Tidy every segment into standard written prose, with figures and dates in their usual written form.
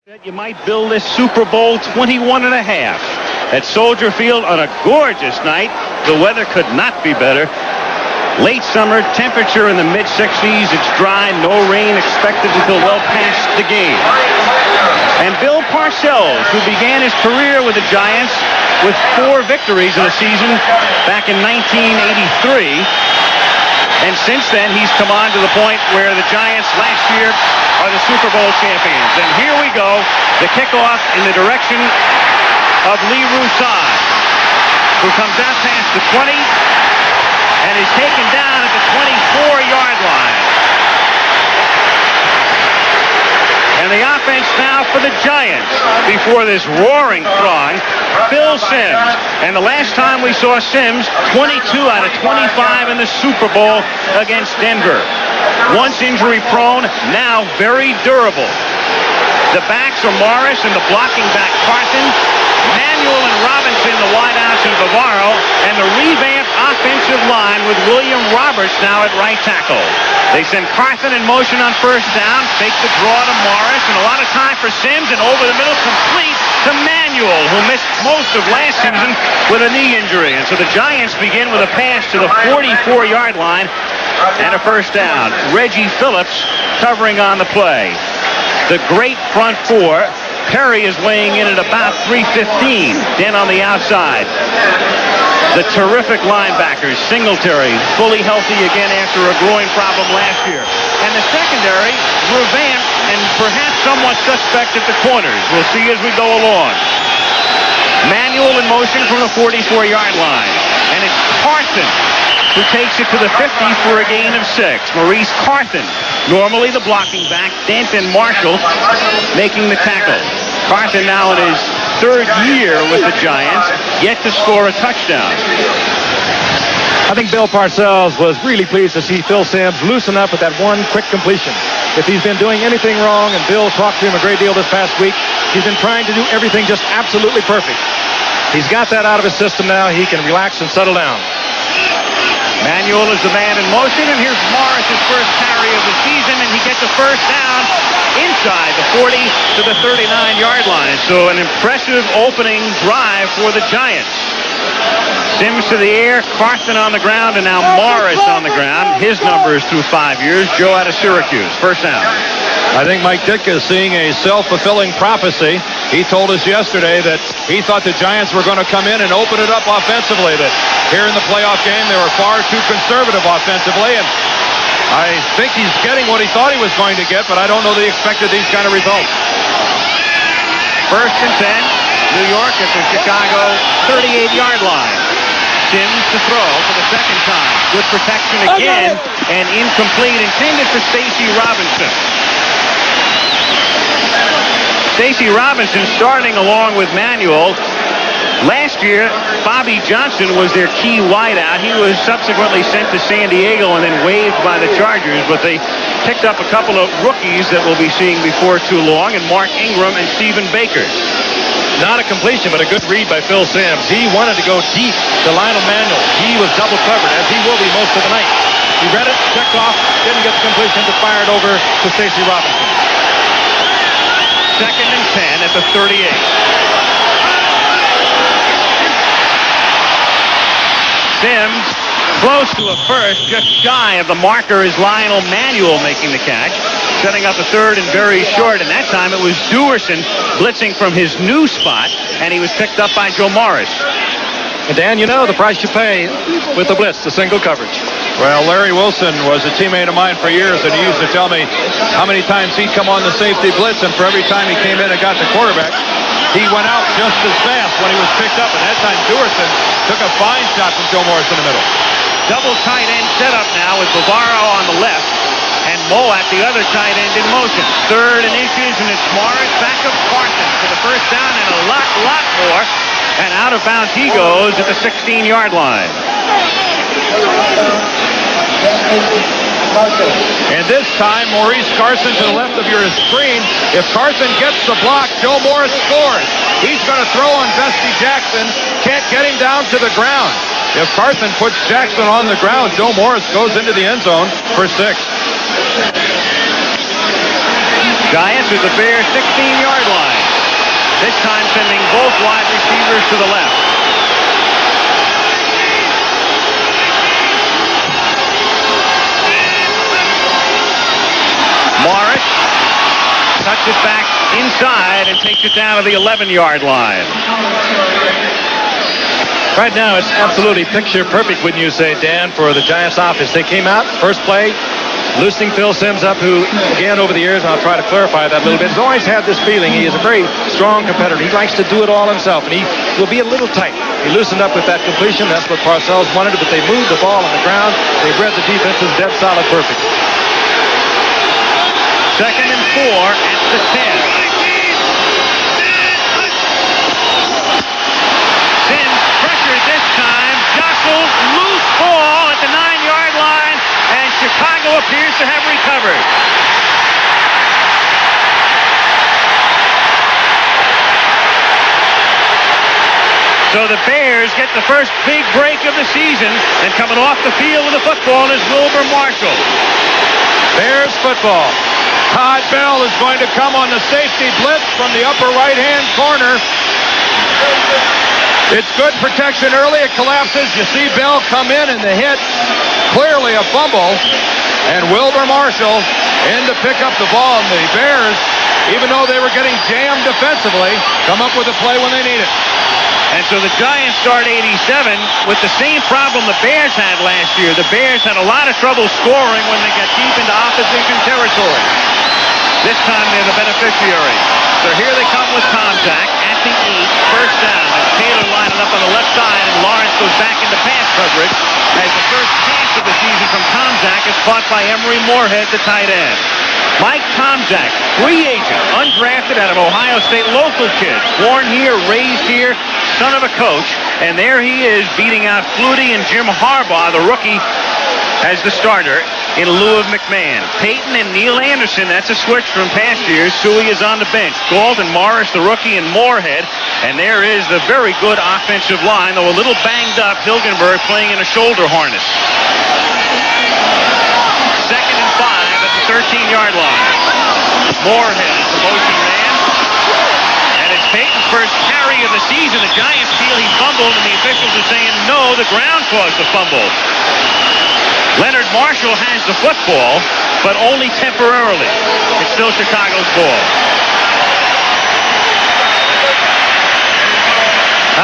You might build this Super Bowl 21 and a half at Soldier Field on a gorgeous night. The weather could not be better. Late summer, temperature in the mid-60s. It's dry, no rain expected until well past the game. And Bill Parcells, who began his career with the Giants with 4 victories in a season back in 1983. And since then, he's come on to the point where the Giants last year are the Super Bowl champions. And here we go, the kickoff in the direction of Lee Roussad, who comes out past the 20 and is taken down at the 24-yard line. And the offense now for the Giants before this roaring throng, Phil Simms. And the last time we saw Simms, 22 out of 25 in the Super Bowl against Denver. Once injury prone, now very durable. The backs are Morris and the blocking back Carson, Manuel and Robinson, the wideouts, and Bavaro, and the revamped offensive line with William Roberts now at right tackle. They send Carson in motion on first down, fake the draw to Morris, and a lot of time for Simms, and over the middle complete to Manuel, who missed most of last season with a knee injury. And so the Giants begin with a pass to the 44-yard line and a first down. Reggie Phillips covering on the play. The great front four. Perry is weighing in at about 315. Dent on the outside. The terrific linebackers, Singletary, fully healthy again after a groin problem last year. And the secondary, revamped and perhaps somewhat suspect at the corners. We'll see as we go along. Manuel in motion from the 44-yard line. And it's Carson who takes it to the 50 for a gain of 6. Maurice Carthen, normally the blocking back. Dent and Marshall making the tackle. Carthen now in his 3rd year with the Giants, yet to score a touchdown. I think Bill Parcells was really pleased to see Phil Simms loosen up with that one quick completion. If he's been doing anything wrong, and Bill talked to him a great deal this past week, he's been trying to do everything just absolutely perfect. He's got that out of his system now. He can relax and settle down. Manuel is the man in motion, and here's Morris' first carry of the season, and he gets a first down inside the 40 to the 39-yard line. So an impressive opening drive for the Giants. Simms to the air, Carson on the ground, and now Morris on the ground. His numbers through 5 years. Joe out of Syracuse. First down. I think Mike Ditka is seeing a self-fulfilling prophecy. He told us yesterday that he thought the Giants were going to come in and open it up offensively, that here in the playoff game they were far too conservative offensively, and I think he's getting what he thought he was going to get, but I don't know that he expected these kind of results. First and 10, New York at the Chicago 38-yard line. Simms to throw for the second time. Good protection again, and incomplete, intended for Stacy Robinson. Stacy Robinson starting along with Manuel. Last year, Bobby Johnson was their key wideout. He was subsequently sent to San Diego and then waived by the Chargers, but they picked up a couple of rookies that we'll be seeing before too long, and Mark Ingram and Stephen Baker. Not a completion, but a good read by Phil Simms. He wanted to go deep to Lionel Manuel. He was double covered, as he will be most of the night. He read it, checked off, didn't get the completion, but fired over to Stacy Robinson. Second and 10 at the 38. Simms close to a first, just shy of the marker is Lionel Manuel making the catch. Setting up a third and very short, and that time it was Duerson blitzing from his new spot, and he was picked up by Joe Morris. And Dan, you know the price you pay with the blitz, the single coverage. Well, Larry Wilson was a teammate of mine for years, and he used to tell me how many times he'd come on the safety blitz, and for every time he came in and got the quarterback, he went out just as fast when he was picked up, and that time Duerson took a fine shot from Joe Morris in the middle. Double tight end setup now with Bavaro on the left, and Moat, the other tight end, in motion. 3rd and inches, and it's Morris back of Carson for the first down, and a lot more. And out of bounds he goes at the 16-yard line. And this time, Maurice Carson to the left of your screen. If Carson gets the block, Joe Morris scores. He's going to throw on Bestie Jackson. Can't get him down to the ground. If Carson puts Jackson on the ground, Joe Morris goes into the end zone for 6. Giants at the Bears 16-yard line. This time sending both wide receivers to the left. Morris cuts it back inside and takes it down to the 11-yard line. Right now, it's absolutely picture perfect, wouldn't you say, Dan, for the Giants offense. They came out, first play, loosening Phil Simms up, who, again, over the years, and I'll try to clarify that a little bit, has always had this feeling. He is a very strong competitor. He likes to do it all himself, and he will be a little tight. He loosened up with that completion. That's what Parcells wanted, but they moved the ball on the ground. They read the defense's dead solid perfect. 2nd and 4 at the 10. Simms pressured this time, jostled, loose ball at the 9-yard line, and Chicago appears to have recovered. So the Bears get the first big break of the season, and coming off the field with the football is Wilber Marshall. Bears football. Todd Bell is going to come on the safety blitz from the upper right-hand corner. It's good protection early. It collapses. You see Bell come in and the hit. Clearly a fumble. And Wilber Marshall in to pick up the ball. And the Bears, even though they were getting jammed defensively, come up with a play when they need it. And so the Giants start 87 with the same problem the Bears had last year. The Bears had a lot of trouble scoring when they got deep into opposition territory. This time they're the beneficiary. So here they come with Tomczak at the 8, first down. And Taylor lining up on the left side, and Lawrence goes back into pass coverage as the first pass of the season from Tomczak is caught by Emery Moorhead, the tight end. Mike Tomczak, free agent, undrafted out of Ohio State, local kid, born here, raised here, son of a coach, and there he is beating out Flutie and Jim Harbaugh, the rookie, as the starter in lieu of McMahon. Peyton and Neil Anderson, that's a switch from past years. Suey is on the bench. Gault and Morris, the rookie, and Moorhead, and there is the very good offensive line, though a little banged up, Hilgenberg playing in a shoulder harness. 2nd and 5 at the 13-yard line. Moorhead is the motion man. And it's Peyton's first carry of the season. The Giants feel he fumbled, and the officials are saying, no, the ground caused the fumble. Leonard Marshall has the football, but only temporarily. It's still Chicago's ball.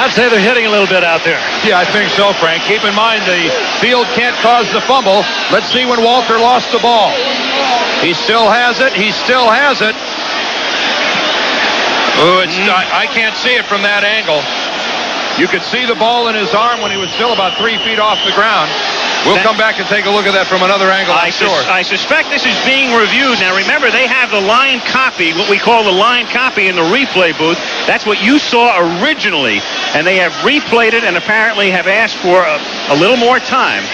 I'd say they're hitting a little bit out there. Yeah, I think so, Frank. Keep in mind the field can't cause the fumble. Let's see when Walter lost the ball. He still has it. He still has it. Oh, I can't see it from that angle. You could see the ball in his arm when he was still about 3 feet off the ground. We'll come back and take a look at that from another angle, I'm sure. I suspect this is being reviewed. Now, remember, they have the line copy, what we call the line copy in the replay booth. That's what you saw originally, and they have replayed it and apparently have asked for a little more time.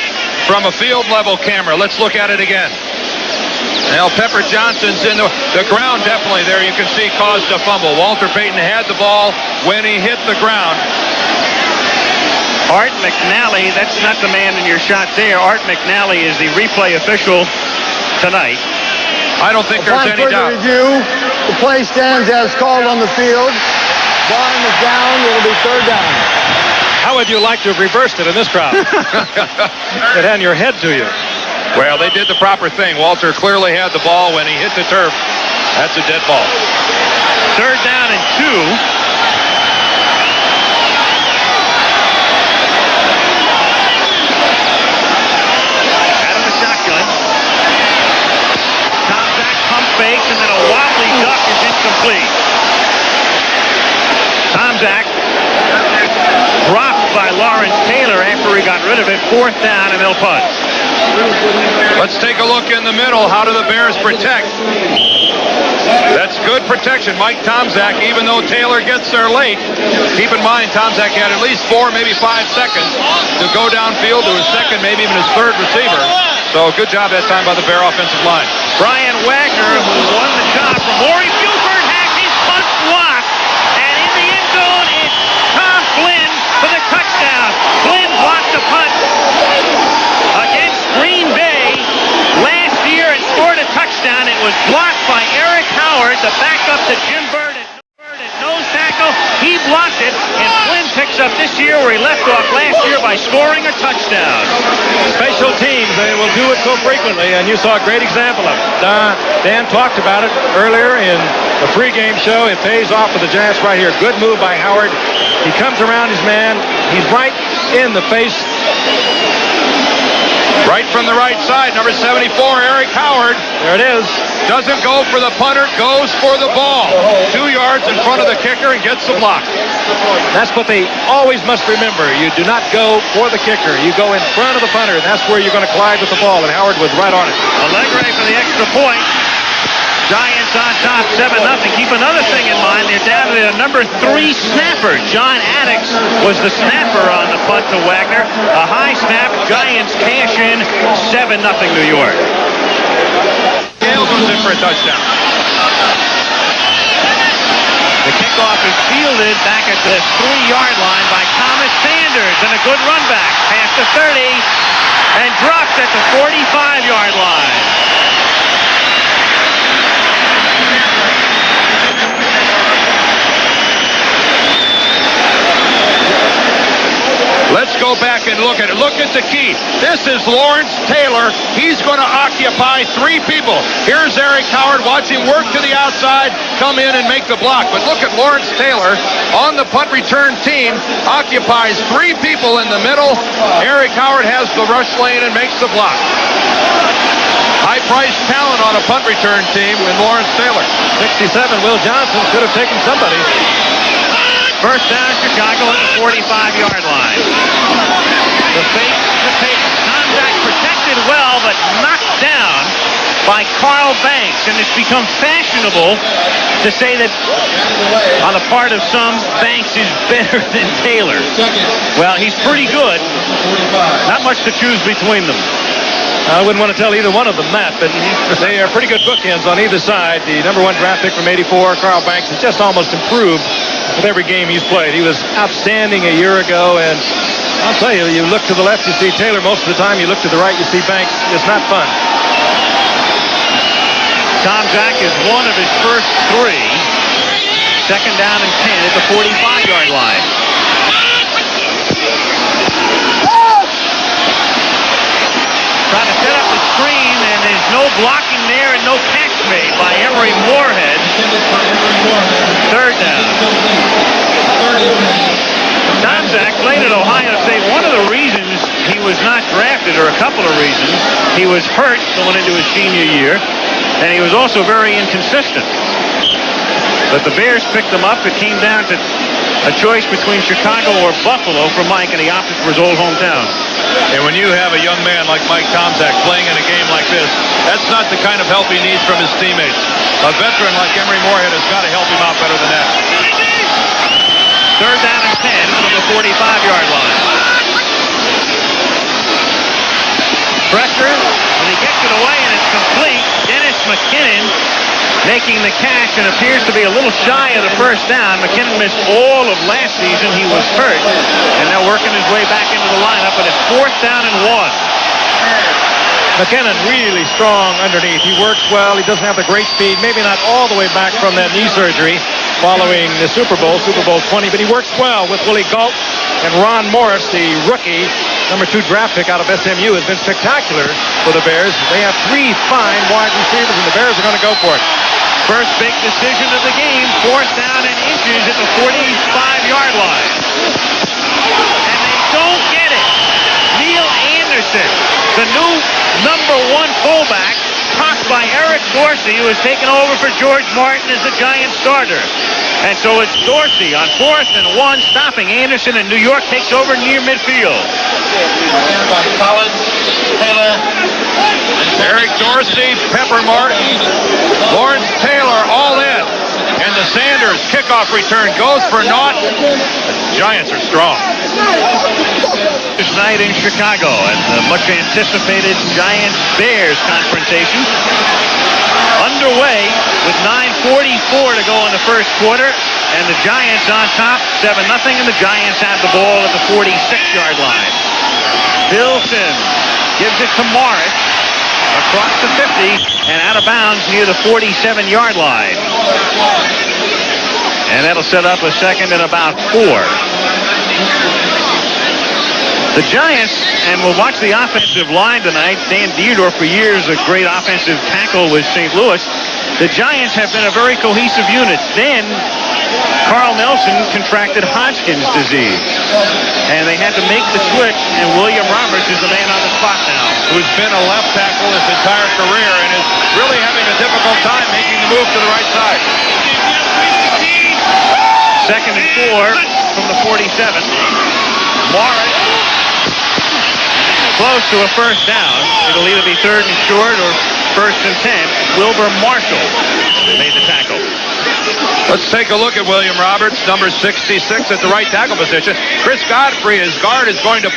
From a field-level camera, let's look at it again. Now, Pepper Johnson's in the ground definitely there. You can see caused a fumble. Walter Payton had the ball when he hit the ground. Art McNally, that's not the man in your shot there. Art McNally is the replay official tonight. I don't think there's any doubt. Review, the play stands as called on the field. Barn is down. It'll be 3rd down. How would you like to have reversed it in this crowd? It had your head to you. Well, they did the proper thing. Walter clearly had the ball when he hit the turf. That's a dead ball. 3rd down and 2. Fakes, and then a wobbly duck is incomplete. Tomczak dropped by Lawrence Taylor after he got rid of it. 4th down, and they'll punt. Let's take a look in the middle. How do the Bears protect? That's good protection. Mike Tomczak, even though Taylor gets there late, keep in mind Tomczak had at least 4, maybe 5 seconds to go downfield to his second, maybe even his 3rd receiver. So good job that time by the Bear offensive line. Brian Wagner, who won the job from Maury Buford, has his punt blocked. And in the end zone is Tom Flynn for the touchdown. Flynn blocked the punt against Green Bay last year and scored a touchdown. It was blocked by Eric Howard, the backup to Jim Burden. Nose tackle. blocked it, and Flynn picks up this year where he left off last year by scoring a touchdown. Special teams, they will do it so frequently, and you saw a great example of it. Dan talked about it earlier in the pregame show. It pays off for the Giants right here. Good move by Howard. He comes around his man. He's right in the face. Right from the right side, number 74, Eric Howard. There it is. Doesn't go for the punter, goes for the ball. 2 yards in front of the kicker and gets the block. That's what they always must remember. You do not go for the kicker. You go in front of the punter, and that's where you're going to collide with the ball, and Howard was right on it. Allegre for the extra point. Giants on top, 7-0. Keep another thing in mind. They're down to their number 3 snapper. John Addix was the snapper on the punt to Wagner. A high snap. Giants cash in. 7-0 New York. Gale goes in for a touchdown. The kickoff is fielded back at the 3-yard line by Thomas Sanders. And a good run back. Past the 30. And dropped at the 45-yard line. Let's go back and look at it. Look at the key. This is Lawrence Taylor. He's going to occupy 3 people. Here's Eric Howard. Watch him work to the outside, come in and make the block. But look at Lawrence Taylor on the punt return team. Occupies 3 people in the middle. Eric Howard has the rush lane and makes the block. High-priced talent on a punt return team with Lawrence Taylor. 67, Will Johnson could have taken somebody. First down, Chicago at the 45-yard line. The fake to take. Contact protected well, but knocked down by Carl Banks. And it's become fashionable to say that on the part of some, Banks is better than Taylor. Well, he's pretty good. Not much to choose between them. I wouldn't want to tell either one of them that, but they are pretty good bookends on either side. The number 1 draft pick from 84, Carl Banks, has just almost improved with every game he's played. He was outstanding a year ago, and I'll tell you, you look to the left, you see Taylor most of the time. You look to the right, you see Banks. It's not fun. Tom Zach is one of his first 3. Second down and 10 at the 45-yard line. Trying to set up the screen, and there's no blocking there and no catch made by Emory Moorhead. Third down. Tom Zach played at Ohio State. One of the reasons he was not drafted, or a couple of reasons, he was hurt going into his senior year, and he was also very inconsistent. But the Bears picked him up. It came down to a choice between Chicago or Buffalo for Mike, and he opted for his old hometown. And when you have a young man like Mike Tomczak playing in a game like this, that's not the kind of help he needs from his teammates. A veteran like Emory Moorhead has got to help him out better than that. Third down and 10 from the 45-yard line. Pressure, and he gets it away, and it's complete. Dennis McKinnon making the catch and appears to be a little shy of the first down. McKinnon missed all of last season. He was hurt, and now working his way back into the lineup, but it's 4th down and 1. McKinnon really strong underneath. He works well. He doesn't have the great speed. Maybe not all the way back from that knee surgery following the Super Bowl 20, but he works well with Willie Gault. And Ron Morris, the rookie, number 2 draft pick out of SMU, has been spectacular for the Bears. They have 3 fine wide receivers, and the Bears are going to go for it. First big decision of the game, 4th down and inches at the 45-yard line. And they don't get it. Neil Anderson, the new number 1 fullback, tossed by Eric Dorsey, who has taken over for George Martin as the Giants starter. And so it's Dorsey on 4th and 1, stopping Anderson, and New York takes over near midfield. Eric Dorsey, Pepper Martin, Lawrence Taylor all in. And the Sanders kickoff return goes for naught. The Giants are strong. This night in Chicago, and the much anticipated Giants-Bears confrontation underway with 9:44 to go in the first quarter, and the Giants on top, 7-0, and the Giants have the ball at the 46-yard line. Bill Sims gives it to Morris across the 50 and out of bounds near the 47-yard line. And that'll set up a second and about 4. The Giants, and we'll watch the offensive line tonight. Dan Dierdorf, for years, a great offensive tackle with St. Louis. The Giants have been a very cohesive unit. Then Carl Nelson contracted Hodgkin's disease, and they had to make the switch, and William Roberts is the man on the spot now, who's been a left tackle his entire career and is really having a difficult time making the move to the right side. Second and 4 from the 47. Morris close to a first down. It'll either be 3rd and short or 1st and 10. Wilbur Marshall made the tackle. Let's take a look at William Roberts, number 66 at the right tackle position. Chris Godfrey, his guard, is going to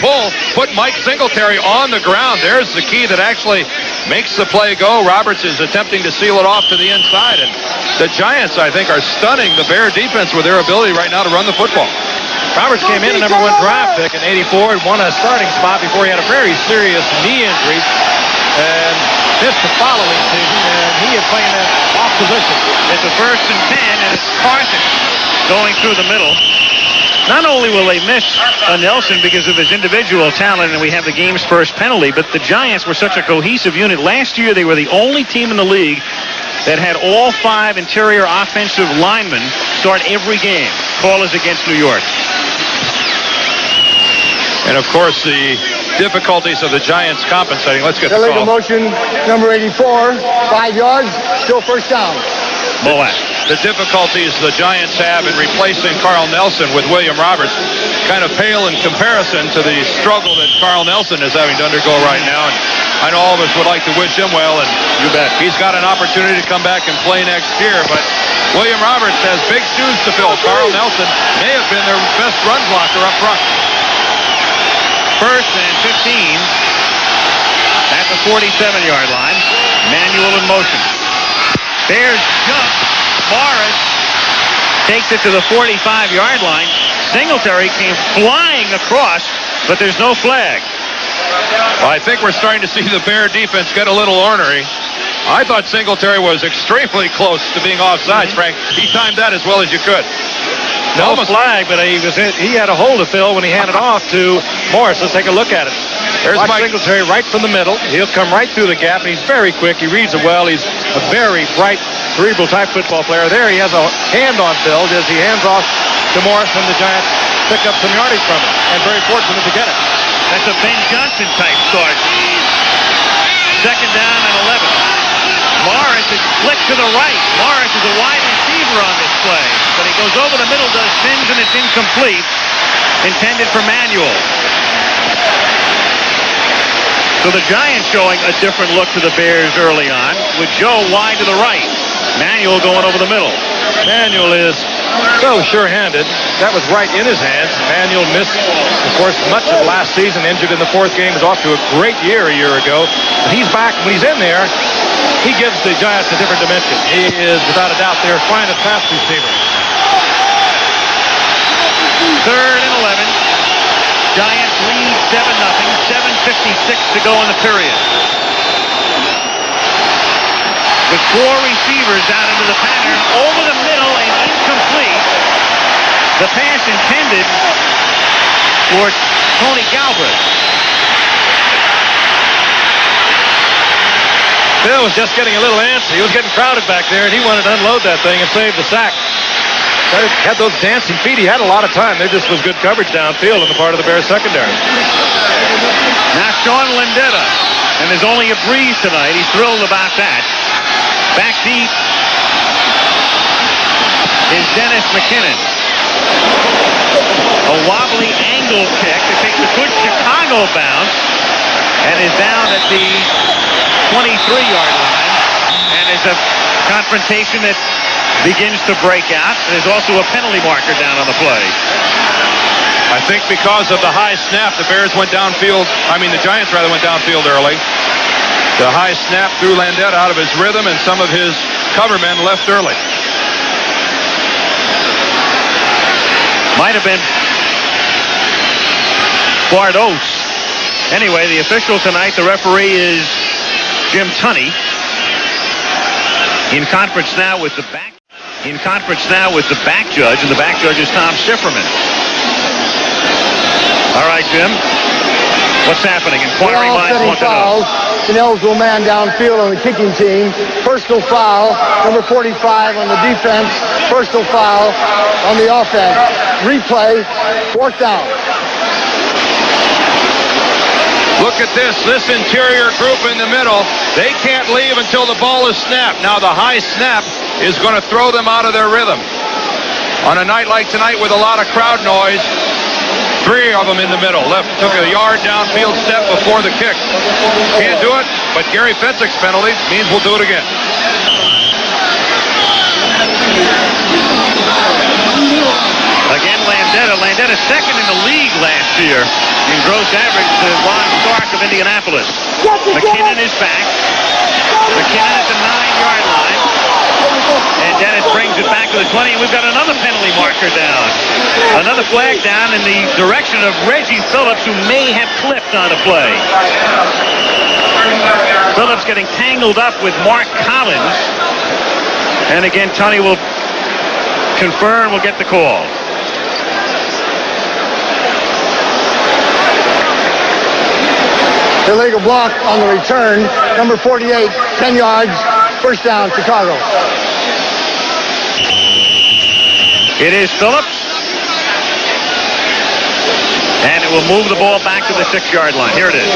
put Mike Singletary on the ground. There's the key that actually makes the play go. Roberts is attempting to seal it off to the inside. And the Giants, I think, are stunning the Bear defense with their ability right now to run the football. Roberts came in a number 1 draft pick in '84 and won a starting spot before he had a very serious knee injury and missed the following season, and he is playing that off position. It's a 1st and 10, and it's Carson going through the middle. Not only will they miss Nelson because of his individual talent, and we have the game's first penalty, but the Giants were such a cohesive unit. Last year, they were the only team in the league that had all 5 interior offensive linemen start every game. Call is against New York. And, of course, the difficulties of the Giants compensating. Let's get the Illegal call. motion, number 84, 5 yards, still first down. Moat. The difficulties the Giants have in replacing Carl Nelson with William Roberts kind of pale in comparison to the struggle that Carl Nelson is having to undergo right now. And I know all of us would like to wish him well, and You bet. he's got an opportunity to come back and play next year. But William Roberts has big shoes to fill. Carl Nelson may have been their best run blocker up front. 1st and 15 at the 47-yard line. Manuel in motion. Bears jump. Morris takes it to the 45-yard line. Singletary came flying across, but there's no flag. Well, I think we're starting to see the Bear defense get a little ornery. I thought Singletary was extremely close to being offsides, Frank. He timed that as well as you could. No flag, but he had a hole to fill when he handed off to Morris. Let's take a look at it. There's Watch Mike Singletary right from the middle. He'll come right through the gap, and he's very quick. He reads it well. He's a very bright, cerebral-type football player. There he has a hand on Phil as he hands off to Morris, and the Giants pick up some yardage from him, and very fortunate to get it. That's a Ben Johnson-type start. 2nd down and 11. Morris is flicked to the right. Morris is a wide receiver on this play, but he goes over the middle, does Sims, and it's incomplete. Intended for Manuel. So the Giants showing a different look to the Bears early on, with Joe wide to the right. Manuel going over the middle. Manuel is so sure-handed. That was right in his hands. Manuel missed, of course, much of last season, injured in the 4th game. Was off to a great year a year ago. But he's back. When he's in there, he gives the Giants a different dimension. He is, without a doubt, their finest pass receiver. 3rd and 11. Giants lead 7-0. 7:56 to go in the period. With 4 receivers out into the pattern, over the middle and incomplete. The pass intended for Tony Galbraith. Phil was just getting a little antsy. He was getting crowded back there, and he wanted to unload that thing and save the sack. Had those dancing feet. He had a lot of time. There just was good coverage downfield on the part of the Bears secondary. Now Sean Landeta, and there's only a breeze tonight. He's thrilled about that. Back deep is Dennis McKinnon. A wobbly angle kick that takes a good Chicago bounce and is down at the 23-yard line. And there's a confrontation that begins to break out. There's also a penalty marker down on the play. I think because of the high snap, the Giants went downfield early. The high snap threw Landeta out of his rhythm, and some of his cover men left early. Might have been Bart Oates. Anyway, the official tonight, the referee is Jim Tunney. In conference now with the back. in conference now with the back judge, and the back judge is Tom Sifferman. All right, Jim. What's happening? Inquiring minds want to know. An eligible man downfield on the kicking team. Personal foul, number 45 on the defense. Personal foul on the offense. Replay, 4th down. Look at this interior group in the middle. They can't leave until the ball is snapped. Now the high snap is going to throw them out of their rhythm. On a night like tonight with a lot of crowd noise, 3 of them in the middle. Left took a yard downfield step before the kick. Can't do it, but Gary Fensick's penalty means we'll do it again. Again, Landetta second in the league last year in gross average to Ron Stark of Indianapolis. McKinnon is back. McKinnon at the 9-yard line. And Dennis brings it back to the 20, and we've got another penalty marker down. Another flag down in the direction of Reggie Phillips, who may have clipped on a play. Phillips getting tangled up with Mark Collins. And again, Tony will confirm, we'll get the call. Illegal block on the return. Number 48, 10 yards. First down, Chicago. It is Phillips. And it will move the ball back to the 6-yard line. Here it is.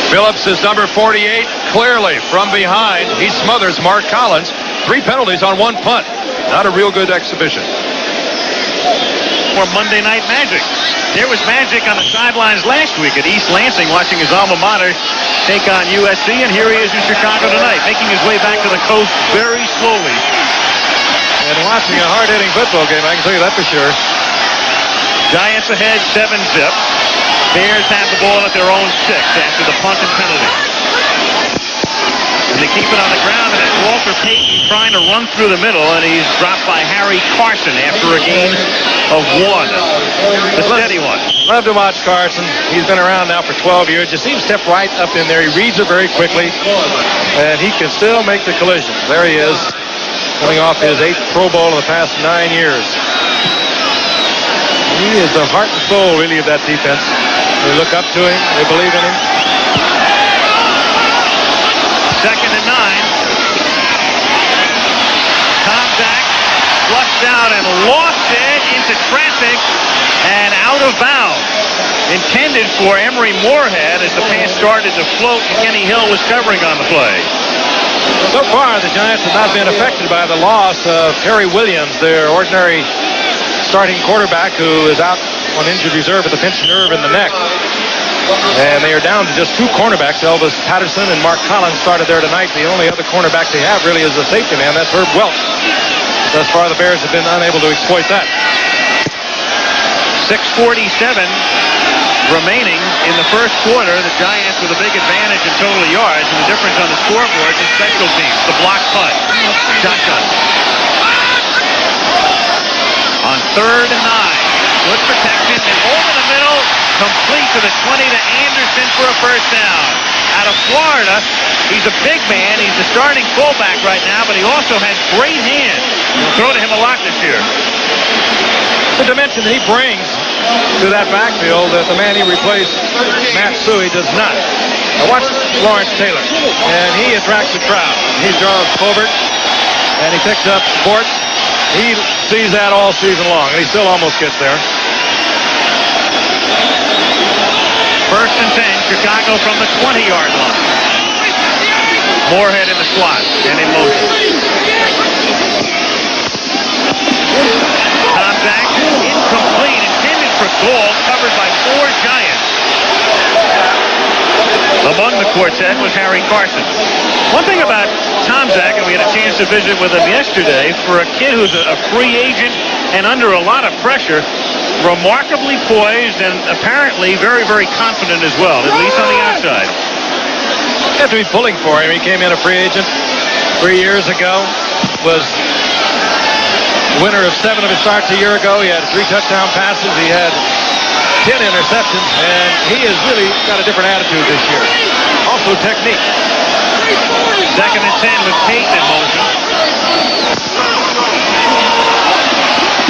Phillips is number 48, clearly from behind. He smothers Mark Collins. 3 penalties on 1 punt. Not a real good exhibition. For Monday Night Magic. There was magic on the sidelines last week at East Lansing, watching his alma mater take on USC, and here he is in Chicago tonight, making his way back to the coast very slowly. And watching a hard-hitting football game, I can tell you that for sure. Giants ahead, 7-zip. Bears have the ball at their own 6 after the punt and penalty. And they keep it on the ground, and it's Walter Payton trying to run through the middle, and he's dropped by Harry Carson after a gain of 1. The steady one. Love to watch Carson. He's been around now for 12 years. Just seems to step right up in there. He reads it very quickly, and he can still make the collisions. There he is, coming off his 8th Pro Bowl in the past 9 years. He is the heart and soul, really, of that defense. They look up to him. They believe in him. 2nd and 9. Tomczak flushed out and lost it into traffic and out of bounds. Intended for Emory Moorhead as the pass started to float, and Kenny Hill was covering on the play. So far, the Giants have not been affected by the loss of Terry Williams, their ordinary starting quarterback, who is out on injured reserve with a pinched nerve in the neck. And they are down to just 2 cornerbacks. Elvis Patterson and Mark Collins started there tonight. The only other cornerback they have really is a safety man. That's Herb Welch. Thus far, the Bears have been unable to exploit that. 6:47 remaining in the first quarter. The Giants with a big advantage in total yards, and the difference on the scoreboard is special teams. The block punt. Shotgun. On 3rd and 9. Good protection, and over the middle, complete to the 20 to Anderson for a first down. Out of Florida, he's a big man. He's the starting fullback right now, but he also has great hands. We'll throw to him a lot this year. The dimension that he brings to that backfield that the man he replaced, Matt Suhey, does not. Now watch Lawrence Taylor, and he attracts the crowd. He draws Colbert, and he picks up Bort. He sees that all season long, and he still almost gets there. 1st and 10, Chicago from the 20-yard line. Moorhead in the slot and in motion. Tomczak, incomplete, intended for goal, covered by 4 Giants. Among the quartet was Harry Carson. One thing about Tomczak, and we had a chance to visit with him yesterday, for a kid who's a free agent and under a lot of pressure, remarkably poised and apparently very, very confident as well, at least on the outside. You have to be pulling for him. He came in a free agent 3 years ago, was winner of 7 of his starts a year ago. He had 3 touchdown passes. He had 10 interceptions, and he has really got a different attitude this year. Also technique. Second and 10 with Peyton in motion.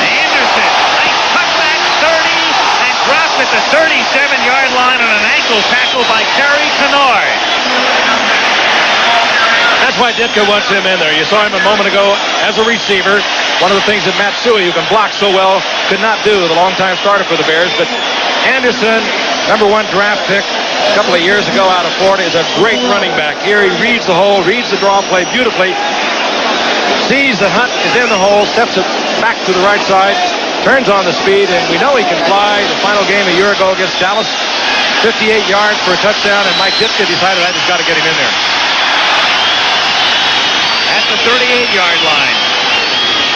Anderson, nice cutback, 30, and dropped at the 37-yard line on an ankle tackle by Terry Kennard. That's why Ditka wants him in there. You saw him a moment ago as a receiver. One of the things that Matsui, who can block so well, could not do, the longtime starter for the Bears. But Anderson, number 1 draft pick a couple of years ago out of Florida, is a great running back. Here he reads the hole, reads the draw play beautifully, sees the Hunt is in the hole, steps it back to the right side, turns on the speed, and we know he can fly. The final game a year ago against Dallas, 58 yards for a touchdown, and Mike Ditka decided I just got to get him in there. At the 38-yard line.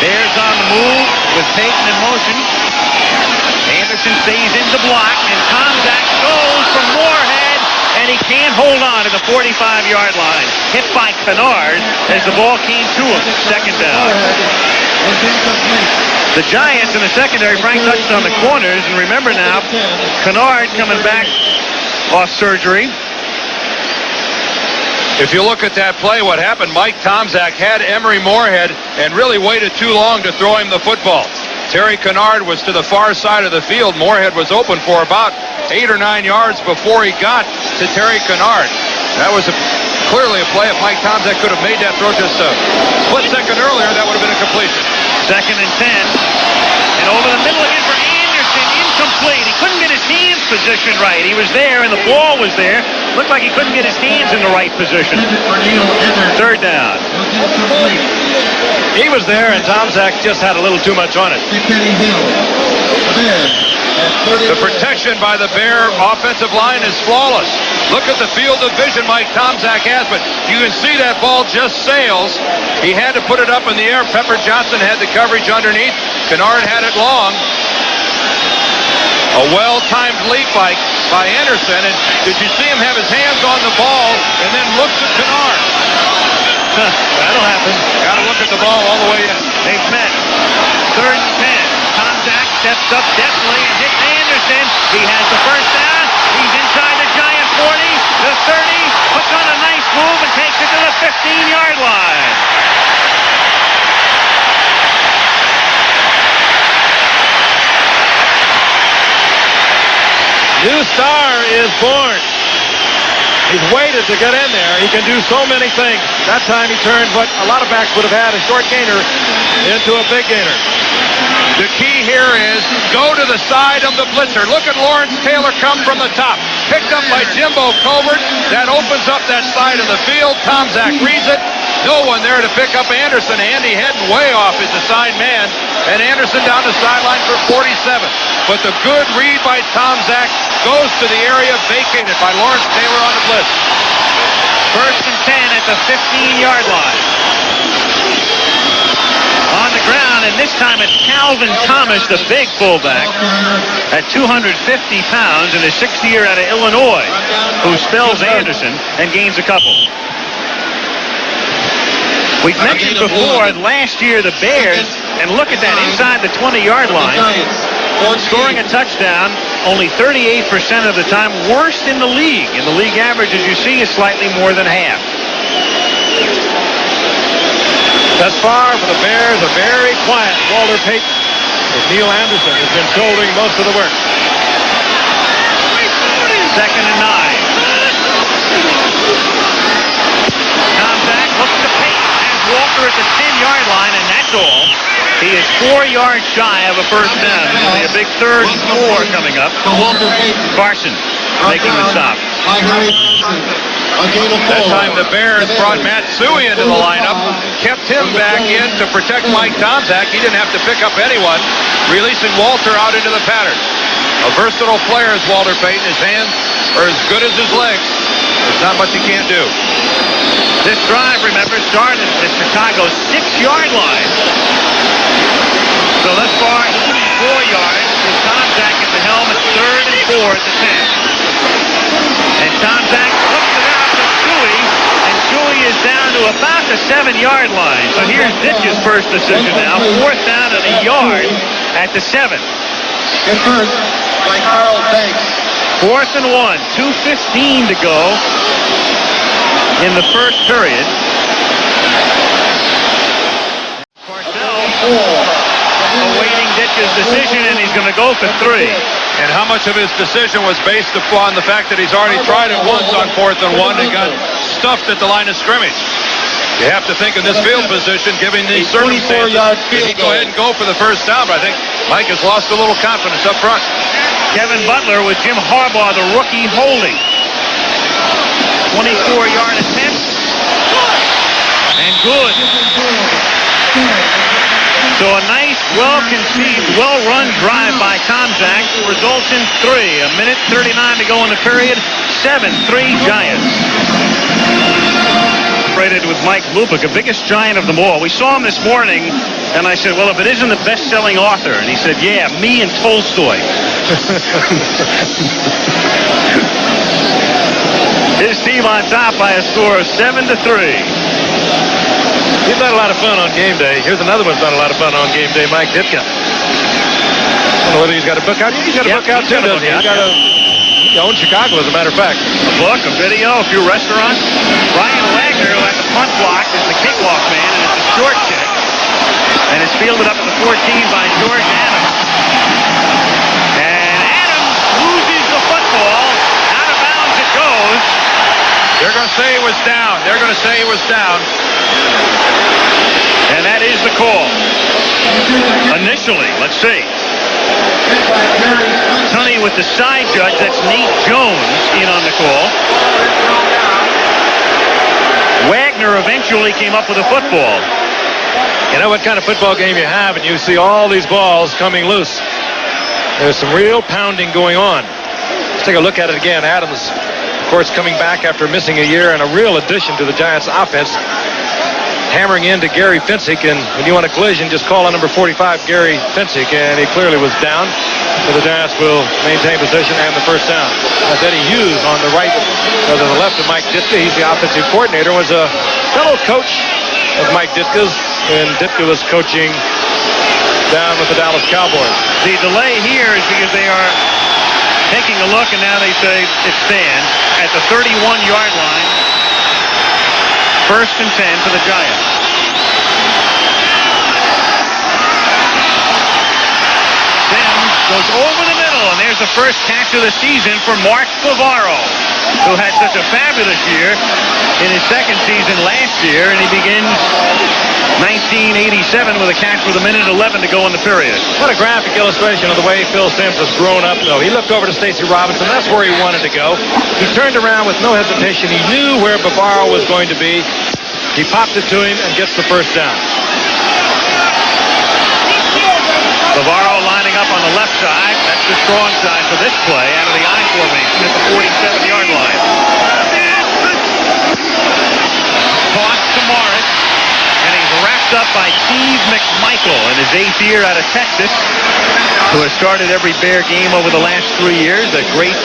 Bears on the move with Peyton in motion. Anderson stays in the block, and Tomczak goes from Moorhead, and he can't hold on to the 45-yard line. Hit by Kennard as the ball came to him. Second down. The Giants in the secondary, Frank touched on the corners, and remember now, Kennard coming back off surgery. If you look at that play, what happened, Mike Tomczak had Emery Moorhead and really waited too long to throw him the football. Terry Kennard was to the far side of the field. Moorhead was open for about 8 or 9 yards before he got to Terry Kennard. That was clearly a play. If Mike Tomczak could have made that throw just a split second earlier, that would have been a completion. Second and 10. And over the middle again for Anderson, incomplete. He couldn't get his hands positioned right. He was there and the ball was there. Looked like he couldn't get his hands in the right position. Third down. He was there, and Tomczak just had a little too much on it. The protection by the Bear offensive line is flawless. Look at the field of vision Mike Tomczak has, but you can see that ball just sails. He had to put it up in the air. Pepper Johnson had the coverage underneath. Kennard had it long. A well-timed leap by Anderson, and did you see him have his hands on the ball and then looks at Kennard? That'll happen. Got to look at the ball all the way in. They've met. Third and 10. Tomczak steps up deftly and hits Anderson. He has the first down. He's inside the Giant 40, the 30, puts on a nice move and takes it to the 15-yard line. New star is born. He's waited to get in there. He can do so many things. That time he turned what a lot of backs would have had, a short gainer, into a big gainer. The key here is go to the side of the blitzer. Look at Lawrence Taylor come from the top. Picked up by Jimbo Colbert. That opens up that side of the field. Tomczak reads it. No one there to pick up Anderson. Andy heading way off his assigned man. And Anderson down the sideline for 47. But the good read by Tomczak goes to the area vacated by Lawrence Taylor on the blitz. First and 10 at the 15-yard line. On the ground, and this time it's Calvin Thomas, the big fullback, at 250 pounds in his 6th year out of Illinois, who spells Anderson and gains a couple. We've mentioned before, last year the Bears, and look at that, inside the 20-yard line, scoring a touchdown only 38% of the time, worst in the league. And the league average, as you see, is slightly more than half. Thus far for the Bears, a very quiet Walter Payton, as Neil Anderson has been shouldering most of the work. Second and 9. Tomczak looks to Payton, and Walter at the 10-yard line, and that's all. He is 4 yards shy of a first down. It'll be a big 3rd and 4 coming up. Carson making the stop. That time the Bears brought Matsui into the lineup, kept him back in to protect Mike Tomczak. He didn't have to pick up anyone, releasing Walter out into the pattern. A versatile player is Walter Payton. His hands are as good as his legs. There's not much he can't do. This drive, remember, started at Chicago's 6-yard line. So thus far, 84 yards with Tomczak at the helm. It's 3rd and 4 at the 10. And Tomczak hooks it out to Shuey, and Shuey is down to about the 7-yard line. So here's Ditch's first decision now. 4th down and a yard at the 7. Get first by Carl Banks. 4th and 1, 2:15 to go. in the first period. Parcells awaiting Ditka's decision, and he's going to go for 3. And how much of his decision was based upon the fact that he's already tried it once on 4th and 1 and got stuffed at the line of scrimmage? You have to think in this field position, given these circumstances, he'd go ahead and go for the first down, but I think Mike has lost a little confidence up front. Kevin Butler with Jim Harbaugh, the rookie, holding. 24-yard attempt. And good. So a nice, well-conceived, well-run drive by Tomczak results in 3. A minute 39 to go in the period. 7-3 Giants. Traded with Mike Lupick, the biggest Giant of them all. We saw him this morning, and I said, well, if it isn't the best-selling author. And he said, yeah, me and Tolstoy. His team on top by a score of 7-3. He's had a lot of fun on game day. Here's another one's done a lot of fun on game day, Mike Ditka. I don't know whether he's got a book out. He's got a book out too, doesn't he? He owns Chicago, as a matter of fact. A book, a video, a few restaurants. Ryan Wagner, who had the punt block, is the kickoff man, and it's a short kick. And it's fielded up at the 14 by George Adams. And Adams loses the football. Out of bounds it goes. They're going to say he was down. They're going to say he was down. And that is the call. Initially, let's see. Tunney with the side judge. That's Nate Jones in on the call. Wagner eventually came up with a football. You know what kind of football game you have, and you see all these balls coming loose. There's some real pounding going on. Let's take a look at it again. Adams, of course, coming back after missing a year, and a real addition to the Giants' offense. Hammering into Gary Finsick, and when you want a collision, just call on number 45, Gary Finsick, and he clearly was down. So the Giants will maintain possession and the first down. That's Eddie Hughes on the right, or to the left of Mike Ditka. He's the offensive coordinator, was a fellow coach of Mike Ditka's, and Ditka was coaching down with the Dallas Cowboys. The delay here is because they are taking a look, and now they say it stands at the 31-yard line. 1st and 10 for the Giants. Sims goes over the middle, and there's the first catch of the season for Mark Favaro, who had such a fabulous year in his second season last year, and he begins 1987 with a catch with 1:11 to go in the period. What a graphic illustration of the way Phil Simms has grown up, though. He looked over to Stacy Robinson. That's where he wanted to go. He turned around with no hesitation. He knew where Bavaro was going to be. He popped it to him and gets the first down. Bavaro lining up on the left side. That's the strong side for this play out of the I formation at the 47-yard line. Toss to Morris. And he's wrapped up by Steve McMichael in his 8th year out of Texas, who has started every Bear game over the last 3 years. A great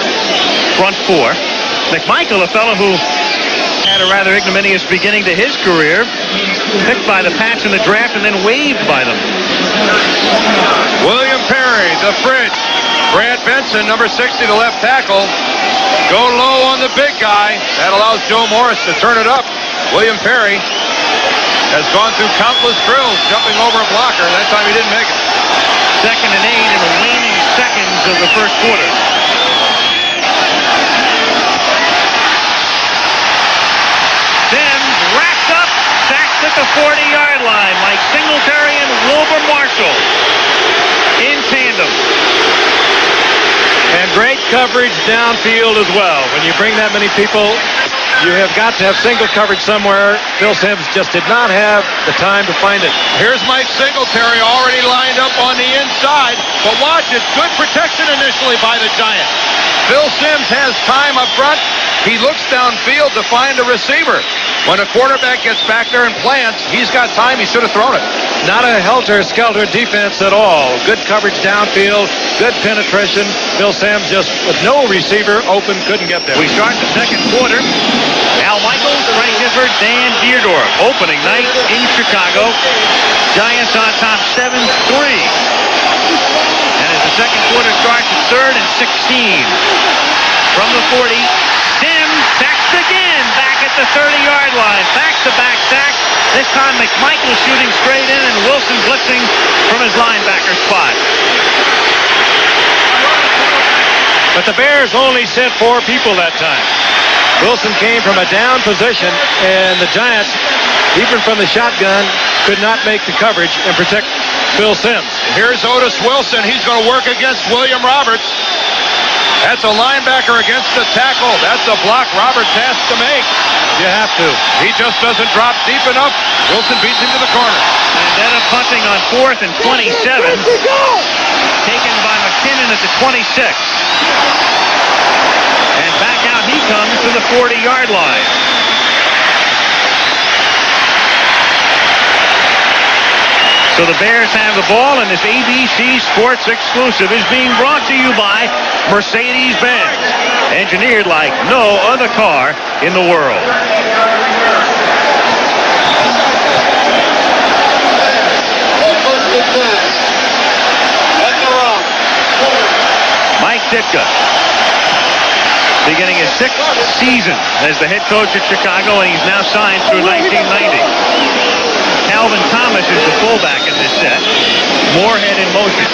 front four. McMichael, a fellow who had a rather ignominious beginning to his career, picked by the Pats in the draft and then waived by them. William Perry, the fridge. Brad Benson, number 60, the left tackle. Go low on the big guy. That allows Joe Morris to turn it up. William Perry has gone through countless drills, jumping over a blocker. That time he didn't make it. 2nd and 8 in the waning seconds of the first quarter. Sims wrapped up, sacked at the 40-yard line. Mike Singletary and Wilbur Marshall in tandem. And great coverage downfield as well. When you bring that many people, you have got to have single coverage somewhere. Phil Simms just did not have the time to find it. Here's Mike Singletary already lined up on the inside. But watch it. Good protection initially by the Giants. Phil Simms has time up front. He looks downfield to find a receiver. When a quarterback gets back there and plants, he's got time. He should have thrown it. Not a helter-skelter defense at all. Good coverage downfield, good penetration. Phil Simms just with no receiver open, couldn't get there. We start the second quarter. Al Michaels, Frank Gifford, Dan Dierdorf. Opening night in Chicago. Giants on top 7-3. And as the second quarter starts, it's 3rd and 16. From the 40, Sims sacked again back at the 30-yard line. Back-to-back sacks. This time McMichael shooting straight in and Wilson blitzing from his linebacker spot. But the Bears only sent 4 people that time. Wilson came from a down position, and the Giants, even from the shotgun, could not make the coverage and protect Phil Simms. Here's Otis Wilson. He's going to work against William Roberts. That's a linebacker against the tackle. That's a block Roberts has to make. You have to. He just doesn't drop deep enough. Wilson beats him to the corner. And then a punting on 4th and 27. Taken by McKinnon at the 26. And back out he comes to the 40-yard line. So the Bears have the ball, and this ABC Sports exclusive is being brought to you by Mercedes-Benz, engineered like no other car in the world. Mike Ditka, beginning his 6th season as the head coach at Chicago, and he's now signed through 1990. Calvin Thomas is the fullback in this set. Moorhead in motion.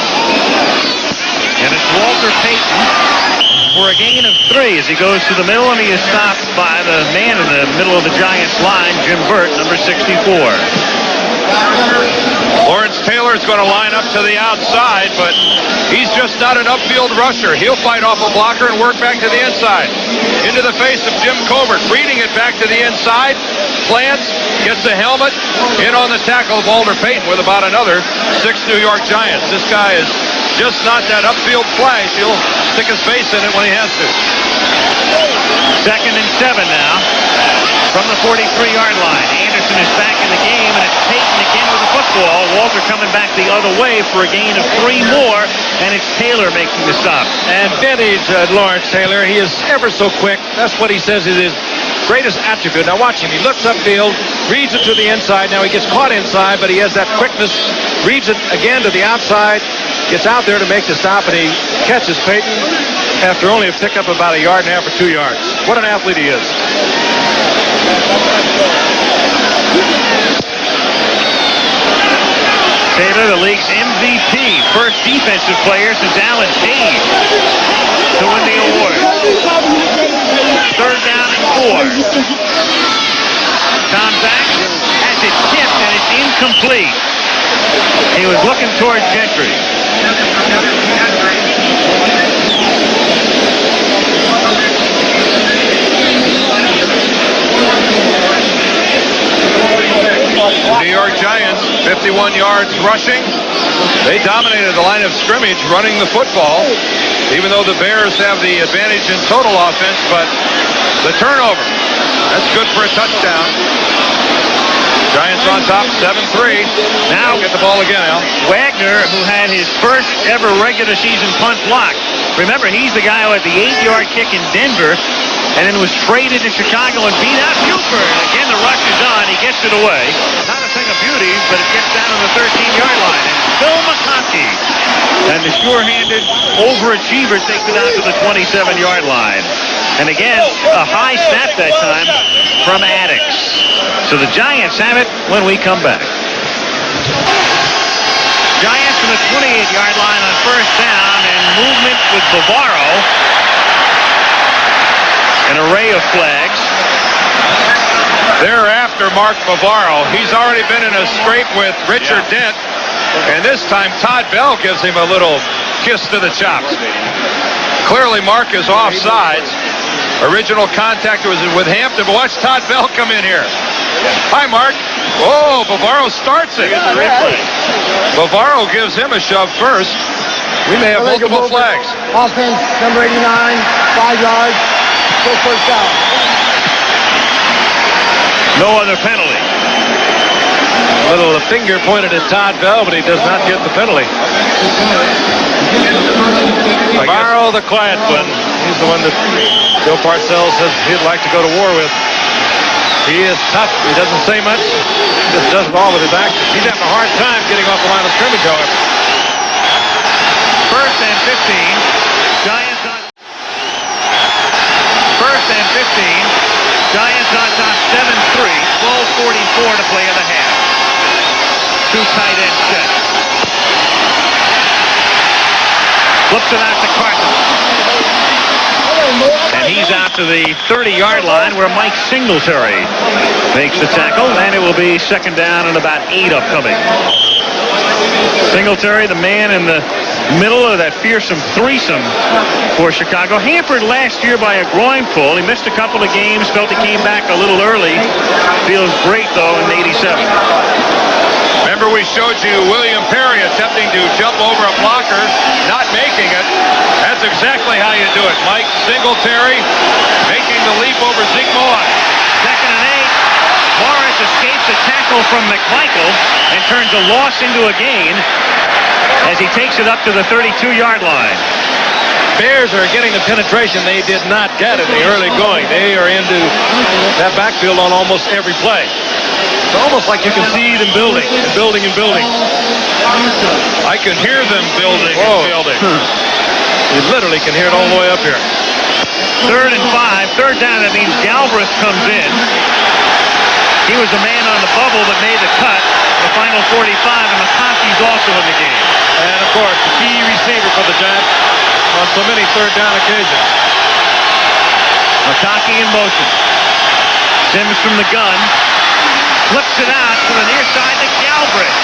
And it's Walter Payton for a gain of 3 as he goes to the middle, and he is stopped by the man in the middle of the Giants line, Jim Burt, number 64. Lawrence Taylor's going to line up to the outside, but he's just not an upfield rusher. He'll fight off a blocker and work back to the inside. Into the face of Jim Covert, reading it back to the inside. Plants, gets a helmet, in on the tackle of Walter Payton with about another 6 New York Giants. This guy is just not that upfield flash. He'll stick his face in it when he has to. 2nd and 7 now from the 43-yard line. Anderson is back in the game, and it's Payton again with the football. Walter coming back the other way for a gain of 3 more, and it's Taylor making the stop. And vintage Lawrence Taylor, he is ever so quick. That's what he says is his greatest attribute. Now watch him. He looks upfield, reads it to the inside. Now he gets caught inside, but he has that quickness, reads it again to the outside, gets out there to make the stop, and he catches Payton after only a pickup about 1.5 yards or 2 yards. What an athlete he is. Taylor, the league's MVP, first defensive player since Alan Hayes to win the award. 3rd down and 4. Tom Zach has it tipped, and it's incomplete. He was looking toward Gentry. New York Giants, 51 yards rushing. They dominated the line of scrimmage running the football, even though the Bears have the advantage in total offense, but the turnover, that's good for a touchdown. Giants on top, 7-3. Now get the ball again, Al. Wagner, who had his first ever regular season punt block. Remember, he's the guy who had the 8-yard kick in Denver and then was traded to Chicago and beat out Buford. And again, the rush is on. He gets it away. Not a thing of beauty, but it gets down to the 13-yard line. And Phil McConkey, and the sure-handed overachiever, takes it out to the 27-yard line. And again, a high snap that time from Addix. So the Giants have it when we come back. Giants from the 28-yard line on 1st down, and movement with Bavaro. An array of flags. They're after Mark Bavaro. He's already been in a scrape with Richard Dent, and this time Todd Bell gives him a little kiss to the chops. Clearly Mark is offsides. Original contact was with Hampton, but watch Todd Bell come in here. Hi, Mark. Oh, Bavaro starts it. Bavaro gives him a shove first. We may have multiple flags. Offense, number 89, 5 yards, go 1st down. No other penalty. A little finger pointed at Todd Bell, but he does not get the penalty. Bavaro, the quiet one. He's the one that Joe Parcells says he'd like to go to war with. He is tough. He doesn't say much. He just does it all with his actions. He's having a hard time getting off the line of scrimmage, however. 1st and 15. Giants on. 1st and 15. Giants on top Flips it out to Carson. And he's out to the 30-yard line where Mike Singletary makes the tackle, and it will be second down and about 8 upcoming. Singletary, the man in the middle of that fearsome threesome for Chicago. Hampered last year by a groin pull. He missed a couple of games, felt he came back a little early. Feels great, though, in 87. Remember we showed you William Perry attempting to jump over a blocker, not making it. That's exactly how you do it. Mike Singletary making the leap over Zeke Moss. Second and 8. Morris escapes a tackle from McMichael and turns a loss into a gain as he takes it up to the 32-yard line. Bears are getting the penetration they did not get in the early going. They are into that backfield on almost every play. It's almost like you can see them building and building and building. I can hear them building and building. You literally can hear it all the way up here. 3rd and 5. Third down, that means Galbraith comes in. He was the man on the bubble that made the cut. The final 45, and McConkey's also in the game. And, of course, the key receiver for the Giants on so many third down occasions. McConkey in motion. Sims from the gun. Flips it out to the near side to Galbraith.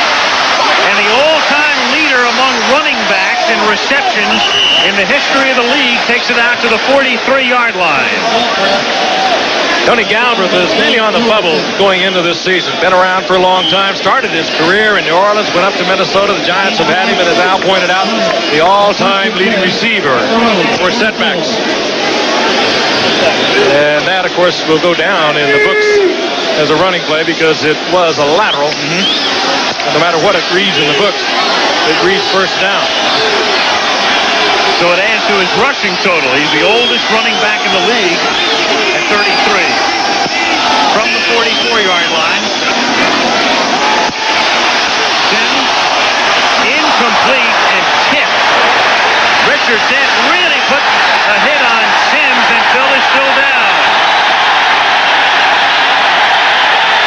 And the all-time leader among running backs in receptions in the history of the league takes it out to the 43-yard line. Tony Galbraith is mainly on the bubble going into this season. Been around for a long time. Started his career in New Orleans, went up to Minnesota. The Giants have had him, and as Al pointed out, the all-time leading receiver for setbacks. And that, of course, will go down in the books as a running play because it was a lateral. And no matter what it reads in the books, it reads first down. So it adds to his rushing total. He's the oldest running back in the league at 33. From the 44-yard line. Sims, incomplete and tipped. Richard Dent really put a hit on Sims, and Phil is still down.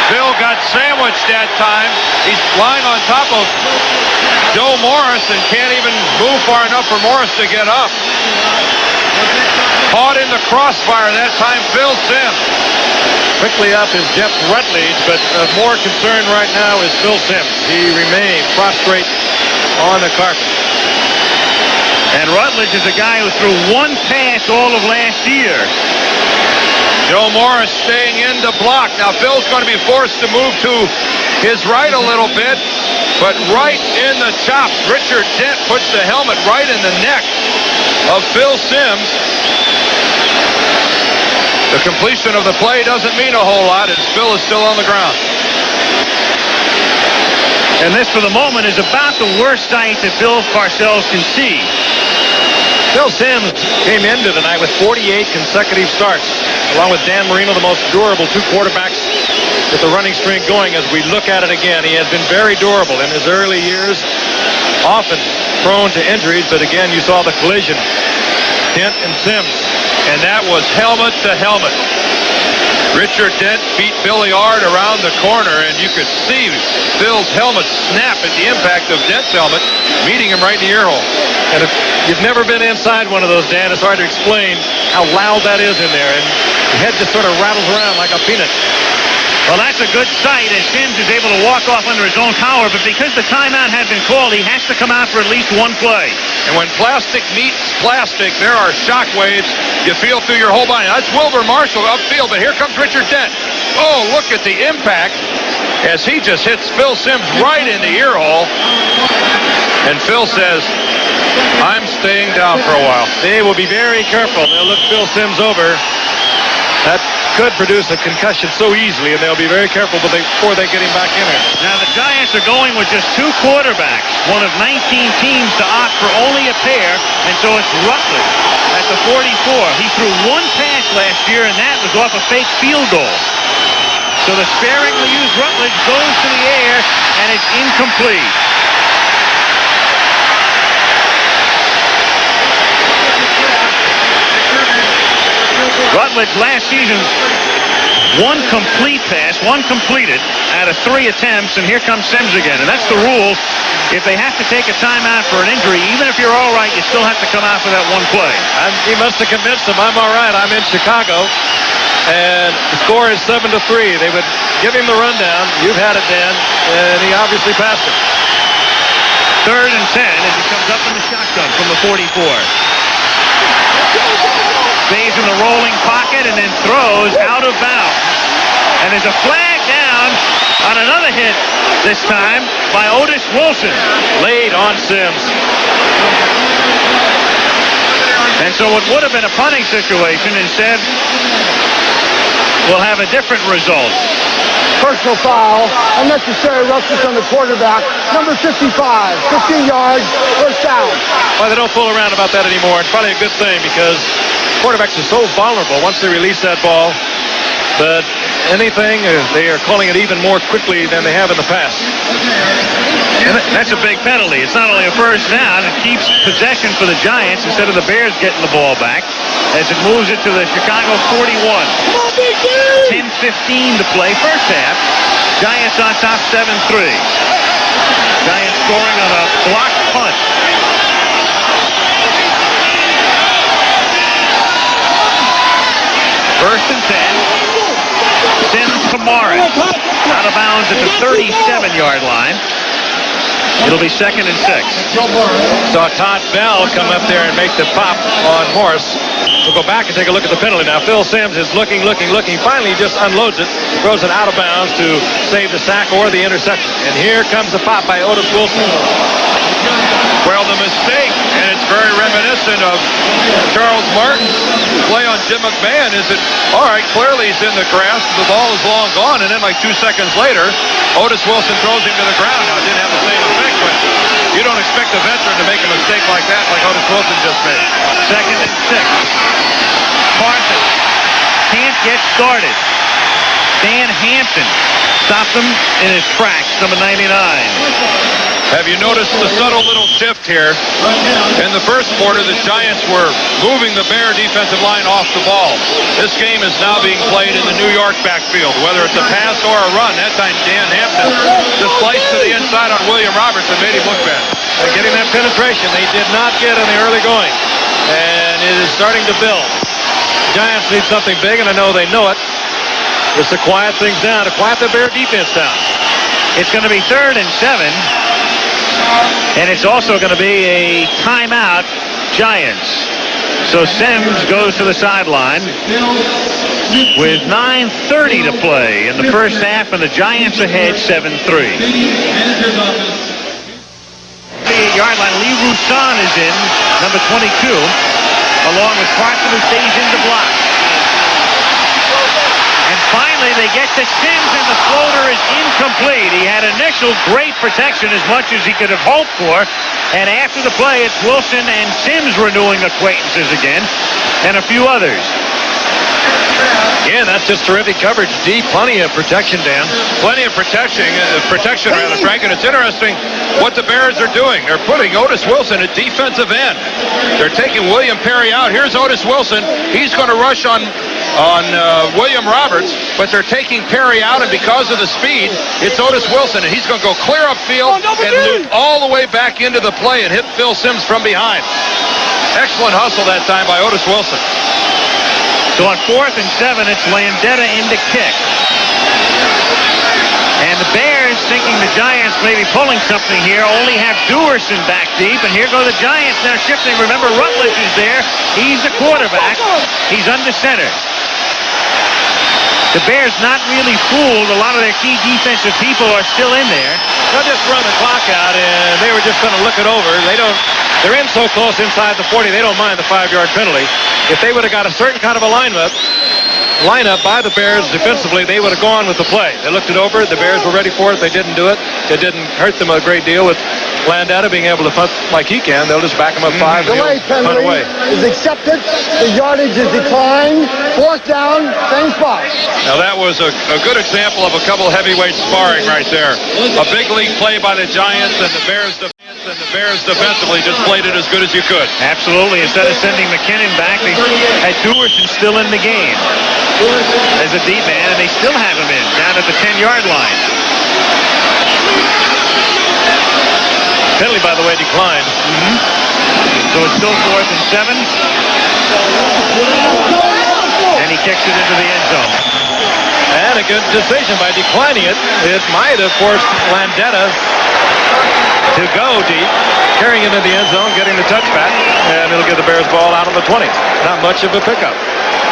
Phil got sandwiched that time. He's lying on top of Joe Morris and can't even move far enough for Morris to get up. Caught in the crossfire that time, Phil Sims. Quickly up is Jeff Rutledge, but more concerned right now is Phil Sims. He remained prostrate on the carpet. And Rutledge is a guy who threw one pass all of last year. Joe Morris staying in to block. Now Phil's going to be forced to move to his right a little bit, but right in the chops. Richard Dent puts the helmet right in the neck of Phil Sims. The completion of the play doesn't mean a whole lot as Phil is still on the ground. And this, for the moment, is about the worst sight that Bill Parcells can see. Phil Sims came into the night with 48 consecutive starts, along with Dan Marino, the most durable two quarterbacks with the running streak going. As we look at it again, he has been very durable in his early years, often prone to injuries, but again, you saw the collision. Dent and Sims. And that was helmet to helmet. Richard Dent beat Billy Ard around the corner, and you could see Phil's helmet snap at the impact of Dent's helmet, meeting him right in the ear hole. And if you've never been inside one of those, Dan, it's hard to explain how loud that is in there. And the head just sort of rattles around like a peanut. Well, that's a good sight as Sims is able to walk off under his own power, but because the timeout had been called, he has to come out for at least one play. And when plastic meets plastic, there are shock waves you feel through your whole body. That's Wilbur Marshall upfield, but here comes Richard Dent. Oh, look at the impact as he just hits Phil Sims right in the ear hole. And Phil says, I'm staying down for a while. They will be very careful. They'll look Phil Sims over. That could produce a concussion so easily, and they'll be very careful before they get him back in it. Now, the Giants are going with just two quarterbacks, one of 19 teams to opt for only a pair, and so it's Rutledge at the 44. He threw one pass last year, and that was off a fake field goal. So the sparingly used Rutledge goes to the air, and it's incomplete. Rutledge last season, one complete pass, one completed out of 3 attempts, and here comes Sims again. And that's the rule. If they have to take a timeout for an injury, even if you're all right right, you still have to come out for that one play. He must have convinced them, I'm all right, I'm in Chicago. And the score is 7-3. They would give him the rundown. You've had it, Dan. And he obviously passed it. 3rd and 10 as he comes up in the shotgun from the 44. Stays in the rolling pocket and then throws out of bounds. And there's a flag down on another hit, this time by Otis Wilson. Laid on Sims. And so what would have been a punting situation instead will have a different result. Personal foul, unnecessary roughness on the quarterback, number 55, 15 yards, first down. Well, they don't fool around about that anymore. It's probably a good thing because quarterbacks are so vulnerable once they release that ball. But anything, they are calling it even more quickly than they have in the past. And that's a big penalty. It's not only a first down, it keeps possession for the Giants instead of the Bears getting the ball back as it moves it to the Chicago 41. 10-15 to play first half. Giants on top 7-3. Giants scoring on a blocked punt. First and 10. Sims to Morris. Out of bounds at the 37-yard line. It'll be 2nd and 6. Saw Todd Bell come up there and make the pop on Morris. We'll go back and take a look at the penalty now. Phil Sims is looking. Finally, he just unloads it, throws it out of bounds to save the sack or the interception. And here comes the pop by Otis Wilson. Well, the mistake, and it's very reminiscent of Charles Martin's play on Jim McMahon, is that, all right, clearly he's in the grass, the ball is long gone, and then like 2 seconds later, Otis Wilson throws him to the ground. Now, it didn't have the same effect, but you don't expect a veteran to make a mistake like that, like Otis Wilson just made. 2nd and 6. Carson can't get started. Dan Hampton stopped him in his tracks, number 99. Have you noticed the subtle little shift here? In the first quarter, the Giants were moving the Bear defensive line off the ball. This game is now being played in the New York backfield. Whether it's a pass or a run, that time Dan Hampton just sliced to the inside on William Roberts and made him look bad. They're getting that penetration they did not get in the early going. And it is starting to build. Giants need something big, and I know they know it. Just to quiet things down, to quiet the Bear defense down. It's going to be 3rd and 7. And it's also going to be a timeout, Giants. So Sims goes to the sideline with 9:30 to play in the first half, and the Giants ahead 7-3. 38-yard line, Lee Roussan is in, number 22, along with Carson, who stays in the block. And finally, they get to Sims, and the floater is incomplete. He had initial great protection, as much as he could have hoped for. And after the play, it's Wilson and Sims renewing acquaintances again, and a few others. Yeah, that's just terrific coverage. Deep, plenty of protection, Dan. Plenty of protection, Frank, and it's interesting what the Bears are doing. They're putting Otis Wilson at defensive end. They're taking William Perry out. Here's Otis Wilson. He's going to rush on William Roberts, but they're taking Perry out, and because of the speed, it's Otis Wilson, and he's going to go clear upfield and loop all the way back into the play and hit Phil Sims from behind. Excellent hustle that time by Otis Wilson. So on 4th and 7, it's Landeta in to kick. And the Bears, thinking the Giants may be pulling something here, only have Dewerson back deep. And here go the Giants now shifting. Remember, Rutledge is there. He's the quarterback. He's under center. The Bears not really fooled. A lot of their key defensive people are still in there. They'll just run the clock out, and they were just going to look it over. They're in so close inside the 40, they don't mind the 5-yard penalty. If they would have got a certain kind of a lineup by the Bears defensively, they would have gone with the play. They looked it over. The Bears were ready for it. They didn't do it. It didn't hurt them a great deal with Landeta being able to punt like he can. They'll just back him up 5 and Delay punt penalty away. is accepted. The yardage is declined. 4th down, same spot. Now that was a good example of a couple heavyweights sparring right there. A big league play by the Giants, and the Bears defensively just played it as good as you could. Absolutely. Instead of sending McKinnon back, they had Dewerson still in the game as a deep man, and they still have him in down at the 10-yard line. Penalty, by the way, declined. So still 4th and 7. And he kicks it into the end zone. And a good decision by declining it. It might have forced Landeta to go deep, carrying it into the end zone, getting the touchback, and it'll get the Bears ball out on the 20. Not much of a pickup.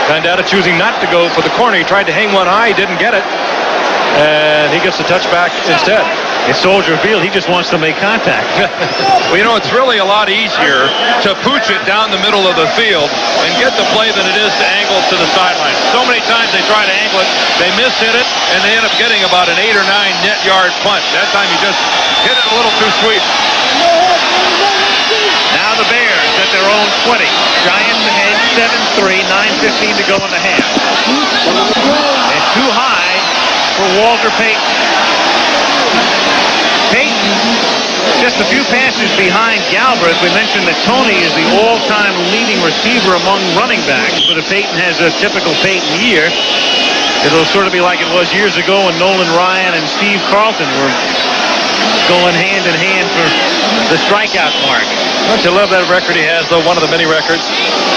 Landeta choosing not to go for the corner. He tried to hang one high, he didn't get it, and he gets the touchback instead. It's Soldier Field. He just wants to make contact. Well, you know, it's really a lot easier to pooch it down the middle of the field and get the play than it is to angle it to the sideline. So many times they try to angle it, they miss-hit it, and they end up getting about an 8 or 9 net yard punt. That time you just hit it a little too sweet. Now the Bears at their own 20. Giants ahead 7-3, 9:15 to go in the half. And too high for Walter Payton. Payton, just a few passes behind Galbraith. We mentioned that Tony is the all-time leading receiver among running backs, but if Payton has a typical Payton year, it'll sort of be like it was years ago when Nolan Ryan and Steve Carlton were going hand in hand for the strikeout mark. Don't you love that record he has, though? One of the many records.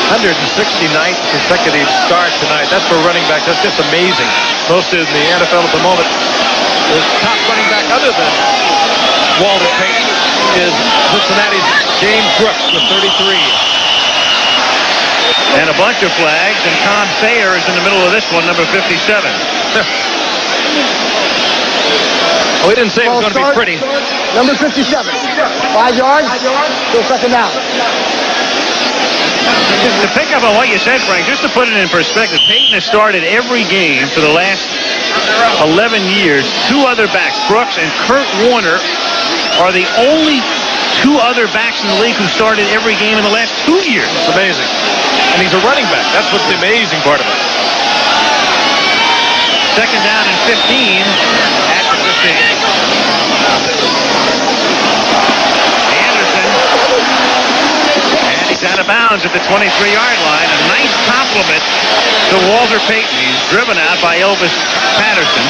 169th consecutive start tonight. That's for running back. That's just amazing. Most in the NFL at the moment. The top running back other than Walter Payton is Cincinnati's James Brooks with 33. And a bunch of flags, and Tom Thayer is in the middle of this one, number 57. We didn't say it was going to be pretty. Number 57. 5 yards. Still second down. Just to pick up on what you said, Frank, just to put it in perspective, Payton has started every game for the last 11 years. 2 other backs, Brooks and Kurt Warner, are the only 2 other backs in the league who started every game in the last 2 years. It's amazing. And he's a running back. That's what's the amazing part of it. Second down and 15 at the 15. Anderson. And he's out of bounds at the 23-yard line. A nice compliment to Walter Payton. He's driven out by Elvis Patterson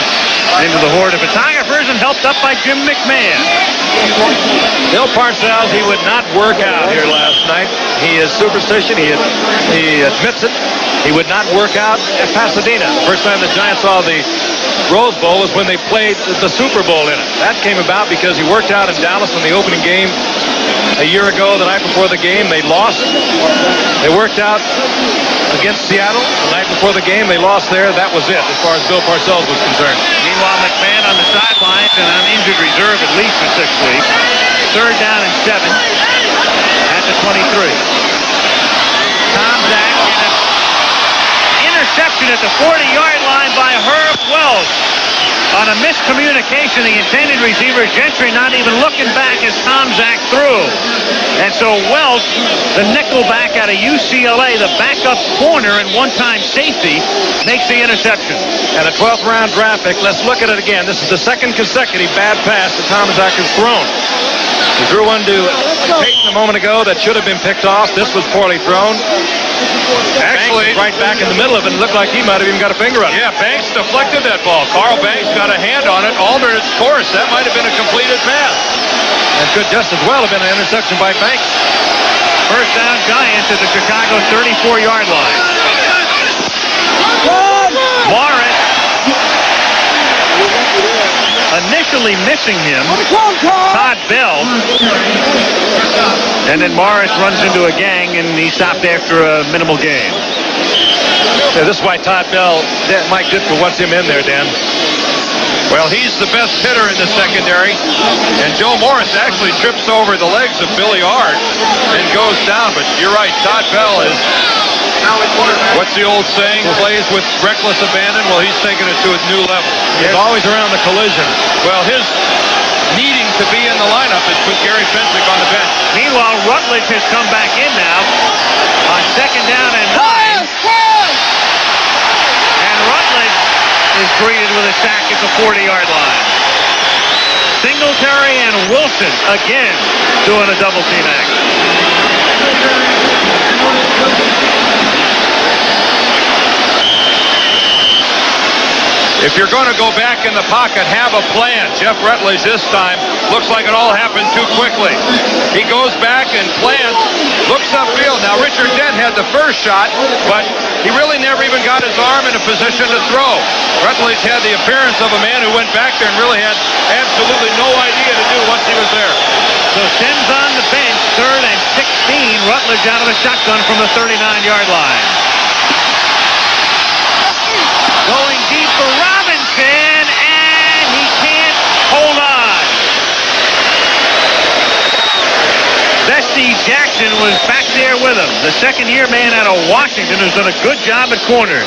into the horde of photographers and helped up by Jim McMahon. Bill Parcells, he would not work out here last night. He is superstition. He admits it. He would not work out at Pasadena. The first time the Giants saw the Rose Bowl was when they played the Super Bowl in it. That came about because he worked out in Dallas in the opening game a year ago. The night before the game, they lost. They worked out against Seattle. The night before the game, they lost there. That was it as far as Bill Parcells was concerned. Meanwhile, McMahon on the sidelines and on injured reserve at least for 6 weeks. Third down and 7 at the 23. Tom Zach in an interception at the 40-yard line by Herb Wells. On a miscommunication, the intended receiver, Gentry, not even looking back as Tom Zach threw. And so Wells, the nickel back out of UCLA, the backup corner and one-time safety, makes the interception. And a 12th round draft pick. Let's look at it again. This is the second consecutive bad pass that Tom Zach has thrown. He threw one to Payton a moment ago that should have been picked off. This was poorly thrown. Actually, right back in the middle of it, and looked like he might have even got a finger on it. yeah, Banks deflected that ball. Carl Banks got a hand on it, altered its course. That might have been a completed pass. And could just as well have been an interception by Banks. First down, Giants at the Chicago 34-yard line. Morris initially missing him. Todd Bell. And then Morris runs into a gang, and he stopped after a minimal gain. Yeah, this is why Todd Bell, Mike Ditka wants him in there, Dan. Well, he's the best hitter in the secondary, and Joe Morris actually trips over the legs of Billy Ard and goes down. But you're right, Todd Bell is, what's the old saying, plays with reckless abandon? Well, he's taking it to a new level. He's always around the collision. Well, his needing to be in the lineup is put Gary Fensick on the bench. Meanwhile, Rutledge has come back in now on second down and 9. And Rutledge is greeted with a sack at the 40-yard line. Singletary and Wilson again doing a double team action. If you're going to go back in the pocket, have a plan. Jeff Rutledge this time looks like it all happened too quickly. He goes back and plants, looks looks upfield. Now, Richard Dent had the first shot, but he really never even got his arm in a position to throw. Rutledge had the appearance of a man who went back there and really had absolutely no idea to do once he was there. So Sims on the bench, 3rd and 16. Rutledge out of the shotgun from the 39-yard line. Going deep for Robinson, and he can't hold on. Bessie Jackson was back there with him. The second-year man out of Washington who's done a good job at corner.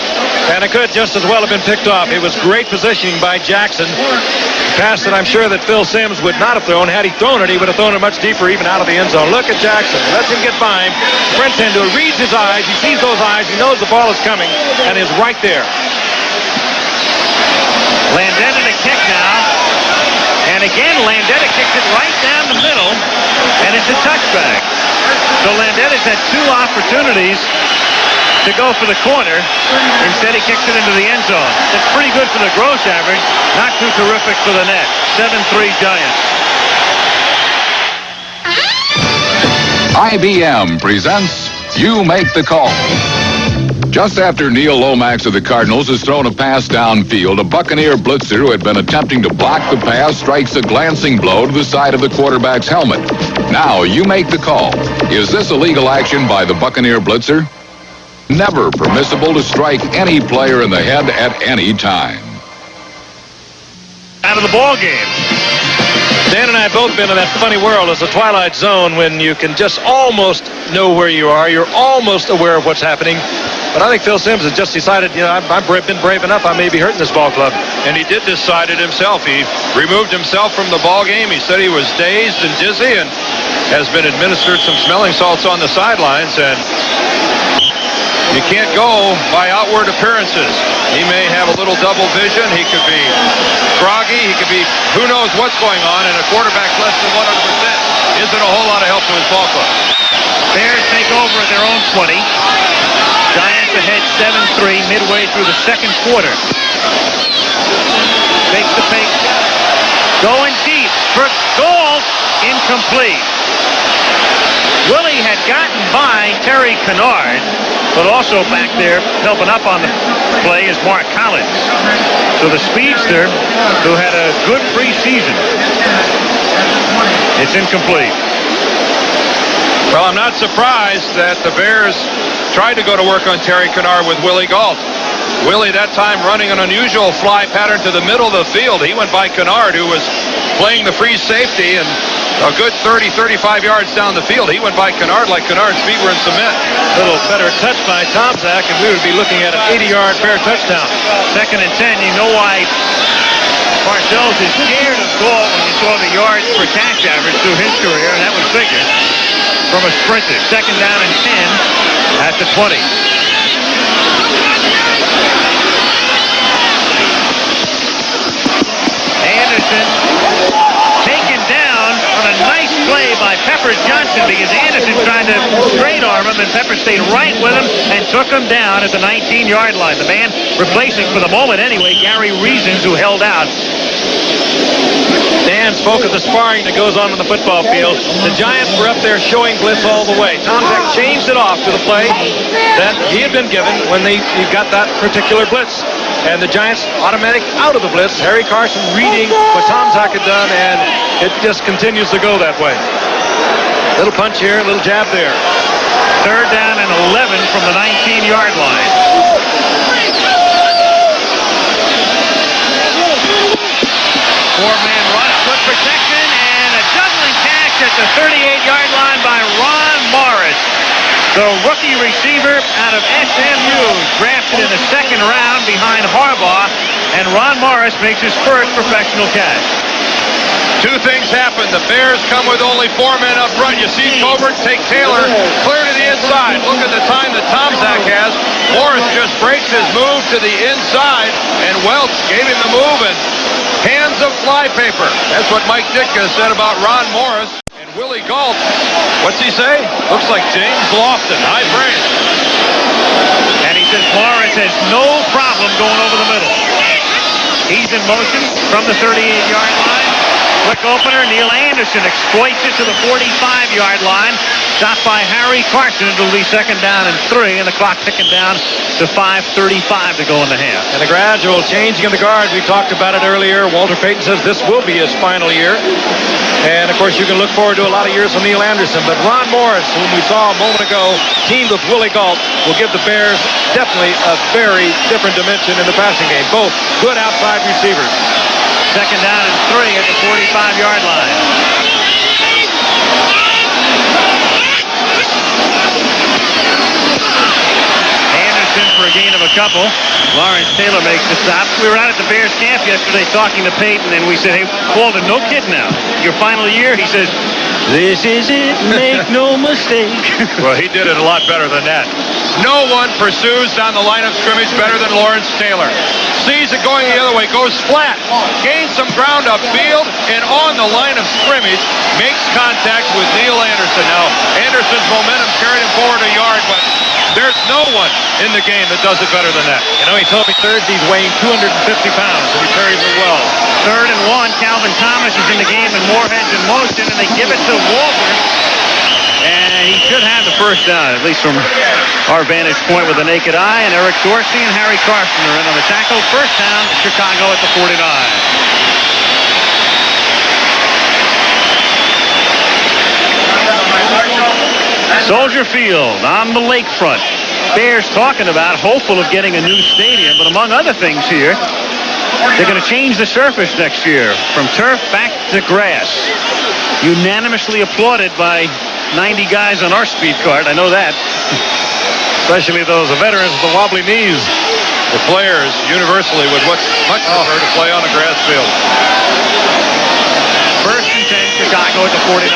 And it could just as well have been picked off. It was great positioning by Jackson. A pass that I'm sure that Phil Simms would not have thrown. Had he thrown it, he would have thrown it much deeper, even out of the end zone. Look at Jackson. Lets him get by him. Sprints into it, reads his eyes. He sees those eyes. He knows the ball is coming and is right there. Landeta to kick now. And again, Landeta kicks it right down the middle, and it's a touchback. So Landeta's had 2 opportunities to go for the corner. Instead, he kicks it into the end zone. That's pretty good for the gross average, not too terrific for the net. 7-3 Giants. IBM presents You Make the Call. Just after Neil Lomax of the Cardinals has thrown a pass downfield, a Buccaneer blitzer who had been attempting to block the pass strikes a glancing blow to the side of the quarterback's helmet. Now you make the call. Is this illegal action by the Buccaneer blitzer? Never permissible to strike any player in the head at any time. Out of the ball game. Dan and I have both been in that funny world as a twilight zone when you can just almost know where you are. You're almost aware of what's happening. But I think Phil Simms has just decided, I've been brave enough. I may be hurting this ball club. And he did decide it himself. He removed himself from the ball game. He said he was dazed and dizzy and has been administered some smelling salts on the sidelines. And you can't go by outward appearances. He may have a little double vision. He could be groggy. He could be who knows what's going on. And a quarterback less than 100% isn't a whole lot of help to his ball club. Bears take over at their own 20. Giants ahead 7-3 midway through the second quarter. Takes the fake. Going deep for Gold. Incomplete. Willie had gotten by Terry Kennard, but also back there helping up on the play is Mark Collins. So the speedster, who had a good preseason, it's incomplete. Well, I'm not surprised that the Bears tried to go to work on Terry Kennard with Willie Gault. Willie that time running an unusual fly pattern to the middle of the field. He went by Kennard, who was playing the free safety, and a good 30-35 yards down the field. He went by Kennard like Kennard's feet were in cement. A little better touch by Tomczak, and we would be looking at an 80-yard fair touchdown. 2nd and 10. You know why Parcells is scared of Gault when you saw the yards per catch average through his career, and that was figured from a sprinter. 2nd down and 10 at the 20. Anderson taken down on a nice play by Pepper Johnson because Anderson tried to straight arm him and Pepper stayed right with him and took him down at the 19-yard line. The man replacing for the moment anyway, Gary Reasons, who held out. Dan spoke of the sparring that goes on the football field. The Giants were up there showing blitz all the way. Tomczak changed it off to the play that he had been given when he got that particular blitz. And the Giants automatic out of the blitz. Harry Carson reading what Tomczak had done, and it just continues to go that way. Little punch here, little jab there. 3rd down and 11 from the 19-yard line. Four-man rush, good protection, and a juggling catch at the 38-yard line by Ron Morris. The rookie receiver out of SMU, drafted in the 2nd round behind Harbaugh, and Ron Morris makes his first professional catch. 2 things happen. The Bears come with only 4 men up front. You see Colbert take Taylor clear to the inside. Look at the time that Tomczak has. Morris just breaks his move to the inside, and Welch gave him the move, and hands of flypaper. That's what Mike Ditka said about Ron Morris. And Willie Gault, what's he say? Looks like James Lofton. High praise. And he says Morris has no problem going over the middle. He's in motion from the 38-yard line. Quick opener. Neil Anderson exploits it to the 45-yard line. Stopped by Harry Carson. It'll be 2nd down and 3, and the clock ticking down to 5:35 to go in the half. And a gradual changing of the guard. We talked about it earlier. Walter Payton says this will be his final year. And, of course, you can look forward to a lot of years from Neil Anderson. But Ron Morris, whom we saw a moment ago, teamed with Willie Galt, will give the Bears definitely a very different dimension in the passing game. Both good outside receivers. 2nd down and 3 at the 45-yard line. For a gain of a couple. Lawrence Taylor makes the stop. We were out at the Bears camp yesterday talking to Peyton, and we said, hey, Walter, no kid now. Your final year? He says, this is it, make no mistake. Well, he did it a lot better than that. No one pursues down the line of scrimmage better than Lawrence Taylor. Sees it going the other way, goes flat, gains some ground upfield, and on the line of scrimmage makes contact with Neil Anderson. Now, Anderson's momentum carried him forward a yard, but there's no one in the game that does it better than that. You know, he told me Thursday he's weighing 250 pounds, and he carries it well. 3rd and 1. Calvin Thomas is in the game, and Moorhead's in motion, and they give it to Walter. And he should have the 1st down, at least from our vantage point with the naked eye. And Eric Dorsey and Harry Carson are in on the tackle. 1st down, Chicago at the 49. Soldier Field on the lakefront. Bears talking about, hopeful of getting a new stadium, but among other things here, they're going to change the surface next year from turf back to grass. Unanimously applauded by 90 guys on our speed card. I know that. Especially those veterans with the wobbly knees. The players universally would much prefer to play on a grass field. 1st and 10, Chicago at the 49.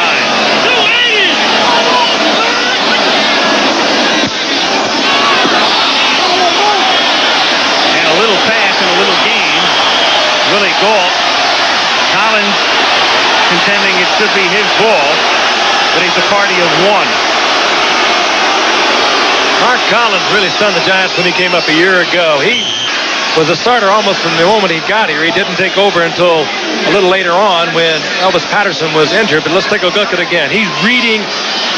A little pass and a little gain. Willie Galt. Collins contending it should be his ball, but he's a party of 1. Mark Collins really stunned the Giants when he came up a year ago. He was a starter almost from the moment he got here. He didn't take over until a little later on when Elvis Patterson was injured. But let's take a look at it again. He's reading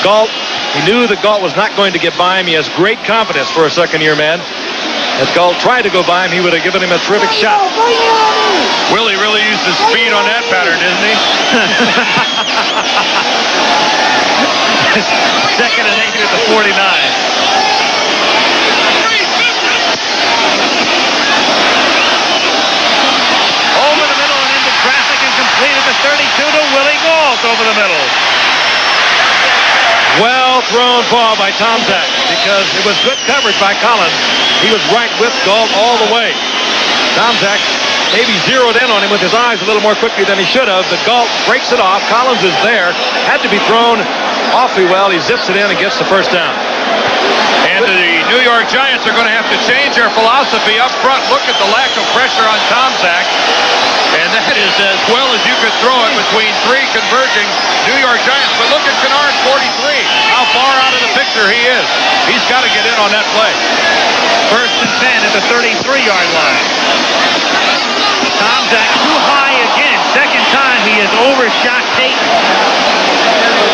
Galt. He knew that Galt was not going to get by him. He has great confidence for a second-year man. If Galt tried to go by him, he would have given him a terrific shot. Willie really used his speed on that pattern, didn't he? 2nd and 8 at the 49. Over the middle and into traffic and complete at the 32 to Willie Galt over the middle. Well thrown ball by Tom Zach because it was good coverage by Collins. He was right with Galt all the way. Tom Zach maybe zeroed in on him with his eyes a little more quickly than he should have, but Galt breaks it off. Collins is there. Had to be thrown awfully well. He zips it in and gets the 1st down. And the New York Giants are going to have to change their philosophy up front. Look at the lack of pressure on Tom Zach. And that is as well as you could throw it between 3 converging New York Giants. But look at Kennard, 43. How far out of the picture he is. He's got to get in on that play. 1st and 10 at the 33-yard line. Tom Zach too high again. 2nd time he has overshot Peyton.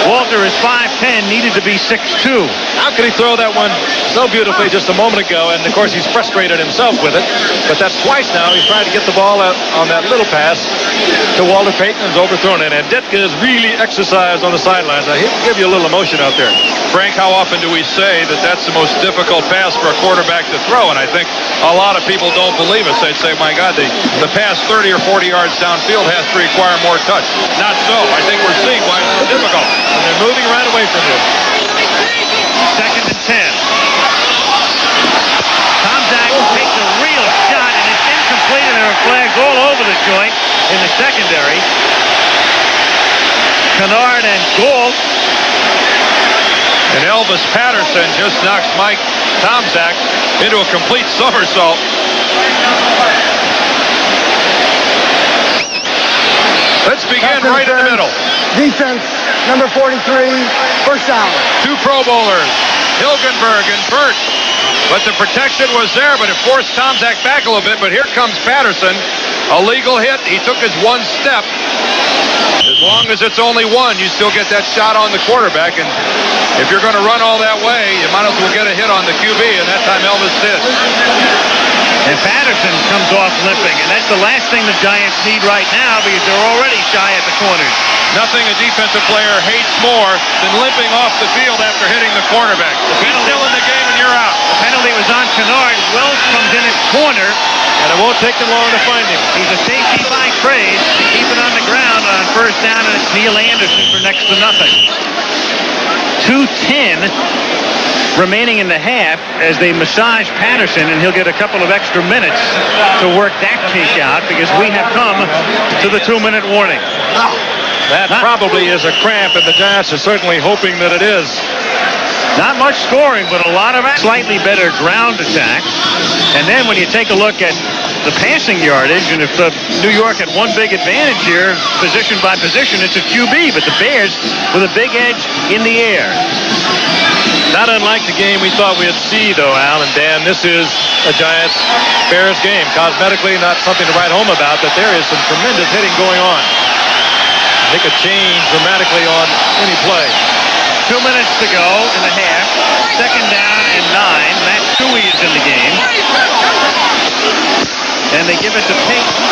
Walter is 5'10", needed to be 6'2". How could he throw that one so beautifully just a moment ago? And, of course, he's frustrated himself with it. But that's twice now. He's trying to get the ball out on that little pass to Walter Payton and is overthrown it. And Ditka is really exercised on the sidelines. Now, he'll give you a little emotion out there. Frank, how often do we say that that's the most difficult pass for a quarterback to throw? And I think a lot of people don't believe us. They'd say, my God, the pass 30 or 40 yards downfield has to require more touch. Not so. I think we're seeing why it's so difficult. And they're moving right away from him. 2nd and 10. Tom Zach takes a real shot, and it's incomplete, and there are flags all over the joint in the secondary. Kennard and Gould. And Elvis Patterson just knocks Mike Tomczak into a complete somersault. Let's begin right in the middle. Defense, number 43, 1st down. 2 Pro Bowlers, Hilgenberg and Burt. But the protection was there, but it forced Tomczak back a little bit. But here comes Patterson. A legal hit. He took his 1 step. long as it's only one, you still get that shot on the quarterback. And if you're going to run all that way, you might as well get a hit on the QB, and that time Elvis did. And Patterson comes off limping, and that's the last thing the Giants need right now because they're already shy at the corners. Nothing a defensive player hates more than limping off the field after hitting the quarterback. He's still in the game, and you're out. The penalty was on Kennard. Wells comes in at corner, And it won't take them long to find him. he's a safety by trade. They keep it on the ground on first down, and it's Neil Anderson for next to nothing. 2:10 remaining in the half as they massage Patterson, and he'll get a couple of extra minutes to work that kick out because we have come to the 2-minute warning. That probably is a cramp, and the Giants are certainly hoping that it is. Not much scoring, but a lot of slightly better ground attack. And then when you take a look at the passing yardage, and if New York had one big advantage here, position by position, it's a QB, but the Bears with a big edge in the air. Not unlike the game we thought we'd see, though, Al and Dan. This is a Giants-Bears game. Cosmetically, not something to write home about, but there is some tremendous hitting going on. They could change dramatically on any play. 2 minutes to go in the half. Second down and 9. Matt Shuey is in the game. And they give it to Payton.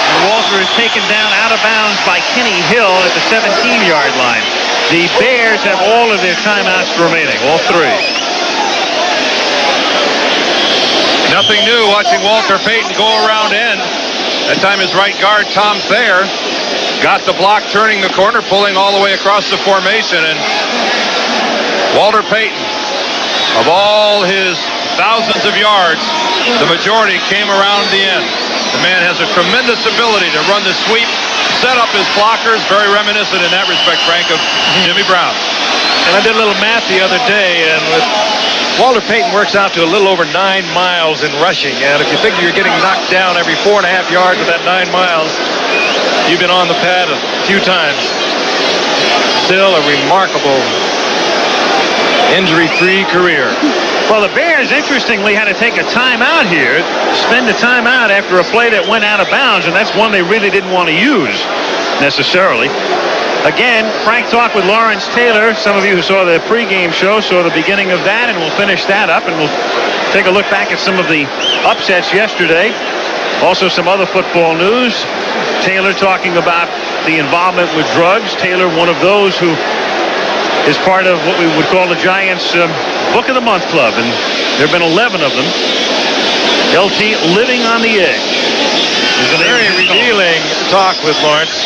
And Walter is taken down out of bounds by Kenny Hill at the 17-yard line. The Bears have all of their timeouts remaining, all 3. Nothing new watching Walter Payton go around end. That time his right guard, Tom Thayer, got the block, turning the corner, pulling all the way across the formation. And Walter Payton, of all his thousands of yards, the majority came around the end. The man has a tremendous ability to run the sweep, set up his blockers, very reminiscent in that respect, Frank, of Jimmy Brown. And I did a little math the other day, and with Walter Payton works out to a little over 9 miles in rushing. And if you figure you're getting knocked down every 4.5 yards of that 9 miles, you've been on the pad a few times. Still a remarkable injury-free career. Well, the Bears, interestingly, had to take a timeout here, spend a timeout after a play that went out of bounds, and that's one they really didn't want to use necessarily. Again, Frank talked with Lawrence Taylor. Some of you who saw the pregame show saw the beginning of that, and we'll finish that up, and we'll take a look back at some of the upsets yesterday. Also some other football news. Taylor talking about the involvement with drugs. Taylor, one of those who is part of what we would call the Giants Book of the Month Club, and there have been 11 of them. LT living on the edge. There's a very revealing talk with Lawrence.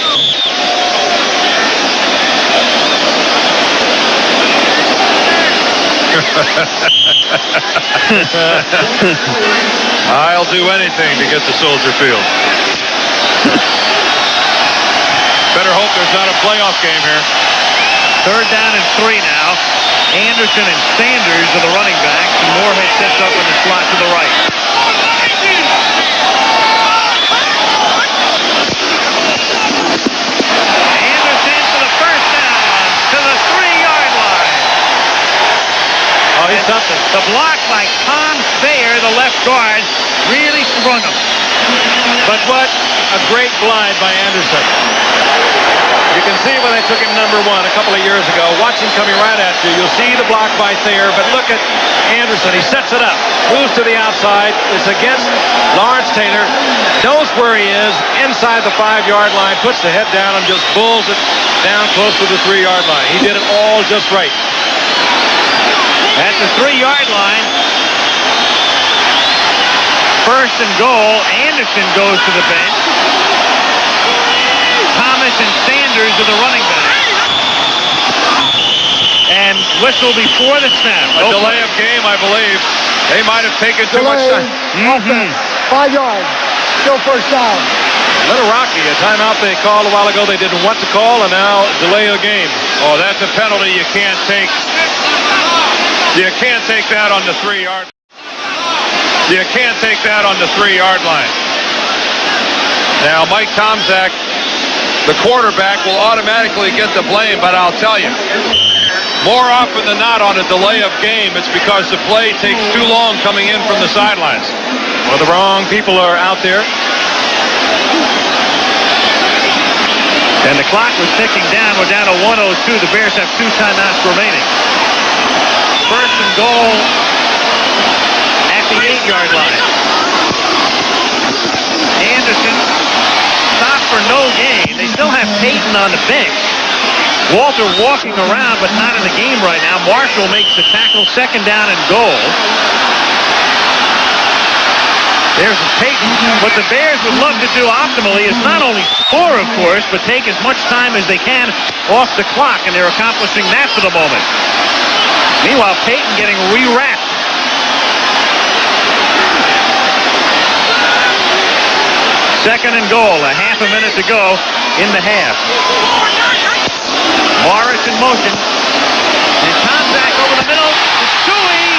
I'll do anything to get to Soldier Field. Better hope there's not a playoff game here. Third down and 3 now. Anderson and Sanders are the running backs, and Moorhead sets up in the slot to the right. Anderson for the first down to the 3-yard line. Oh, he's something. The block by Tom Thayer, the left guard, really sprung him. But what a great glide by Anderson. You can see when they took him number 1 a couple of years ago. Watch him coming right at you. You'll see the block by Thayer, but look at Anderson. He sets it up, moves to the outside. It's against Lawrence Taylor. Knows where he is, inside the 5-yard line, puts the head down and just bulls it down close to the 3-yard line. He did it all just right. At the 3-yard line, first and goal, Anderson goes to the bench. Thomas and Sanders are the running backs. And whistle before the snap. A delay of game, I believe. They might have taken too much time. 5 yards. Still first down. A little rocky. A timeout they called a while ago they didn't want to call, and now delay of game. Oh, that's a penalty you can't take. You can't take that on the 3-yard. You can't take that on the 3-yard line. Now, Mike Tomczak, the quarterback, will automatically get the blame, but I'll tell you, more often than not on a delay of game, it's because the play takes too long coming in from the sidelines. Well, the wrong people are out there. And the clock was ticking down. We're down to 1:02. The Bears have 2 timeouts remaining. First and goal at the 8-yard line. Anderson stopped for no gain. They still have Payton on the bench. Walter walking around, but not in the game right now. Marshall makes the tackle, 2nd down and goal. There's Payton. What the Bears would love to do optimally is not only score, of course, but take as much time as they can off the clock, and they're accomplishing that for the moment. Meanwhile, Payton getting re-wrapped. Second and goal, a half a minute to go in the half. Morris in motion. And Tomczak over the middle to Suey.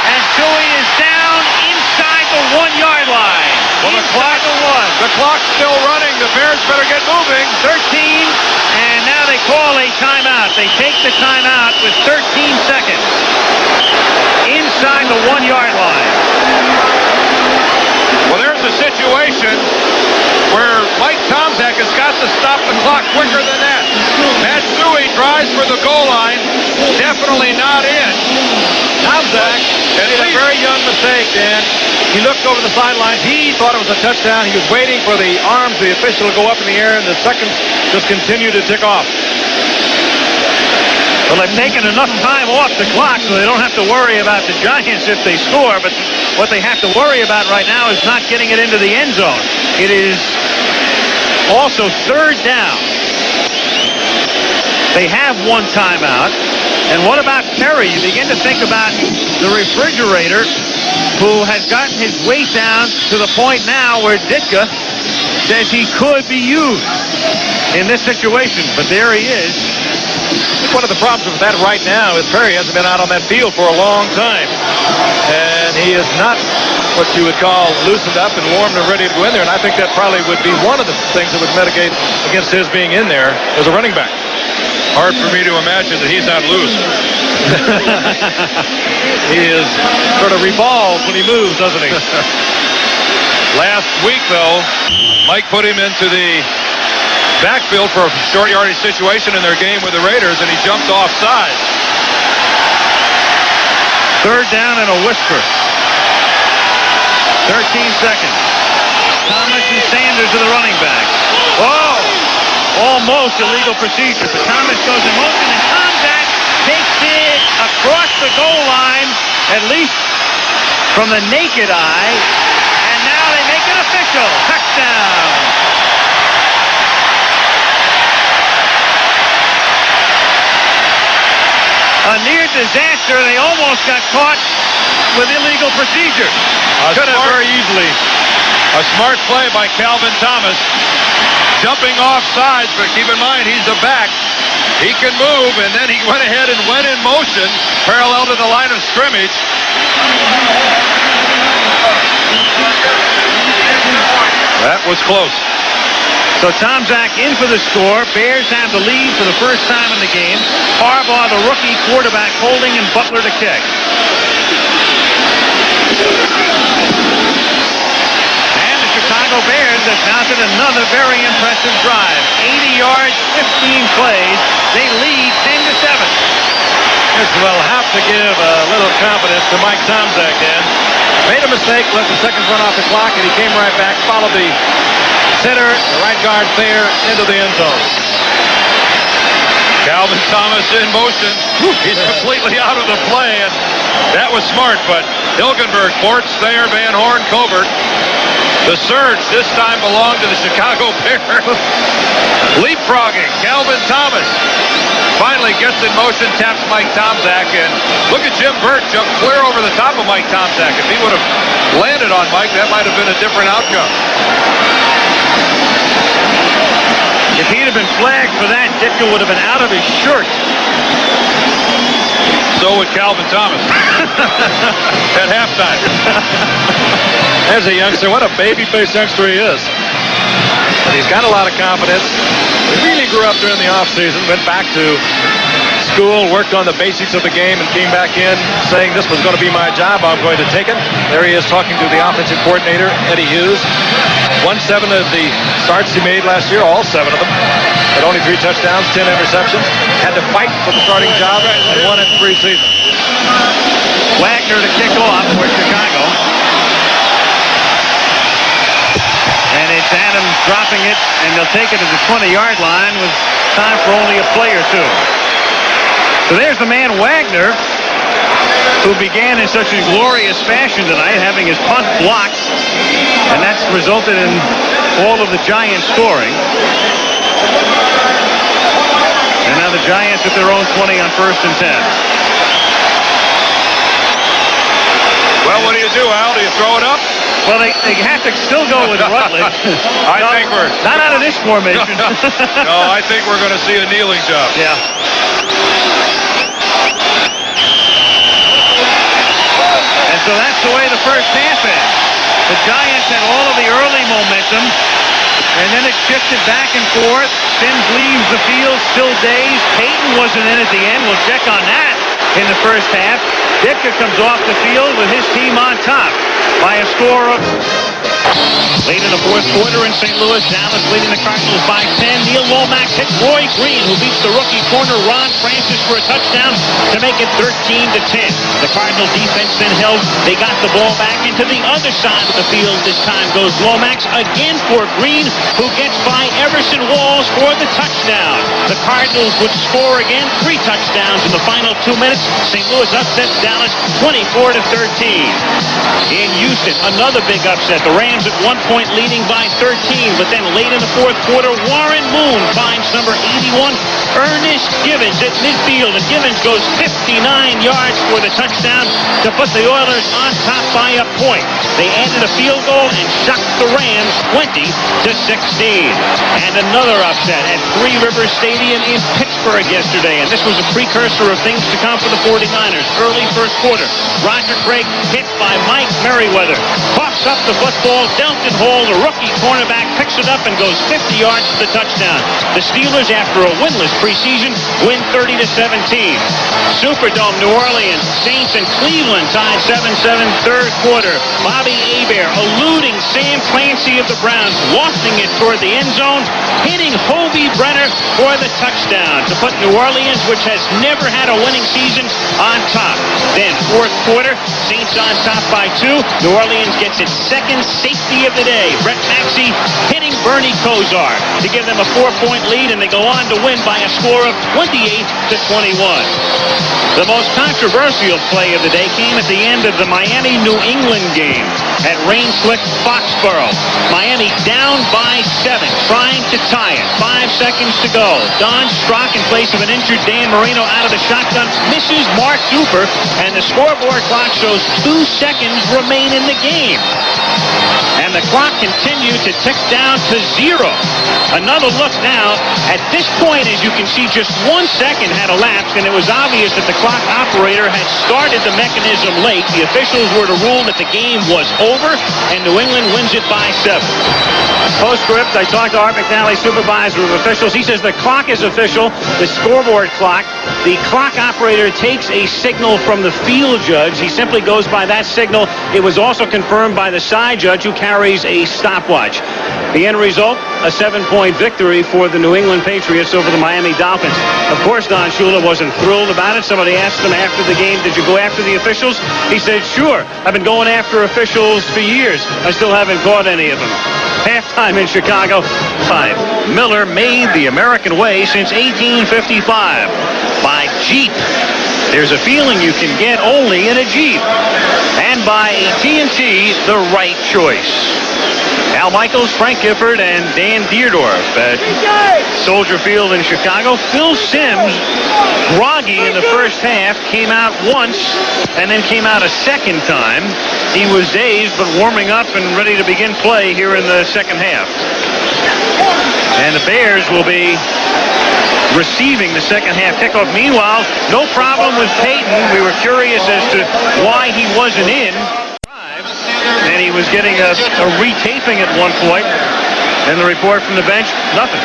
And Suey is down inside the 1-yard line. Well, the clock's still running. The Bears better get moving. 13, and now they call a timeout. They take the timeout with 13 seconds. Inside the 1-yard line. Well, there's a situation where Mike Tomczak has got to stop the clock quicker than that. Matt Suey tries for the goal line. Definitely not in. Tomczak made a very young mistake, Dan. He looked over the sidelines. He thought it was a touchdown. He was waiting for the arms of the official to go up in the air, and the seconds just continued to tick off. Well, they've taken enough time off the clock so they don't have to worry about the Giants if they score, but what they have to worry about right now is not getting it into the end zone. It is also 3rd down. They have 1 timeout. And what about Perry? You begin to think about the refrigerator, who has gotten his weight down to the point now where Ditka says he could be used in this situation. But there he is. One of the problems with that right now is Perry hasn't been out on that field for a long time. And he is not what you would call loosened up and warmed and ready to go in there. And I think that probably would be one of the things that would mitigate against his being in there as a running back. Hard for me to imagine that he's not loose. He is sort of revolves when he moves, doesn't he? Last week, though, Mike put him into the backfield for a short yardage situation in their game with the Raiders, and he jumped offside. 3rd down and a whisper. 13 seconds. Thomas and Sanders are the running backs. Oh! Almost illegal procedure, but Thomas goes in motion, and Tomczak takes it across the goal line, at least from the naked eye, and now they make it official. Touchdown! A near disaster. They almost got caught with illegal procedure. Could have very easily. A smart play by Calvin Thomas. Jumping off sides, but keep in mind he's a back. He can move, and then he went ahead and went in motion parallel to the line of scrimmage. That was close. So Tomczak in for the score. Bears have the lead for the first time in the game. Harbaugh, the rookie quarterback, holding, and Butler to kick. And the Chicago Bears have mounted another very impressive drive. 80 yards, 15 plays. They lead 10-7. Yes, we'll have to give a little confidence to Mike Tomczak, Dan. Made a mistake, let the seconds run off the clock, and he came right back, followed the center, the right guard there, into the end zone. Calvin Thomas in motion. He's completely out of the play, and that was smart, but Hilgenberg, Bortz there, Van Horn, Covert. The surge this time belonged to the Chicago Bears. Leapfrogging, Calvin Thomas. Finally gets in motion, taps Mike Tomczak, and look at Jim Burt jump clear over the top of Mike Tomczak. If he would have landed on Mike, that might have been a different outcome. If he'd have been flagged for that, Ditka would have been out of his shirt. So would Calvin Thomas at halftime. There's a youngster. What a baby-faced youngster he is. But he's got a lot of confidence. He really grew up during the offseason, went back to school, worked on the basics of the game, and came back in saying this was going to be my job. I'm going to take it. There he is talking to the offensive coordinator, Eddie Hughes. won 7 of the starts he made last year, all 7 of them. Had only 3 touchdowns, 10 interceptions. Had to fight for the starting job and won it in preseason. Wagner to kick off for Chicago. And it's Adams dropping it, and they'll take it to the 20-yard line with time for only a play or two. So there's the man Wagner, who began in such a glorious fashion tonight, having his punt blocked, and that's resulted in all of the Giants scoring. And now the Giants at their own 20 on 1st and 10. Well, what do you do, Al? Do you throw it up? Well, they have to still go with Rutledge. I think we're... Not out of this formation. No, I think we're going to see a kneeling job. Yeah. And so that's the way the first half is. The Giants had all of the early momentum, and then it shifted back and forth. Sims leaves the field, still dazed. Payton wasn't in at the end. We'll check on that in the first half. Ditka comes off the field with his team on top by a score of... Late in the fourth quarter in St. Louis, Dallas leading the Cardinals by 10. Neil Lomax hit Roy Green, who beats the rookie corner Ron Francis for a touchdown to make it 13-10. The Cardinal defense then held. They got the ball back into the other side of the field. This time goes Lomax again for Green, who gets by Everson Walls for the touchdown. The Cardinals would score again, 3 touchdowns in the final 2 minutes. St. Louis upsets Dallas 24-13. In Houston, another big upset. The Rams at 1 point leading by 13, but then late in the fourth quarter, Warren Moon finds number 81, Ernest Givens at midfield, and Givens goes 59 yards for the touchdown to put the Oilers on top by a point. They added a field goal and shocked the Rams 20-16. And another upset at Three Rivers Stadium in Pittsburgh yesterday, and this was a precursor of things to come for the 49ers. Early first quarter, Roger Craig hit by Mike Merriweather, coughs up the football. Delton Hall, the rookie cornerback, picks it up and goes 50 yards for the touchdown. The Steelers, after a winless preseason, win 30-17. Superdome, New Orleans, Saints and Cleveland tied 7-7 third quarter. Bobby Hebert eluding Sam Clancy of the Browns, wafting it toward the end zone, hitting Hobie Brenner for the touchdown to put New Orleans, which has never had a winning season, on top. Then fourth quarter, Saints on top by 2. New Orleans gets its second safety of the day. Brett Maxey hitting Bernie Kosar to give them a 4-point lead, and they go on to win by a score of 28-21. The most controversial play of the day came at the end of the Miami-New England game at Rain-Slick Foxborough. Miami down by 7, trying to tie it. 5 seconds to go. Don Strock, in place of an injured Dan Marino out of the shotgun, misses Mark Duper, and the scoreboard clock shows 2 seconds remain in the game. And the clock continued to tick down to 0. Another look now. At this point, as you can see, just 1 second had elapsed, and it was obvious that the clock operator had started the mechanism late. The officials were to rule that the game was over, and New England wins it by 7. Postscript, I talked to Art McNally, supervisor of officials. He says the clock is official, the scoreboard clock. The clock operator takes a signal from the field judge. He simply goes by that signal. It was also confirmed by the side judge, who carries a stopwatch. The end result, a 7-point victory for the New England Patriots over the Miami Dolphins. Of course, Don Shula wasn't thrilled about it. Somebody asked him after the game, did you go after the officials? He said, sure, I've been going after officials for years. I still haven't caught any of them. Halftime in Chicago, 5. Miller made the American way since 1855 by Jeep. There's a feeling you can get only in a Jeep. And by AT&T, the right choice. Al Michaels, Frank Gifford, and Dan Dierdorf at Soldier Field in Chicago. Phil Simms, groggy in the first half, came out once and then came out a second time. He was dazed but warming up and ready to begin play here in the second half. And the Bears will be receiving the second half kickoff. Meanwhile, no problem with Payton. We were curious as to why he wasn't in. And he was getting a retaping at one point. And the report from the bench, nothing.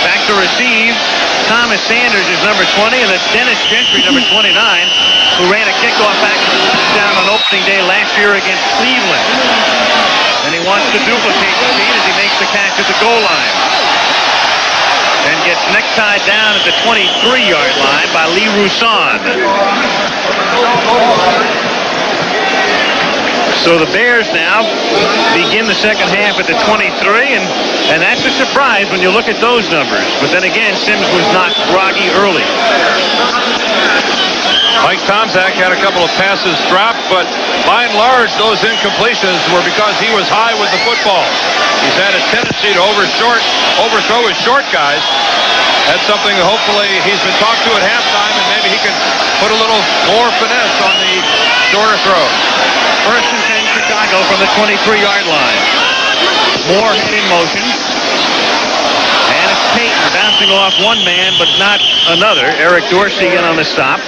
Back to receive. Thomas Sanders is number 20, and it's Dennis Gentry, number 29, who ran a kickoff back to the touchdown on opening day last year against Cleveland. And he wants to duplicate the feat as he makes the catch at the goal line. And gets necktied down at the 23-yard line by Lee Roussan. So the Bears now begin the second half at the 23, and that's a surprise when you look at those numbers. But then again, Sims was not groggy early. Mike Tomczak had a couple of passes dropped, but by and large, those incompletions were because he was high with the football. He's had a tendency to overthrow his short guys. That's something that hopefully he's been talked to at halftime, and maybe he can put a little more finesse on the shorter throws. First and 10 Chicago from the 23-yard line. Moore in motion. And it's Payton bouncing off one man, but not another. Eric Dorsey in on the stop.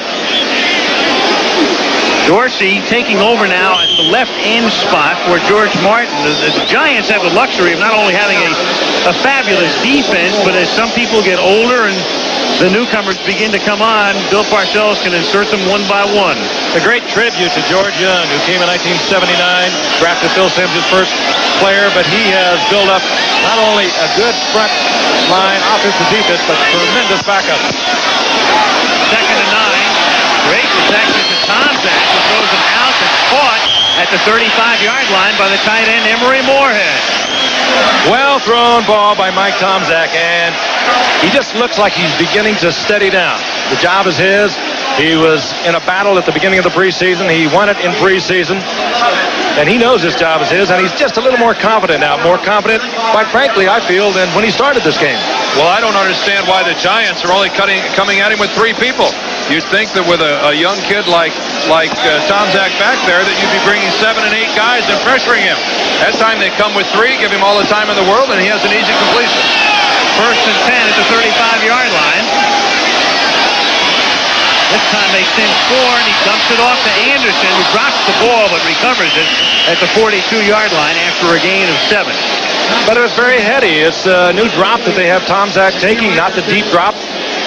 Dorsey taking over now at the left end spot for George Martin. The Giants have the luxury of not only having a fabulous defense, but as some people get older and the newcomers begin to come on, Bill Parcells can insert them one by one. A great tribute to George Young, who came in 1979, drafted Phil Sims, his first player, but he has built up not only a good front line offense and defense, but tremendous backup. Second and 9. Great protection to Tomczak, who throws him out and caught at the 35-yard line by the tight end Emery Moorhead. Well thrown ball by Mike Tomczak, and he just looks like he's beginning to steady down. The job is his. He was in a battle at the beginning of the preseason. He won it in preseason, and he knows his job is his, and he's just a little more confident now. More confident, quite frankly, I feel, than when he started this game. Well, I don't understand why the Giants are only coming at him with 3 people. You'd think that with a young kid like Tomczak back there, that you'd be bringing 7 and 8 guys and pressuring him. That time they come with 3, give him all the time in the world, and he has an easy completion. First and 10 at the 35-yard line. This time they send 4, and he dumps it off to Anderson, who drops the ball but recovers it at the 42-yard line after a gain of 7. But it was very heady. It's a new drop that they have Tomczak taking, not the deep drop.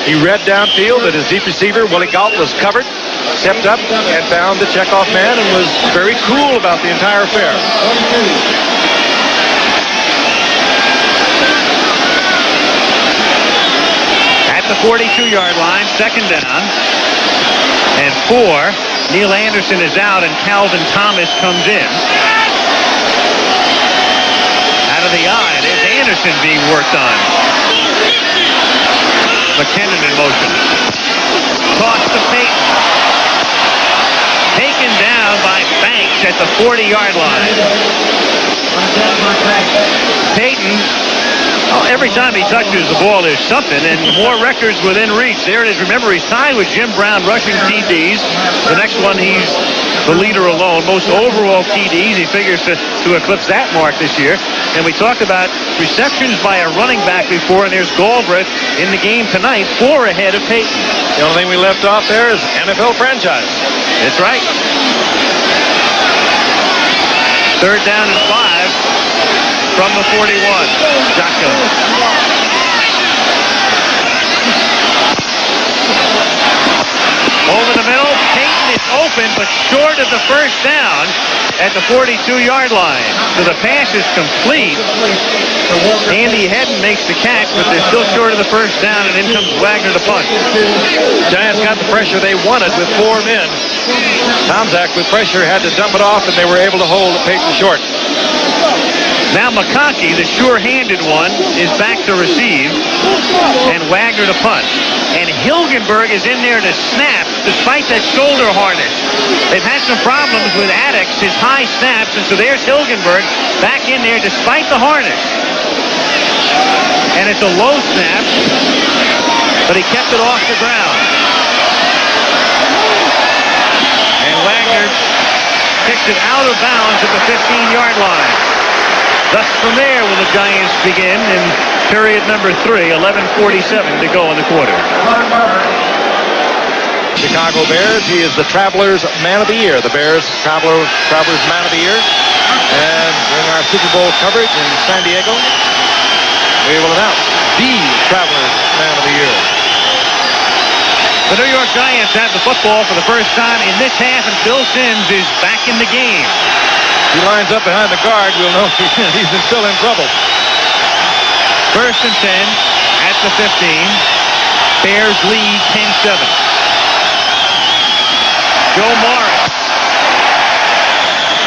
He read downfield that his deep receiver, Willie Galt, was covered, stepped up and found the checkoff man and was very cool about the entire affair. At the 42-yard line, second down, and 4. Neil Anderson is out, and Calvin Thomas comes in. Out of the eye, there's Anderson being worked on. McKinnon in motion. Toss to Payton. Taken down by Banks at the 40-yard line. Payton, every time he touches the ball, there's something, and more records within reach. There it is. Remember, he's tied with Jim Brown rushing TDs. The next one, he's the leader alone. Most overall TDs. He figures to eclipse that mark this year. And we talked about receptions by a running back before, and there's Galbraith in the game tonight, 4 ahead of Payton. The only thing we left off there is NFL franchise. That's right. Third down and 5 from the 41. Shotgun. Over the middle, Payton is open, but short of the first down at the 42-yard line. So the pass is complete. Andy Hedden makes the catch, but they're still short of the first down, and in comes Wagner to punt. Giants got the pressure they wanted with 4 men. Tomczak, with pressure, had to dump it off, and they were able to hold Payton short. Now McConkey, the sure-handed one, is back to receive, and Wagner to punt. And Hilgenberg is in there to snap, despite that shoulder harness. They've had some problems with Addix, his high snaps, and so there's Hilgenberg back in there despite the harness. And it's a low snap, but he kept it off the ground. And Wagner kicks it out of bounds at the 15-yard line. Thus, from there will the Giants begin in period number 3, 11:47 to go in the quarter. Chicago Bears, he is the Travelers Man of the Year. The Bears, Travelers Man of the Year. And during our Super Bowl coverage in San Diego, we will announce the Travelers Man of the Year. The New York Giants have the football for the first time in this half, and Phil Simms is back in the game. He lines up behind the guard. We'll know he's still in trouble. 1st and 10 at the 15. Bears lead 10-7. Joe Morris.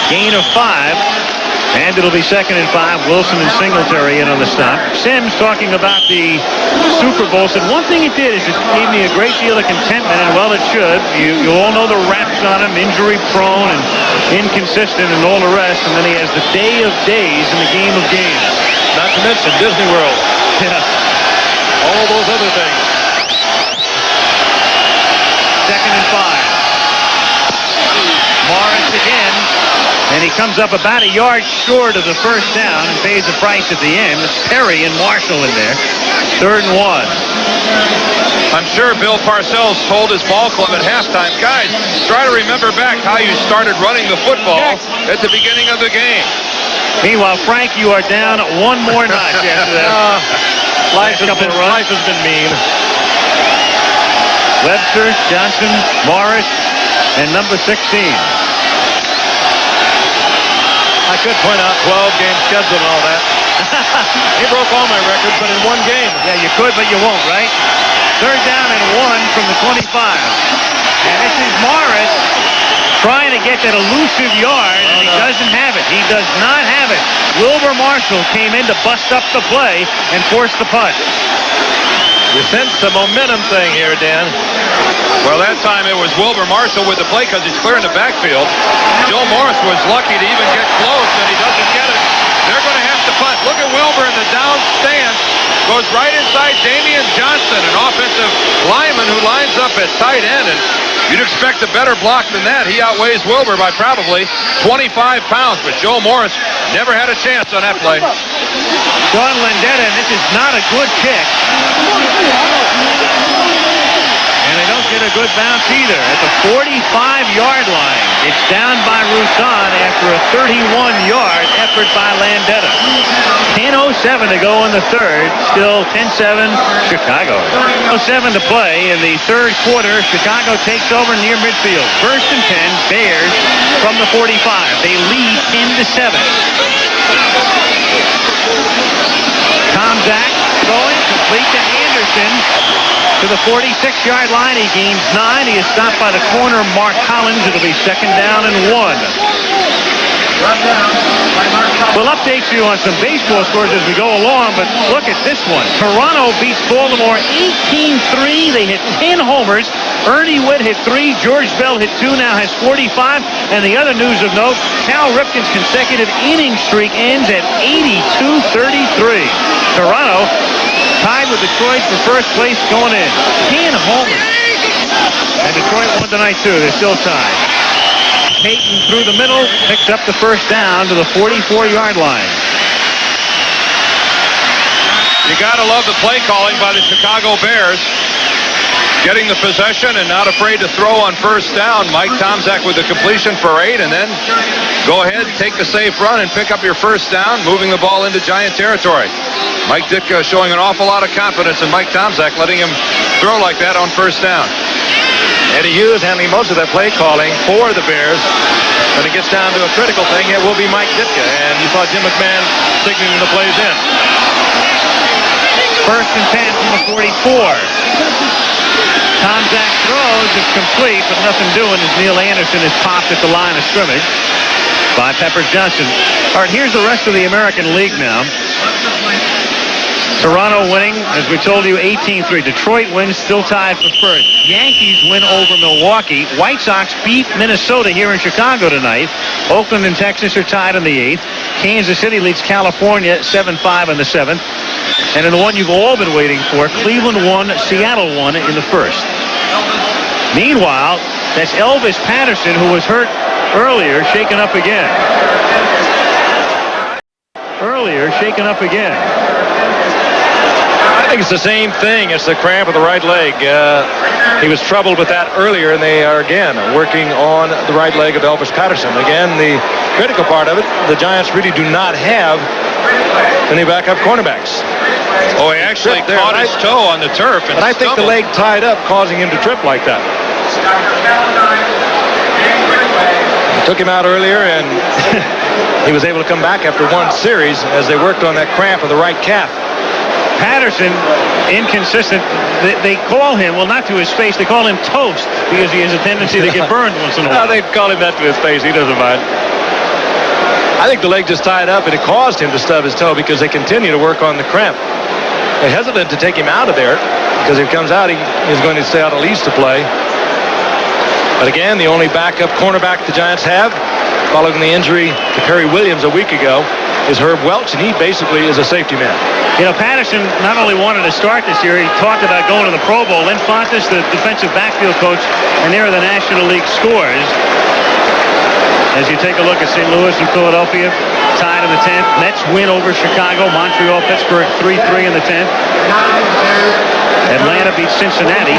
Gain of 5. And it'll be 2nd and 5. Wilson and Singletary in on the stop. Simms talking about the Super Bowl said one thing it did is it gave me a great deal of contentment, and well, it should. You all know the raps on him, injury prone and inconsistent and all the rest, and then he has the day of days in the game of games. Not to mention Disney World. Yeah. All those other things. 2nd and 5. Morris again. And he comes up about a yard short of the first down and pays the price at the end. It's Perry and Marshall in there. 3rd and 1. I'm sure Bill Parcells told his ball club at halftime, guys, try to remember back how you started running the football at the beginning of the game. Meanwhile, Frank, you are down one more notch after that. Life has been mean. Webster, Johnson, Morris, and number 16. I could point out 12-game schedule and all that. He broke all my records, but in one game. Yeah, you could, but you won't, right? 3rd down and 1 from the 25. And this is Morris trying to get that elusive yard, and he doesn't have it. He does not have it. Wilbur Marshall came in to bust up the play and force the punt. You sense a momentum thing here, Dan. Well, that time it was Wilbur Marshall with the play because he's clearing the backfield. Joe Morris was lucky to even get close, and he doesn't get it. They're going to have to punt. Look at Wilbur in the down stance. Goes right inside Damian Johnson, an offensive lineman who lines up at tight end. And you'd expect a better block than that. He outweighs Wilbur by probably 25 pounds. But Joe Morris never had a chance on that play. Sean Landeta, and this is not a good kick. And they don't get a good bounce either. At the 45-yard line, it's down by Roussan after a 31-yard effort by Landeta. 10:07 to go in the third. Still 10-7 Chicago. 10:07 to play in the third quarter. Chicago takes over near midfield. 1st and 10, Bears from the 45. They lead 10-7. Tom Zach going complete to Anderson to the 46-yard line. He gains 9. He is stopped by the corner, Mark Collins. It'll be 2nd down and 1. We'll update you on some baseball scores as we go along, but look at this one. Toronto beats Baltimore 18-3. They hit 10 homers. Ernie Witt hit 3. George Bell hit 2, now has 45. And the other news of note, Cal Ripken's consecutive inning streak ends at 82-33. Toronto tied with Detroit for first place going in. 10 homers. And Detroit won tonight, too. They're still tied. Peyton through the middle, picked up the first down to the 44-yard line. You got to love the play calling by the Chicago Bears. Getting the possession and not afraid to throw on first down. Mike Tomczak with the completion for 8, and then go ahead, take the safe run, and pick up your first down, moving the ball into Giant territory. Mike Ditka showing an awful lot of confidence in Mike Tomczak, letting him throw like that on first down. Eddie Hughes handling most of that play calling for the Bears. When it gets down to a critical thing, it will be Mike Ditka, and you saw Jim McMahon signaling the plays in. 1st and 10 from the 44. Tomczak throws, it's complete, but nothing doing as Neil Anderson is popped at the line of scrimmage by Pepper Johnson. All right, here's the rest of the American League now. Toronto winning, as we told you, 18-3. Detroit wins, still tied for first. Yankees win over Milwaukee. White Sox beat Minnesota here in Chicago tonight. Oakland and Texas are tied in the 8th. Kansas City leads California 7-5 in the 7th. And in the one you've all been waiting for, Cleveland won, Seattle won in the 1st. Meanwhile, that's Elvis Patterson, who was hurt earlier, shaken up again. I think it's the same thing. It's the cramp of the right leg. He was troubled with that earlier, and they are again working on the right leg of Elvis Patterson. Again, the critical part of it, the Giants really do not have any backup cornerbacks. Oh, he actually Tripped there, caught his toe on the turf and But I think the stumbled. leg tied up, causing him to trip like that. Took him out earlier, and he was able to come back after one series as they worked on that cramp of the right calf. Patterson, inconsistent. They call him, well, not to his face, they call him Toast because he has a tendency to get burned once in a while. They call him that to his face. He doesn't mind. I think the leg just tied up, and it caused him to stub his toe because they continue to work on the cramp. They're hesitant to take him out of there because if he comes out, he is going to stay out at least to play. But again, the only backup cornerback the Giants have, following the injury to Perry Williams a week ago, is Herb Welch, and he basically is a safety man. You know, Patterson not only wanted to start this year, he talked about going to the Pro Bowl. Lynn Fontes, the defensive backfield coach, and they're the National League scores. As you take a look at St. Louis and Philadelphia, tied in the 10th. Mets win over Chicago. Montreal, Pittsburgh, 3-3 in the 10th. Atlanta beats Cincinnati.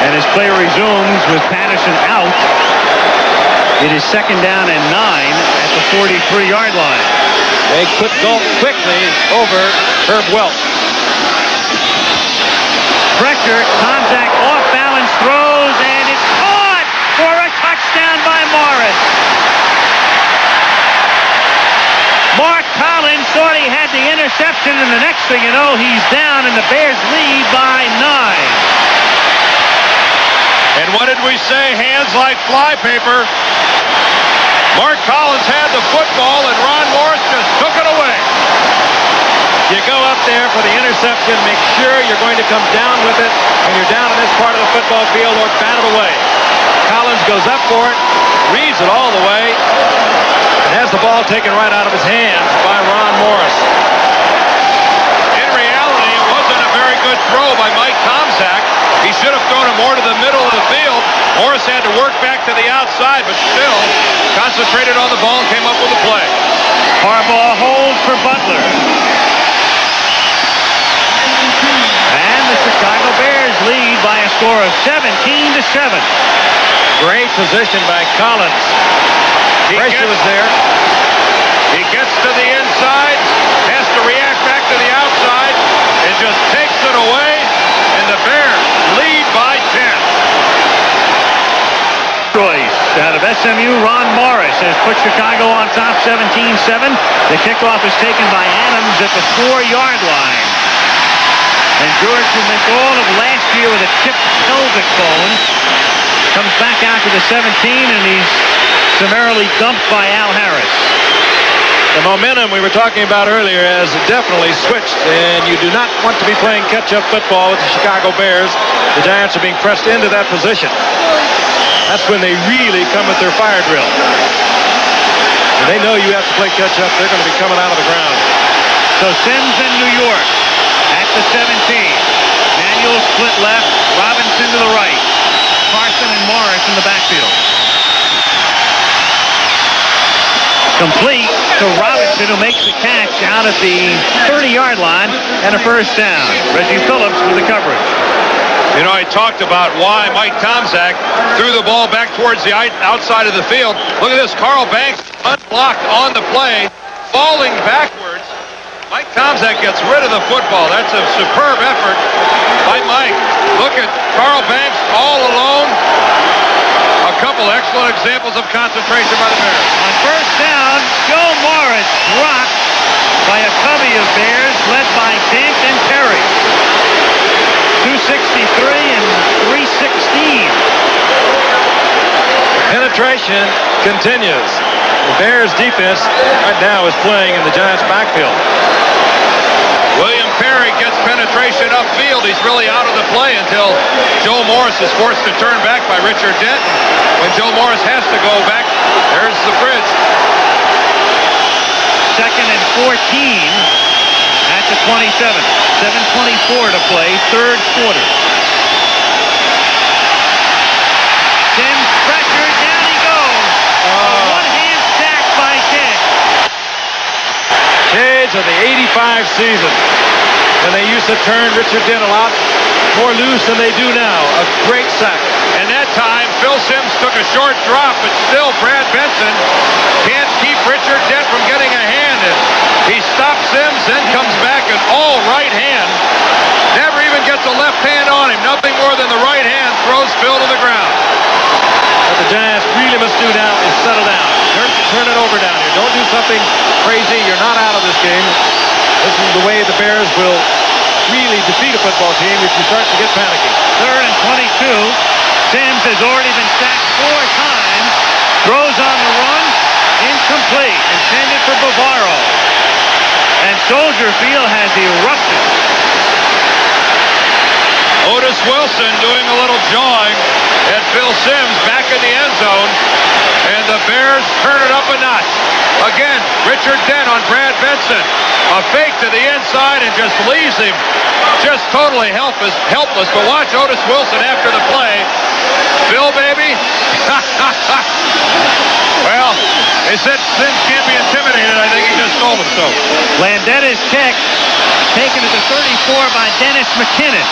And as play resumes with Patterson out, it is 2nd down and 9 at the 43-yard line. They could go quickly over Herb Welch. Pressure, contact, off-balance throws, and it's caught for a touchdown by Morris. Mark Collins thought he had the interception, and the next thing you know, he's down, and the Bears lead by 9. And what did we say? Hands like flypaper. Mark Collins had the football, and Ron Morris just took it away. You go up there for the interception, make sure you're going to come down with it when you're down in this part of the football field or bat it away. Collins goes up for it, reads it all the way, and has the ball taken right out of his hands by Ron Morris. In reality, it wasn't a very good throw by Mike Tomczak. He should have thrown it more to the middle of the field. Morris had to work back to the outside, but still concentrated on the ball and came up with a play. Harbaugh holds for Butler. And the Chicago Bears lead by a score of 17-7. Great position by Collins. Pressure was there. He gets to the inside, has to react back to the outside, and just takes it away, and the Bears lead by 10. Choice out of SMU, Ron Morris has put Chicago on top 17-7. The kickoff is taken by Adams at the 4-yard line. And George, who missed all of last year with a chipped pelvic bone, comes back out to the 17, and he's summarily dumped by Al Harris. The momentum we were talking about earlier has definitely switched, and you do not want to be playing catch-up football with the Chicago Bears. The Giants are being pressed into that position. That's when they really come with their fire drill. When they know you have to play catch-up, they're going to be coming out of the ground. So Sims in New York at the 17. Manuel split left, Robinson to the right. Carson and Morris in the backfield. Complete to Robinson, who makes the catch out at the 30-yard line and a first down. Reggie Phillips with the coverage. You know, I talked about why Mike Tomczak threw the ball back towards the outside of the field. Look at this. Carl Banks unblocked on the play, falling backwards. Mike Tomczak gets rid of the football. That's a superb effort by Mike. Look at Carl Banks all alone. A couple excellent examples of concentration by the Bears. On first down, Joe Morris dropped by a covey of Bears led by Dink and Perry. 263 and 316. Penetration continues. The Bears defense right now is playing in the Giants backfield. William Perry gets penetration upfield. He's really out of the play until Joe Morris is forced to turn back by Richard Denton. When Joe Morris has to go back, there's the bridge. 2nd and 14 at the 27. 7:24 to play, third quarter. Sims pressure, down he goes. A one-hand sack by Kidd. Shades of the 85 season. And they used to turn Richard Dent a lot more loose than they do now. A great sack. And that time, Phil Simms took a short drop, but still Brad Benson can't keep Richard Dent from getting a hand. And He stops Sims, then comes back and all right hand. Never even gets a left hand on him. Nothing more than the right hand throws Phil to the ground. What the Giants really must do now is settle down. Turn it over down here. Don't do something crazy. You're not out of this game. This is the way the Bears will really defeat a football team if you start to get panicky. 3rd and 22. Sims has already been sacked 4 times. Throws on the run. Incomplete. Intended for Bavaro. And Soldier Field has erupted. Otis Wilson doing a little jawing at Phil Sims back in the end zone. And the Bears turn it up a notch. Again, Richard Dent on Brad Benson. A fake to the inside and just leaves him just totally helpless. But watch Otis Wilson after the play. Phil, baby. Well, they said Sims can't be intimidated. I think he just told him so. Landetta's kick taken at the 34 by Dennis McKinnon.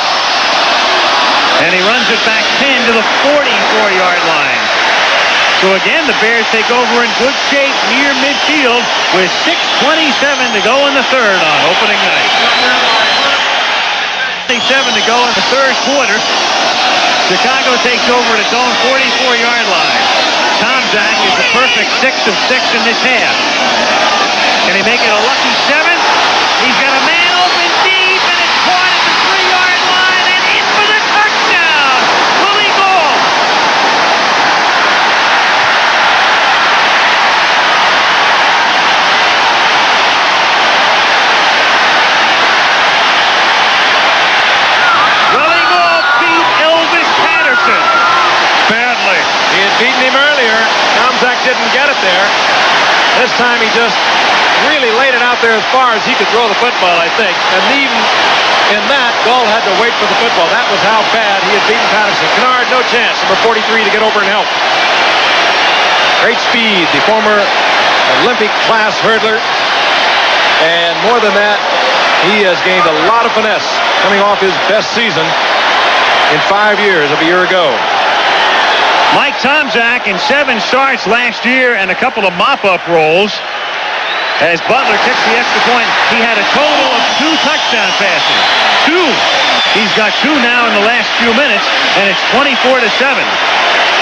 And he runs it back 10 to the 44-yard line. So again, the Bears take over in good shape near midfield with 6:27 to go in the 3rd on opening night. 27 to go in the 3rd quarter. Chicago takes over at its own 44-yard line. Tomczak is a perfect 6 of 6 in this half. Can he make it a lucky 7th? He's got a man open deep, and it's caught at the 3-yard line and in for the touchdown. Willie Gould. Willie Gould beat Elvis Patterson. Badly. He had beaten him earlier. Tomczak didn't get it there. This time he just really laid it out there as far as he could throw the football, I think. And even in that, Gould had to wait for the football. That was how bad he had beaten Patterson. Kennard, no chance. Number 43 to get over and help. Great speed. The former Olympic class hurdler. And more than that, he has gained a lot of finesse coming off his best season in 5 years of a year ago. Mike Tomczak in 7 starts last year and a couple of mop-up rolls. As Butler kicks the extra point, he had a total of 2 touchdown passes. 2. He's got 2 now in the last few minutes, and it's 24-7.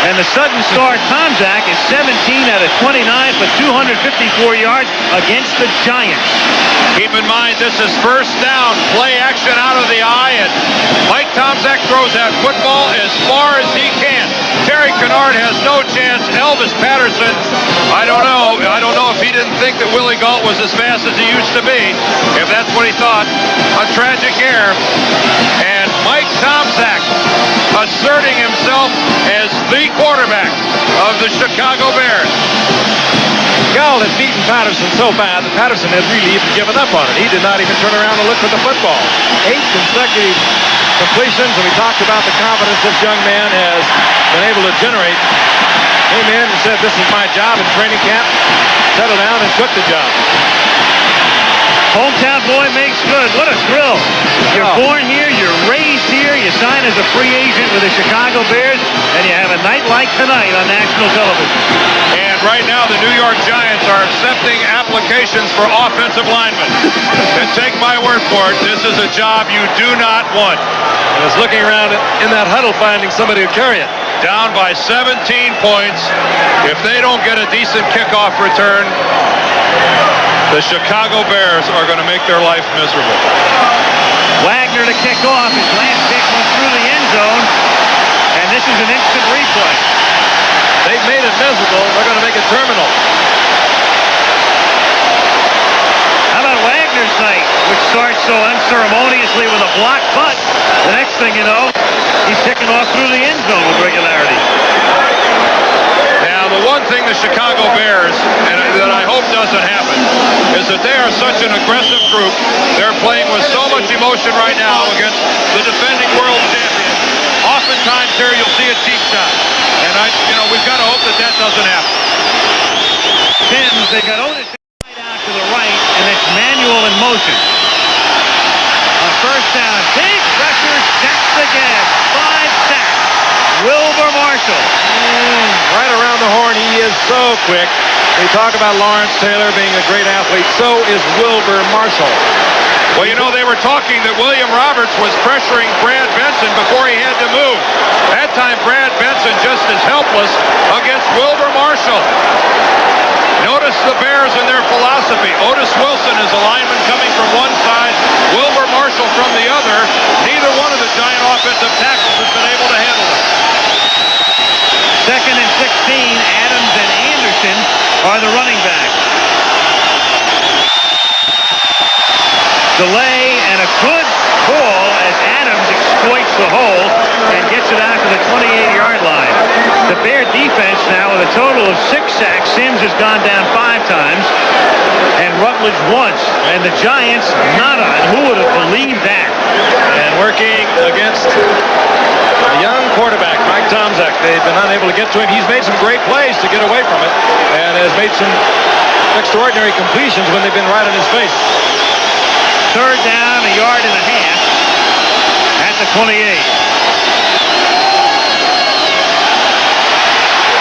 And the sudden start, Tomczak is 17 out of 29 for 254 yards against the Giants. Keep in mind, this is first down, play action out of the eye, and Mike Tomczak throws that football as far as he can. Terry Kennard has no chance. Elvis Patterson, I don't know if he didn't think that Willie Gault was as fast as he used to be, if that's what he thought. A tragic error. And Mike Tomczak asserting himself as the quarterback of the Chicago Bears. Gault had beaten Patterson so bad that Patterson had really even given up on it. He did not even turn around and look for the football. 8 consecutive completions, and we talked about the confidence this young man has been able to generate. Came in and said, "This is my job in training camp." Settled down and took the job. Hometown boy makes good. What a thrill. You're born here, you're raised here, you sign as a free agent with the Chicago Bears, and you have a night like tonight on national television. And right now, the New York Giants are accepting applications for offensive linemen. And take my word for it, this is a job you do not want. I was looking around in that huddle finding somebody to carry it. Down by 17 points. If they don't get a decent kickoff return, the Chicago Bears are going to make their life miserable. Wagner to kick off. His last kick went through the end zone. And this is an instant replay. They've made it miserable. They're going to make it terminal. How about Wagner's night, which starts so unceremoniously with a block punt? The next thing you know, he's kicking off through the end zone with regularity. Now, the one thing the Chicago Bears, and that I hope doesn't happen, is that they are such an aggressive group. They're playing with so much emotion right now against the defending world champion. Oftentimes here you'll see a cheap shot. And we've got to hope that that doesn't happen. Sims, they got Otis right out to the right, and it's Manuel in motion. On first down, big pressure, sacks again. 5 sacks. Wilbur Marshall. Right around the horn, he is so quick. We talk about Lawrence Taylor being a great athlete. So is Wilbur Marshall. Well, you know, they were talking that William Roberts was pressuring Brad Benson before he had to move. That time, Brad Benson just as helpless against Wilbur Marshall. Notice the Bears and their philosophy. Otis Wilson is a lineman coming from one side, Wilbur Marshall from the other. Neither one of the Giant offensive tackles has been able to handle it. 2nd and 16, Adams and Anderson are the running backs. Delay and a good ball as Adams exploits the hole and gets it out to the 28-yard line. The Bear defense now with a total of 6 sacks. Sims has gone down 5 times and Rutledge once. And the Giants not on. Who would have believed that? And working against a young quarterback, Mike Tomczak. They've been unable to get to him. He's made some great plays to get away from it and has made some extraordinary completions when they've been right in his face. 3rd down, 1.5 yards at the 28.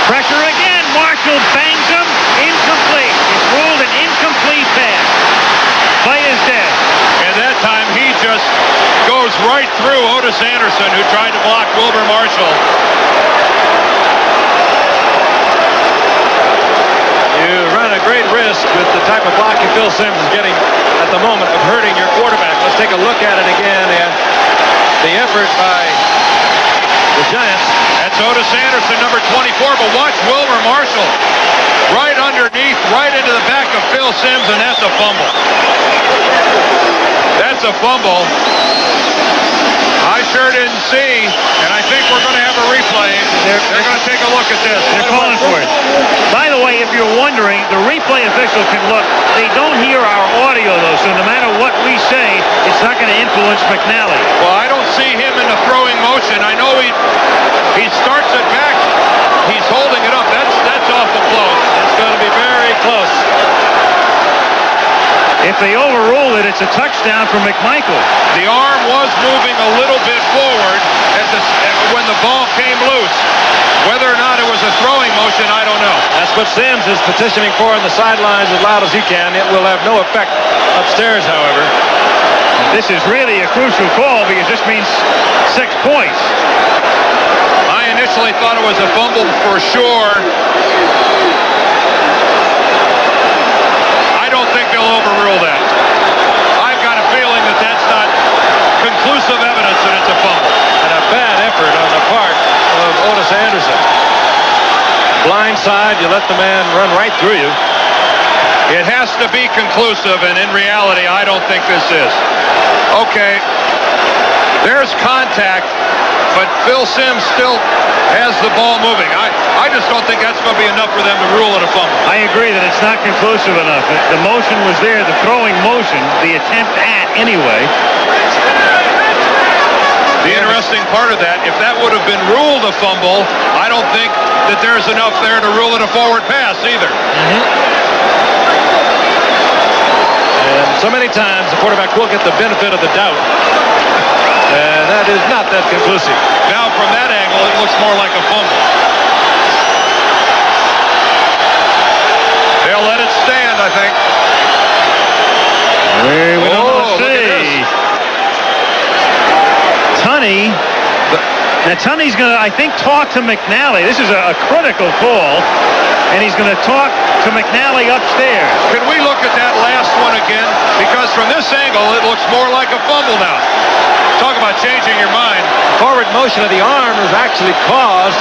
Pressure again. Marshall bangs him. Incomplete. It's ruled an incomplete pass. Play is dead. And that time he just goes right through Otis Anderson, who tried to block Wilbur Marshall. You run a great risk with the type of blocking Phil Simms is getting at the moment of hurting your quarterback. Let's take a look at it again, and the effort by the Giants. That's Otis Anderson, number 24, but watch Wilbur Marshall right underneath, right into the back of Phil Simms, and that's a fumble. That's a fumble. I sure didn't see, and I think we're going to have a replay. They're going to take a look at this. They're calling for it. By the way, if you're wondering, the replay official can look. They don't hear our audio, though, so no matter what we say, it's not going to influence McNally. Well, I don't see him in the throwing motion. I know he starts it back. He's holding it up. That's awful close. It's going to be very close. If they overrule it, it's a touchdown for McMichael. The arm was moving a little bit forward when the ball came loose. Whether or not it was a throwing motion, I don't know. That's what Simms is petitioning for on the sidelines as loud as he can. It will have no effect upstairs, however. This is really a crucial call because this means 6 points. I initially thought it was a fumble for sure. I don't think they'll overrule that. I've got a feeling that that's not conclusive evidence that it's a fumble. And a bad effort on the part of Otis Anderson. Blind side, you let the man run right through you. It has to be conclusive, and in reality, I don't think this is. Okay, there's contact, but Phil Simms still has the ball moving. I just don't think that's going to be enough for them to rule it a fumble. I agree that it's not conclusive enough. The motion was there, the throwing motion, the attempt at anyway. The interesting part of that, if that would have been ruled a fumble, I don't think that there's enough there to rule it a forward pass either. And so many times the quarterback will get the benefit of the doubt. And that is not that conclusive. Now from that angle, it looks more like a fumble. They'll let it stand, I think. We don't see. Tunney. Now Tunney's going to, I think, talk to McNally. This is a critical call, and he's going to talk to McNally upstairs. Can we look at that last one again? Because from this angle, it looks more like a fumble now. Talk about changing your mind. Forward motion of the arm was actually caused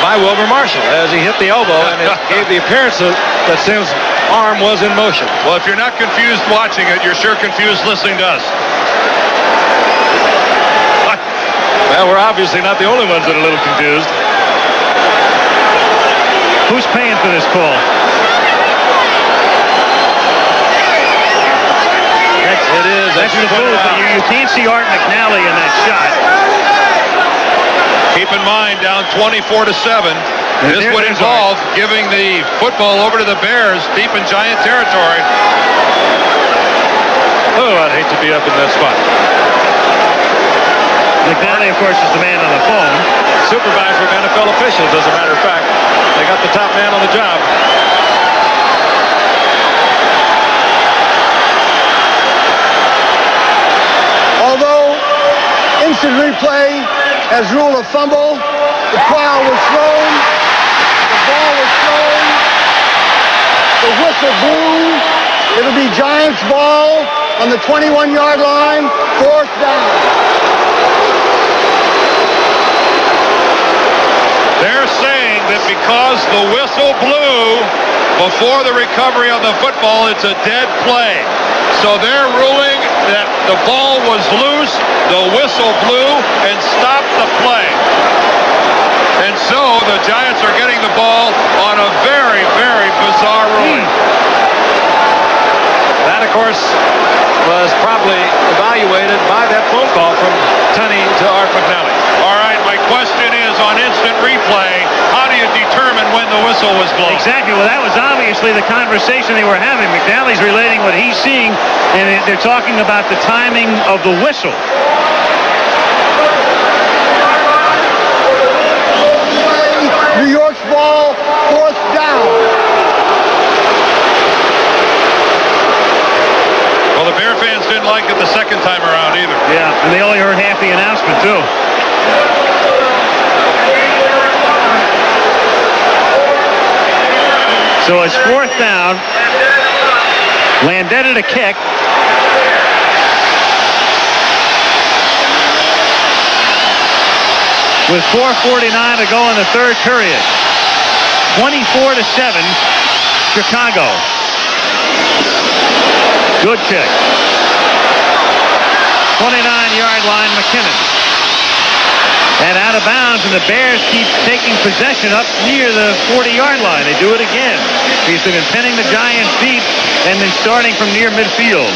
by Wilbur Marshall as he hit the elbow, and it gave the appearance that Simms' arm was in motion. Well, if you're not confused watching it, you're sure confused listening to us. Well, we're obviously not the only ones that are a little confused. Who's paying for this call? It is. That's the booth. You can't see Art McNally in that shot. Keep in mind, down 24-7. This would involve giving the football over to the Bears deep in Giant territory. Oh, I'd hate to be up in that spot. McNally, of course, is the man on the phone. Supervisor of NFL officials, as a matter of fact. They got the top man on the job. instant replay has ruled a fumble. The foul was thrown. The ball was thrown. The whistle blew. It'll be Giants ball on the 21-yard line, 4th down. They're saying that because the whistle blew before the recovery of the football, it's a dead play. So they're ruling that the ball was loose, the whistle blew, and stopped the play. And so the Giants are getting the ball on a very, very bizarre ruling. That, of course, was probably evaluated by that phone call from Tunney to Art McNally. All right, my question is, on instant replay, how do you determine when the whistle was blown? Exactly. Well, that was obviously the conversation they were having. McNally's relating what he's seeing, and they're talking about the timing of the whistle. New York's ball, 4th down. Well, the Bear fans didn't like it the second time around either. Yeah, and they only heard half the announcement, too. So it's 4th down. Landetta to kick. With 4:49 to go in the 3rd period. 24-7, Chicago. Good kick. 29-yard line, McKinnon. And out of bounds, and the Bears keep taking possession up near the 40-yard line. They do it again. He's been pinning the Giants deep and then starting from near midfield.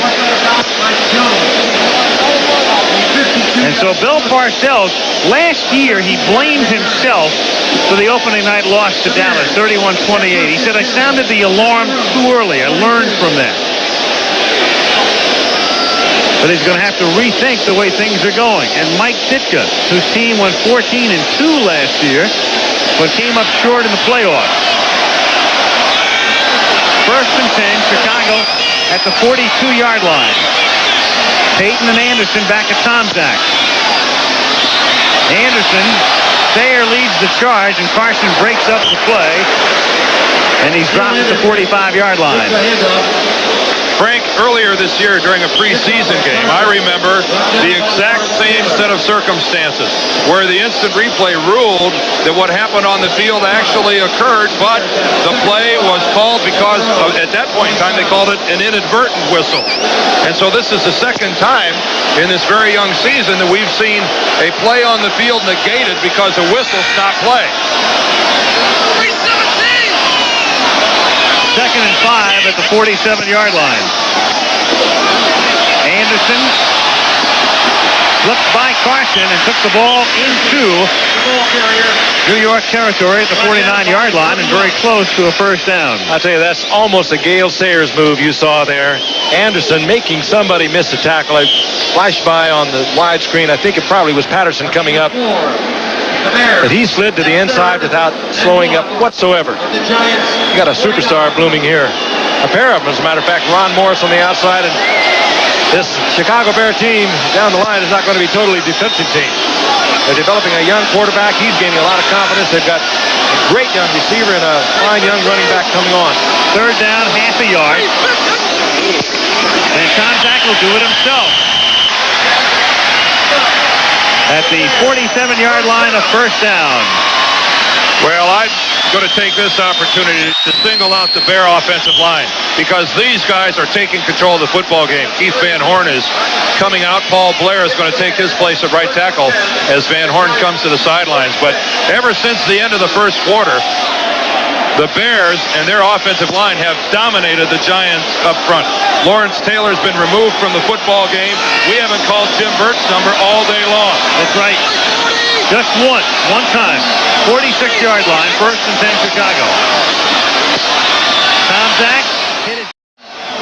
And so Bill Parcells, last year he blamed himself for the opening night loss to Dallas, 31-28. He said, I sounded the alarm too early. I learned from that. But he's going to have to rethink the way things are going. And Mike Ditka, whose team went 14-2 last year, but came up short in the playoffs. 1st and 10, Chicago at the 42-yard line. Payton and Anderson back at Tomczak. Anderson, Thayer leads the charge, and Carson breaks up the play. And he's dropped at the 45-yard line. Frank, earlier this year during a preseason game, I remember the exact same set of circumstances where the instant replay ruled that what happened on the field actually occurred, but the play was called because at that point in time they called it an inadvertent whistle. And so this is the second time in this very young season that we've seen a play on the field negated because a whistle stopped play. 2nd and 5 at the 47-yard line. Anderson slipped by Carson and took the ball into New York territory at the 49-yard line and very close to a 1st down. I tell you, that's almost a Gale Sayers move you saw there. Anderson making somebody miss a tackle. I flashed by on the widescreen. I think it probably was Patterson coming up. But he slid to the inside without slowing up whatsoever. You got a superstar blooming here. A pair of them, as a matter of fact. Ron Morris on the outside, and this Chicago Bear team down the line is not going to be totally defensive team. They're developing a young quarterback. He's gaining a lot of confidence. They've got a great young receiver and a fine young running back coming on. 3rd down, half a yard. And Tomczak will do it himself. At the 47-yard line, a 1st down. Well, I'm going to take this opportunity to single out the Bear offensive line because these guys are taking control of the football game. Keith Van Horn is coming out. Paul Blair is going to take his place at right tackle as Van Horn comes to the sidelines. But ever since the end of the 1st quarter, the Bears and their offensive line have dominated the Giants up front. Lawrence Taylor's been removed from the football game. We haven't called Jim Burt's number all day long. That's right. Just one time. 46-yard line, 1st and 10 Chicago. Tomczak hit it.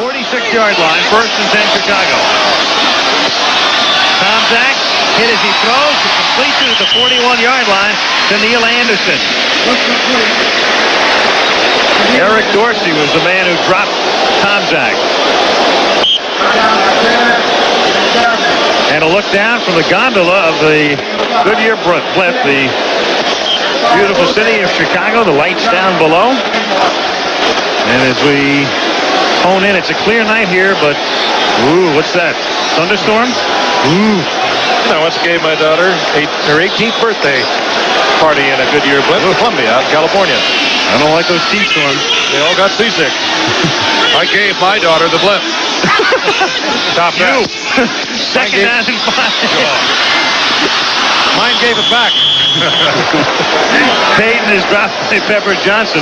46-yard line, 1st and 10 Chicago. Tomczak hit as he throws. It completes it at the 41-yard line to Neil Anderson. Eric Dorsey was the man who dropped Tomczak. And a look down from the gondola of the Goodyear Blip, the beautiful city of Chicago. The lights down below. And as we hone in, it's a clear night here, but ooh, what's that? Thunderstorm? Ooh. I once gave my daughter her 18th birthday party in a Goodyear Blip in Columbia, out in California. I don't like those tea storms. They all got seasick. I gave my daughter the blip. Top You. Second down and 5. Mine gave it back. Payton is dropped by Pepper Johnson.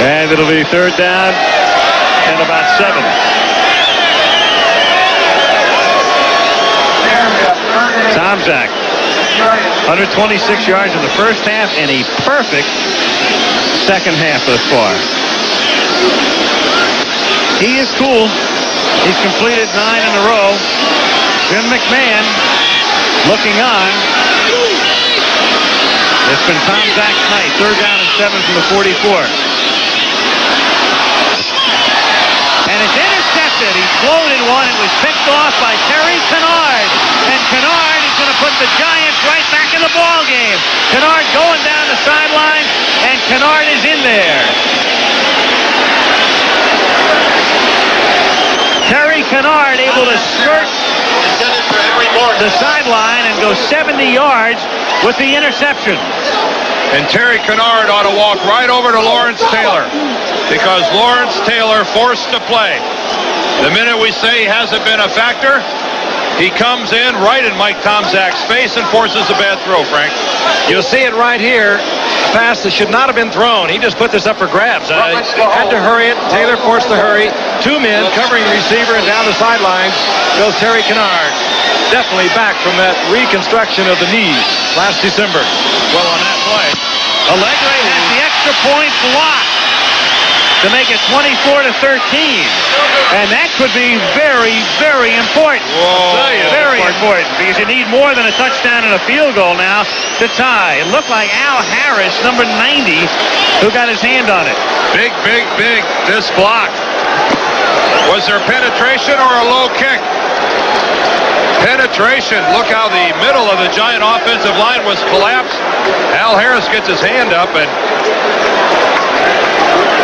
And it'll be third down and about 7. Tomczak, 126 yards in the first half and a perfect second half thus far. He is cool. He's completed 9 in a row. Jim McMahon looking on. It's been Tomczak's night. Third down and 7 from the 44. And it's intercepted. He's floated one. It was picked off by Terry Kennard. And Kennard is going to put the Giants right back in the ball game. Kennard going down the sideline, and Kennard is in there. Terry Kennard able to skirt the sideline and go 70 yards with the interception. And Terry Kennard ought to walk right over to Lawrence Taylor, because Lawrence Taylor forced to play. The minute we say he hasn't been a factor, he comes in right in Mike Tomczak's face and forces a bad throw, Frank. You'll see it right here. A pass that should not have been thrown. He just put this up for grabs. Had to hurry it. Taylor forced the hurry. 2 men covering the receiver, and down the sidelines goes Terry Kennard. Definitely back from that reconstruction of the knee last December. Well, on that play, Allegre has the extra point blocked to make it 24-13. And that could be very, very important. Whoa. Very important, because you need more than a touchdown and a field goal now to tie. It looked like Al Harris, number 90, who got his hand on it. Big, this block. Was there penetration or a low kick? Penetration. Look how the middle of the Giant offensive line was collapsed. Al Harris gets his hand up, and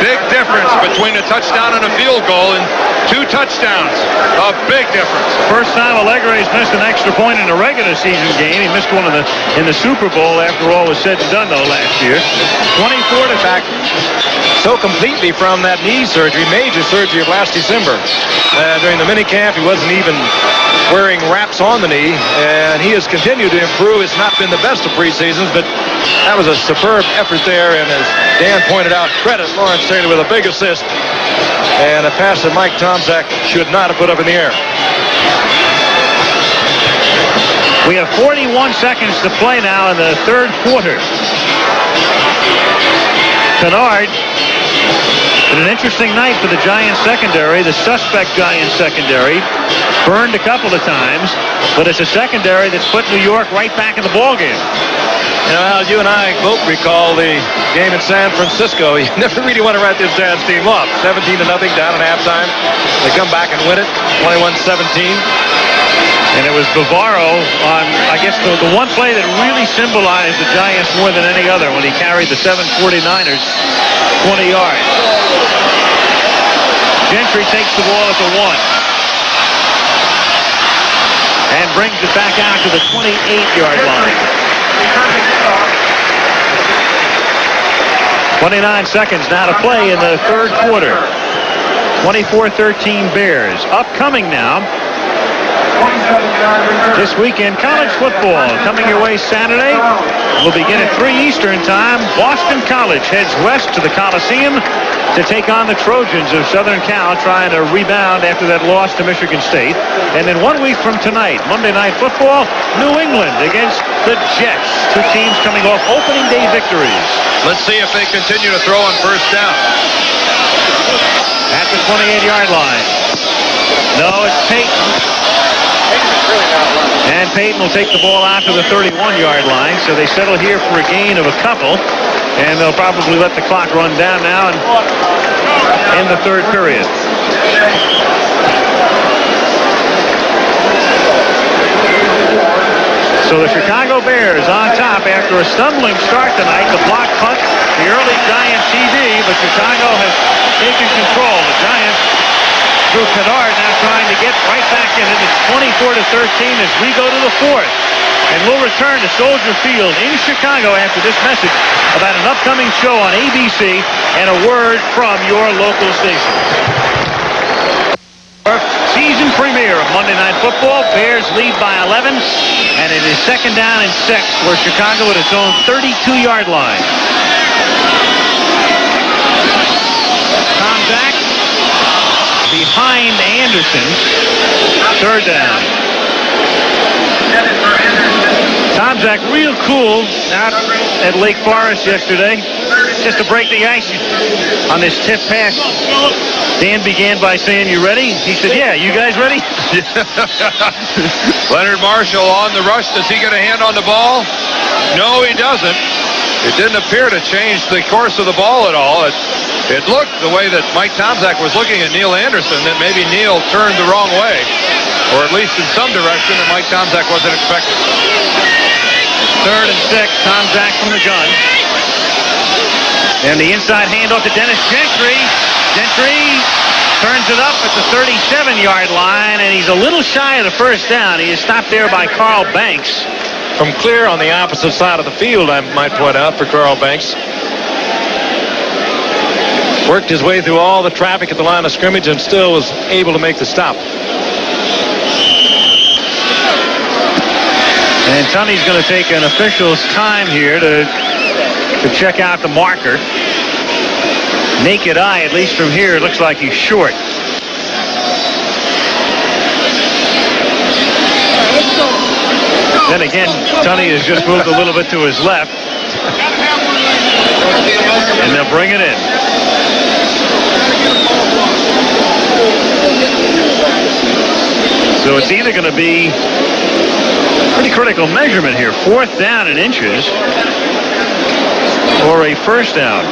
big difference between a touchdown and a field goal, and 2 touchdowns. A big difference. First time Allegre's missed an extra point in a regular season game. He missed one in the Super Bowl after all was said and done, though, last year. 24 to back. So completely from that knee surgery, major surgery of last December. During the minicamp, he wasn't even wearing wraps on the knee, and he has continued to improve. It's not been the best of preseasons, but that was a superb effort there, and as Dan pointed out, credit Lawrence Taylor with a big assist, and a pass that Mike Tomczak should not have put up in the air. We have 41 seconds to play now in the third quarter. Kennard, in an interesting night for the Giants secondary, the suspect Giants secondary, burned a couple of times, but it's a secondary that's put New York right back in the ballgame. You know, Al, you and I both recall the game in San Francisco. You never really want to write this Giants team off. 17-0 down at halftime. They come back and win it, 21-17. And it was Bavaro on, I guess, the one play that really symbolized the Giants more than any other when he carried the 749ers 20 yards. Gentry takes the ball at the 1 and brings it back out to the 28-yard line. 29 seconds now to play in the third quarter. 24-13 Bears. Upcoming now, this weekend, college football coming your way Saturday. Will begin at 3 Eastern time. Boston College heads west to the Coliseum to take on the Trojans of Southern Cal, trying to rebound after that loss to Michigan State. And then 1 week from tonight, Monday Night Football, New England against the Jets. 2 teams coming off opening day victories. Let's see if they continue to throw on first down. At the 28-yard line. No, it's Payton. And Payton will take the ball out to the 31-yard line, so they settle here for a gain of a couple, and they'll probably let the clock run down now and in the third period. So the Chicago Bears on top after a stumbling start tonight. The block punt, the early Giant TD, but Chicago has taken control. The Giants, through Kennard, now trying to get right back in it. It's 24-13 as we go to the fourth. And we'll return to Soldier Field in Chicago after this message about an upcoming show on ABC and a word from your local station. Season premiere of Monday Night Football. Bears lead by 11, and it is second down and 6 for Chicago at its own 32-yard line. Tom Zach behind Anderson. Third down. Tom Zach real cool out at Lake Forest yesterday, just to break the ice on this tip pass. Dan began by saying, "You ready?" He said, "Yeah, you guys ready?" Leonard Marshall on the rush. Does he get a hand on the ball? No, he doesn't. It didn't appear to change the course of the ball at all. It looked the way that Mike Tomczak was looking at Neil Anderson, that maybe Neil turned the wrong way, or at least in some direction that Mike Tomczak wasn't expecting. Third and 6, Tomczak from the gun. And the inside handoff to Dennis Gentry. Gentry turns it up at the 37-yard line, and he's a little shy of the first down. He is stopped there by Carl Banks. From clear on the opposite side of the field, I might point out, for Carl Banks. Worked his way through all the traffic at the line of scrimmage and still was able to make the stop. And Tunney's going to take an official's time here to check out the marker. Naked eye, at least from here, it looks like he's short. Then again, Tunney has just moved a little bit to his left. And they'll bring it in. So it's either going to be pretty critical measurement here. 4th down in inches or a first down.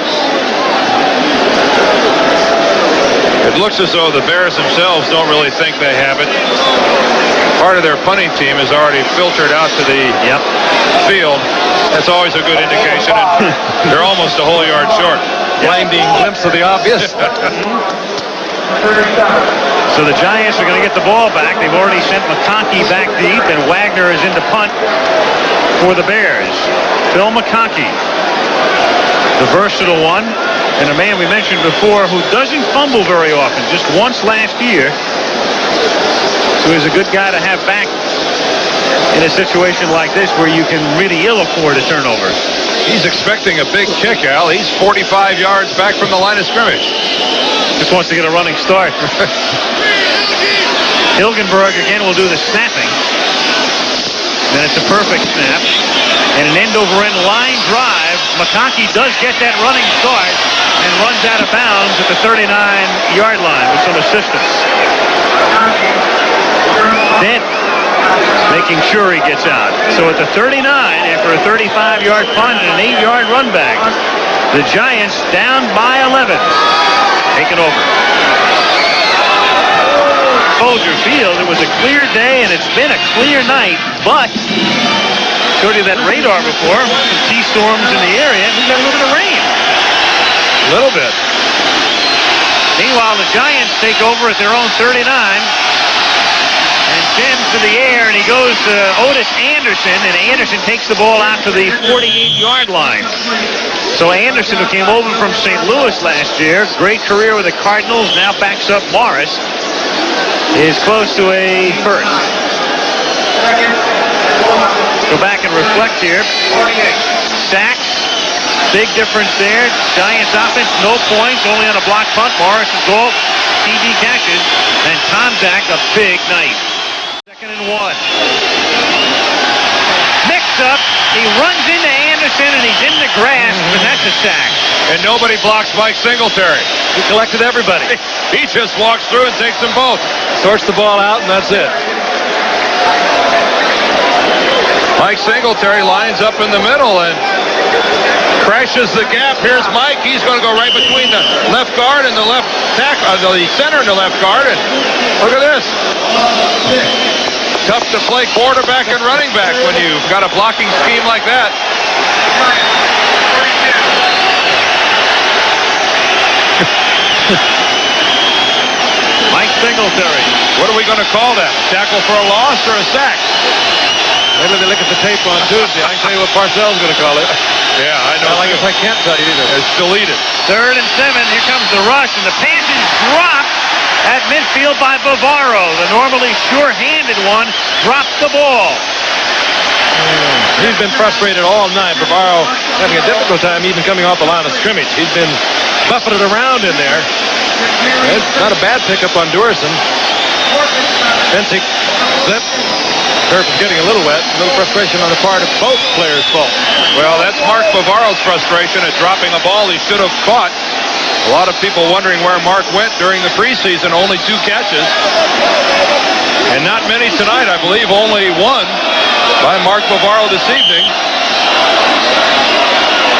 It looks as though the Bears themselves don't really think they have it. Part of their punting team has already filtered out to the field. That's always a good indication. And they're almost a whole yard short. Blinding glimpse of the obvious. So the Giants are going to get the ball back. They've already sent McConkey back deep, and Wagner is in to punt for the Bears. Phil McConkey, the versatile one, and a man we mentioned before who doesn't fumble very often, just once last year. So he's a good guy to have back in a situation like this where you can really ill afford a turnover. He's expecting a big kick, Al. He's 45 yards back from the line of scrimmage. Just wants to get a running start. Hilgenberg again will do the snapping. And it's a perfect snap. And an end-over-end line drive. McConkey does get that running start and runs out of bounds at the 39-yard line with some assistance. Dent making sure he gets out. So at the 39, after a 35-yard punt and an 8-yard run back, the Giants down by 11. Taken over. Soldier Field, it was a clear day, and it's been a clear night, but showed you that radar before, some T-storms in the area, and we got a little bit of rain. A little bit. Meanwhile, the Giants take over at their own 39. And Sims to the air, and he goes to Otis Anderson, and Anderson takes the ball out to the 48-yard line. So Anderson, who came over from St. Louis last year, great career with the Cardinals, now backs up Morris, is close to a first. Go back and reflect here. Sacks, big difference there. Giants offense, no points, only on a block punt. Morris's goal, TD catches, and Tomczak a big night. 2nd and 1. Mix up. He runs into Anderson, and he's in the grass, and that's a sack. And nobody blocks Mike Singletary. He collected everybody. He just walks through and takes them both. Sorts the ball out, and that's it. Mike Singletary lines up in the middle, and Crashes the gap. Here's Mike. He's going to go right between the left guard and the left tackle, the center and the left guard. And look at this. Tough to play quarterback and running back when you've got a blocking scheme like that. Mike Singletary. What are we going to call that? Tackle for a loss or a sack? Maybe they look at the tape on Tuesday. I can tell you what Parcells going to call it. Yeah, I know. I guess I can't tell you either. It's deleted. 3rd and 7. Here comes the rush, and the pass is dropped at midfield by Bavaro. The normally sure-handed one dropped the ball. He's been frustrated all night. Bavaro having a difficult time even coming off the line of scrimmage. He's been buffeted around in there. It's not a bad pickup on Duerson. Pensick slip. Turf is getting a little wet. A little frustration on the part of both players' fault. Well, that's Mark Bavaro's frustration at dropping a ball he should have caught. A lot of people wondering where Mark went during the preseason. Only 2 catches. And not many tonight, I believe. Only 1 by Mark Bavaro this evening.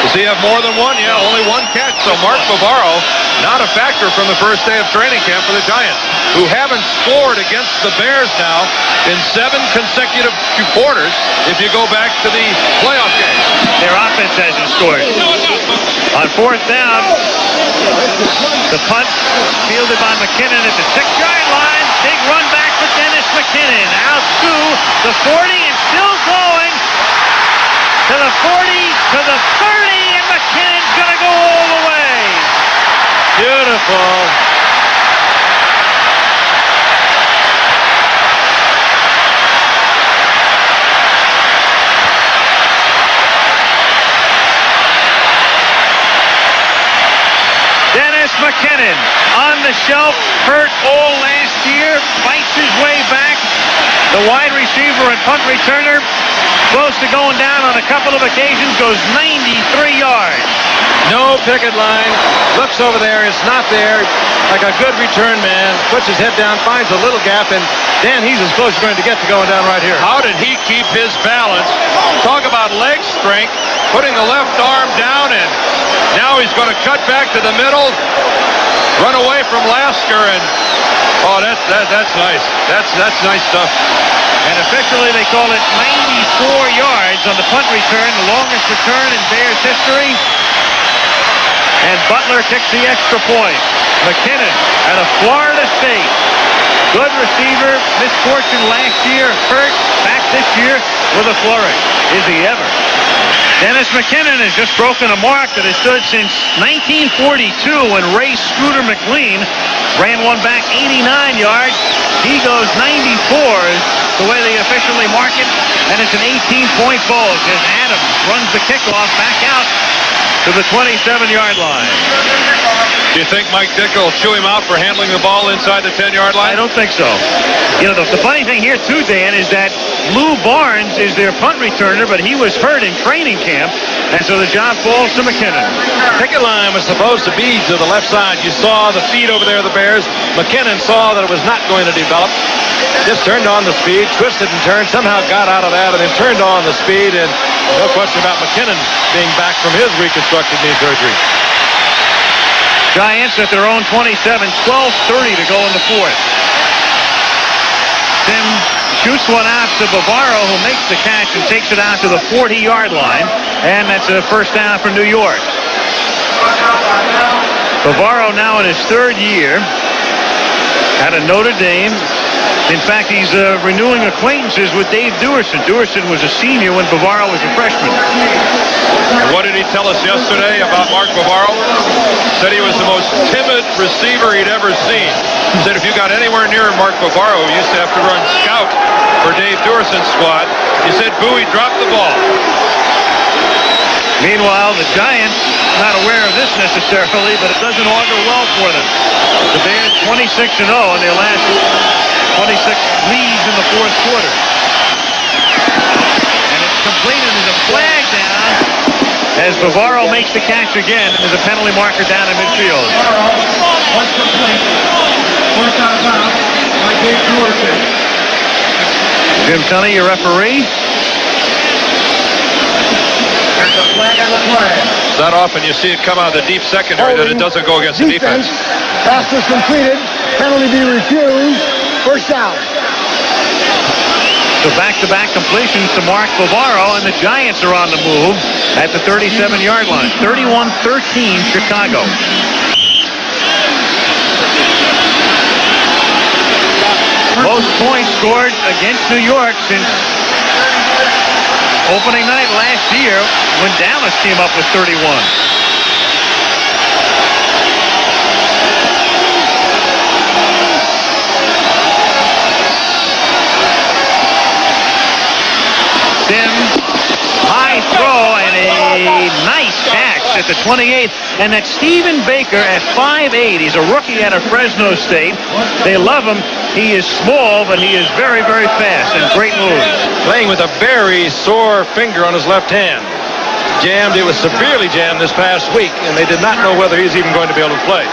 Does he have more than 1? Yeah, only 1 catch. So Mark Bavaro, not a factor from the first day of training camp for the Giants, who haven't scored against the Bears now in 7 consecutive quarters if you go back to the playoff game. Their offense hasn't scored. On 4th down, the punt fielded by McKinnon at the 6-yard line. Big run back for Dennis McKinnon. Out to the 40 and still going to the 40, to the 30, and McKinnon's going to go all the way. Beautiful. Dennis McKinnon on the shelf, hurt all last year, fights his way back. The wide receiver and punt returner, close to going down on a couple of occasions, goes 93 yards. No picket line. Looks over there. It's not there. Like a good return man. Puts his head down, finds a little gap, and Dan, he's as close as you're going to get to going down right here. How did he keep his balance? Talk about leg strength. Putting the left arm down, and now he's going to cut back to the middle. Run away from Lasker, and oh, that's nice. That's nice stuff. And officially they call it 94 yards on the punt return, the longest return in Bears history. And Butler kicks the extra point. McKinnon out of Florida State. Good receiver, misfortune last year, hurt, back this year with a flourish. Is he ever? Dennis McKinnon has just broken a mark that has stood since 1942 when Ray Scooter McLean ran one back 89 yards. He goes 94 is the way they officially mark it, and it's an 18-point bulge as Adams runs the kickoff back out to the 27-yard line. Do you think Mike Dick will chew him out for handling the ball inside the 10-yard line? I don't think so. You know, the funny thing here, too, Dan, is that Lou Barnes is their punt returner, but he was hurt in training camp, and so the job falls to McKinnon. Picket line was supposed to be to the left side. You saw the feed over there of the Bears. McKinnon saw that it was not going to develop. Just turned on the speed, twisted and turned, somehow got out of that, and then turned on the speed, and no question about McKinnon being back from his reconstructed knee surgery. Giants at their own 27, 12:30 to go in the 4th. Sim shoots one out to Bavaro, who makes the catch and takes it out to the 40-yard line, and that's a first down for New York. Bavaro now in his 3rd year out of Notre Dame. In fact, he's renewing acquaintances with Dave Duerson. Duerson was a senior when Bavaro was a freshman. And what did he tell us yesterday about Mark Bavaro? Said he was the most timid receiver he'd ever seen. Said if you got anywhere near Mark Bavaro, who used to have to run scout for Dave Duerson's squad, he said, boo, he dropped the ball. Meanwhile, the Giants, not aware of this necessarily, but it doesn't augur well for them. The Bears 26-0 in their last 26 leads in the 4th quarter. And it's completed as a flag down as Bavaro makes the catch again, and there's a penalty marker down in midfield. Jim Tunney, your referee. There's a flag on the It's not often you see it come out of the deep secondary that it doesn't go against the defense. Pass was completed. Penalty be refused. First down. So back-to-back completions to Mark Bavaro, and the Giants are on the move at the 37-yard line. 31-13 Chicago. Most points scored against New York since opening night last year when Dallas came up with 31. Sims, high throw, and a nice catch at the 28th. And that's Stephen Baker at 5'8". He's a rookie out of Fresno State. They love him. He is small, but he is very, very fast and great moves. Playing with a very sore finger on his left hand. Jammed. It was severely jammed this past week, and they did not know whether he's even going to be able to play.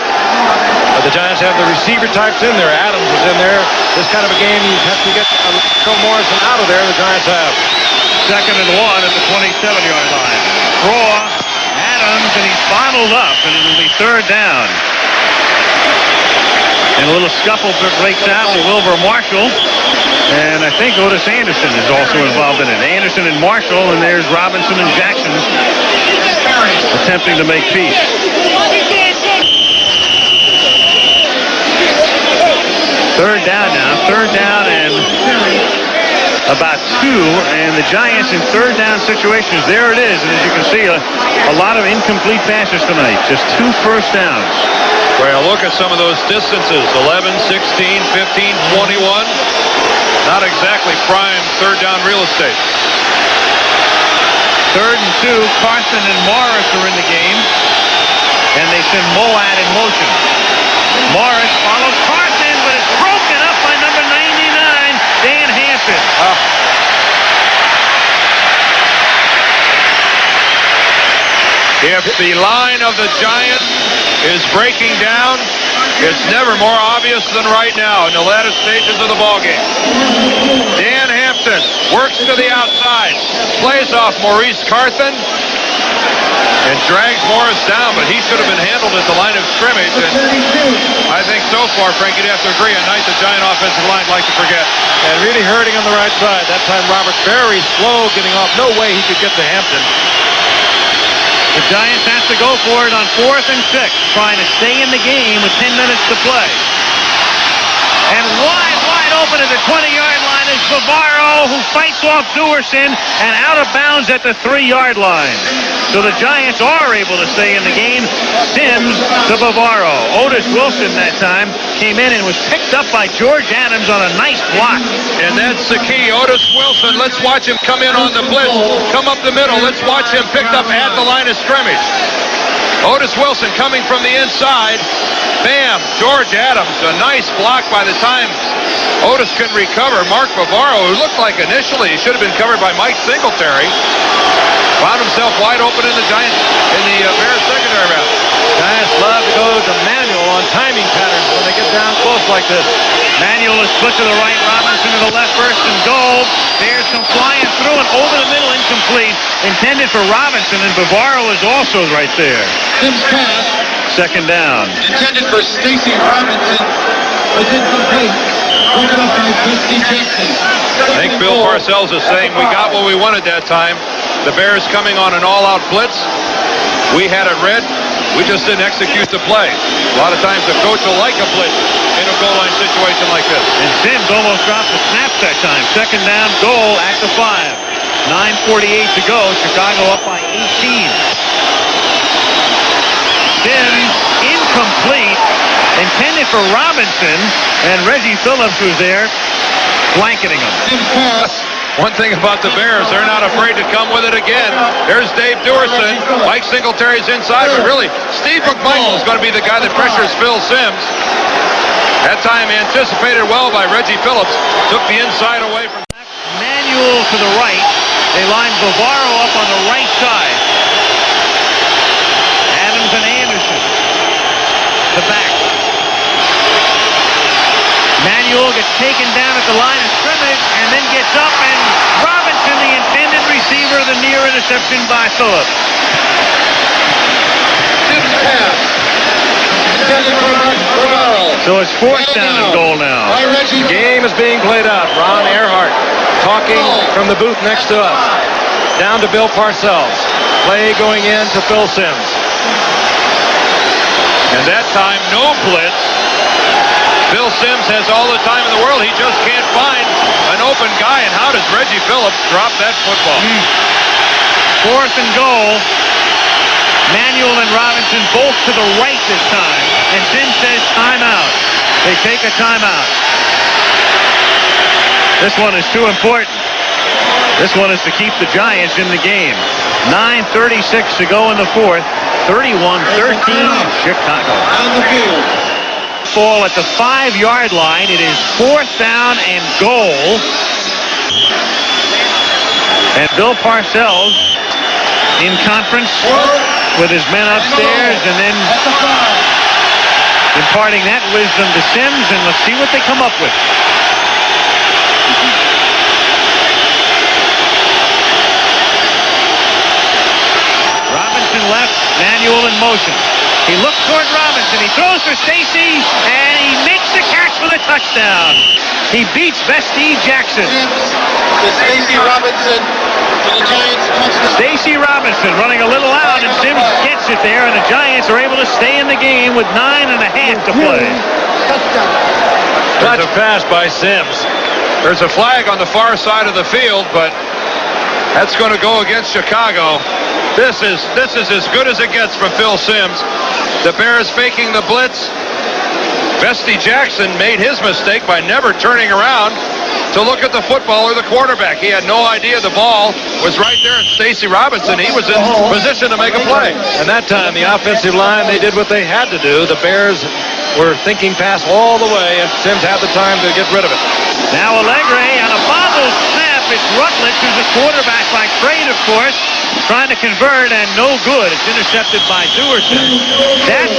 But the Giants have the receiver types in there. Adams is in there. This kind of a game, you have to get Phil Morrison out of there. The Giants have. 2nd and 1 at the 27-yard line. Draw, Adams, and he's bottled up, and it'll be 3rd down. And a little scuffle breaks out with Wilbur Marshall. And I think Otis Anderson is also involved in it. Anderson and Marshall, and there's Robinson and Jackson attempting to make peace. 3rd down now. 3rd down and about 2, and the Giants in 3rd down situations. There it is, and as you can see, a lot of incomplete passes tonight. Just 2 first downs. Well, look at some of those distances. 11, 16, 15, 21. Not exactly prime 3rd down real estate. 3rd and 2. Carson and Morris are in the game, and they send Moat in motion. Morris follows Carson, but it's broken up by number 99, Dan Hampton. If the line of the Giants is breaking down, it's never more obvious than right now in the latter stages of the ballgame. Dan Hampton works to the outside, plays off Maurice Carthen, and drags Morris down, but he should have been handled at the line of scrimmage. And I think so far, Frank, you'd have to agree, a night the Giant offensive line like to forget. And really hurting on the right side. That time Roberts very slow getting off. No way he could get to Hampton. The Giants have to go for it on 4th and 6, trying to stay in the game with 10 minutes to play. And wide open at the 20-yard line is Bavaro, who fights off Duerson and out of bounds at the 3-yard line. So the Giants are able to stay in the game. Sims to Bavaro. Otis Wilson that time came in and was picked up by George Adams on a nice block. And that's the key. Otis Wilson, let's watch him come in on the blitz, come up the middle. Let's watch him picked up at the line of scrimmage. Otis Wilson coming from the inside. Bam! George Adams, a nice block by the time Otis can recover. Mark Bavaro, who looked like initially he should have been covered by Mike Singletary, found himself wide open in the Giants, in the Bears secondary round. Giants love to go to manual on timing patterns when they get down close like this. Manuel is split to the right, Robinson to the left, 1st and goal. Bears come flying through and over the middle, incomplete. Intended for Robinson, and Bavaro is also right there. Sims pass, 2nd down. intended for Stacy Robinson, was incomplete. Broken up by Christy Jackson. I think Bill Parcells is saying we got what we wanted that time. The Bears coming on an all-out blitz. We had it read. We just didn't execute the play. A lot of times the coach will like a blitz in a goal line situation like this. And Sims almost dropped the snaps that time. 2nd down, goal at the 5. 9:48 to go. Chicago up by 18. Sims incomplete. Intended for Robinson, and Reggie Phillips was there blanketing him. Sims pass. One thing about the Bears, they're not afraid to come with it again. There's Dave Duerson. Mike Singletary's inside, but really, Steve McMichael is going to be the guy that pressures Phil Sims. That time anticipated well by Reggie Phillips. Took the inside away from Manuel to the right. They line Bavaro up on the right side. Adams and Anderson. The back. Manuel gets taken down at the line of scrimmage and then gets up, and Robinson, the intended receiver, the near interception by Phillips. Tips pass. Intended for Romero. So it's fourth down and goal now. By Reggie. Game is being played out. Ron Earhart talking from the booth next to us. Down to Bill Parcells. Play going in to Phil Simms. And that time, no blitz. Phil Simms has all the time in the world. He just can't find an open guy. And how does Reggie Phillips drop that football? Fourth and goal. Manuel and Robinson both to the right this time. And Simms says timeout. They take a timeout. This one is too important. This one is to keep the Giants in the game. 9:36 to go in the fourth. 31-13 Chicago. On the field. Ball at the 5-yard line. It is fourth down and goal. And Bill Parcells in conference with his men upstairs, and then imparting that wisdom to Simms, and let's see what they come up with. Robinson left, Manuel in motion. He looks toward Robinson. He throws for Stacy, and he makes the catch for the touchdown. He beats Vestey Jackson. To Stacy Robinson for the Giants touchdown. Stacy Robinson running a little out, and Simms gets it there, and the Giants are able to stay in the game with 9.5 to play. There's a pass by Simms. There's a flag on the far side of the field, but that's going to go against Chicago. This is as good as it gets from Phil Simms. The Bears faking the blitz. Vestey Jackson made his mistake by never turning around to look at the football or the quarterback. He had no idea the ball was right there. And Stacy Robinson, he was in position to make a play. And that time, the offensive line, they did what they had to do. The Bears were thinking pass all the way, and Simms had the time to get rid of it. Now Allegre on a bobble snap. It's Rutledge, who's a quarterback by trade, of course, trying to convert, and no good. It's intercepted by Duerson. That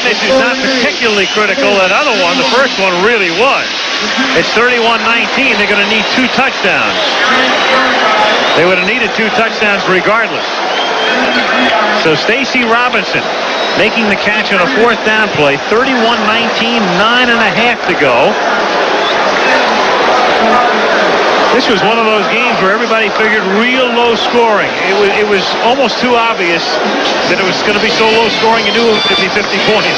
miss is not particularly critical. That other one, the first one, really was. It's 31-19. They're going to need 2 touchdowns. They would have needed 2 touchdowns regardless. So Stacy Robinson making the catch on a fourth down play. 31-19, 9.5 to go. This was one of those games where everybody figured real low scoring. It was almost too obvious that it was going to be so low scoring, you knew it would be 50 points.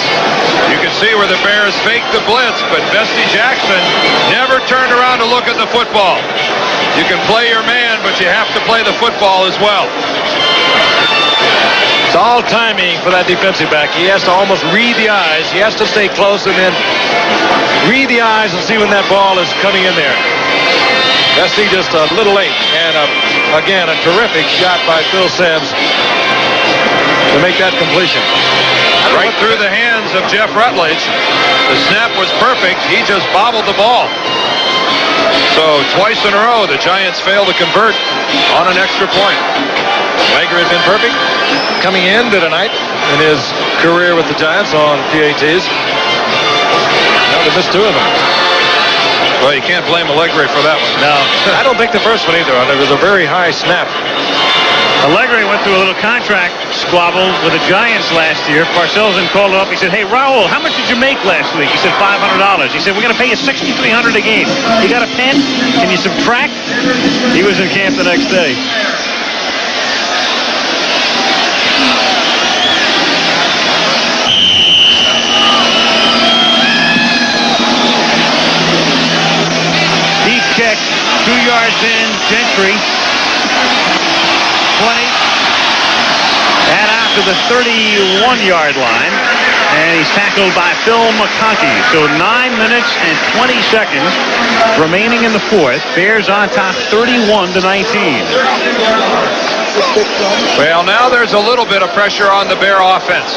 You can see where the Bears faked the blitz, but Vestey Jackson never turned around to look at the football. You can play your man, but you have to play the football as well. It's all timing for that defensive back. He has to almost read the eyes. He has to stay close and then read the eyes and see when that ball is coming in there. Vestey just a little late, and again, a terrific shot by Phil Simms to make that completion. Right through the hands of Jeff Rutledge. The snap was perfect. He just bobbled the ball. So twice in a row, the Giants failed to convert on an extra point. Wager had been perfect coming into tonight in his career with the Giants on PATs. Now they missed 2 of them. Well, you can't blame Allegre for that one. No, I don't think the first one either. It was a very high snap. Allegre went through a little contract squabble with the Giants last year. Parcells called him up. He said, "Hey, Raul, how much did you make last week?" He said, $500. He said, "We're going to pay you $6,300 a game. You got a pen? Can you subtract?" He was in camp the next day. Deep check, 2 yards in, Gentry. 20. And out to the 31-yard line. And he's tackled by Phil McConkey. So 9 minutes and 20 seconds remaining in the fourth. Bears on top 31-19. Well, now there's a little bit of pressure on the Bear offense.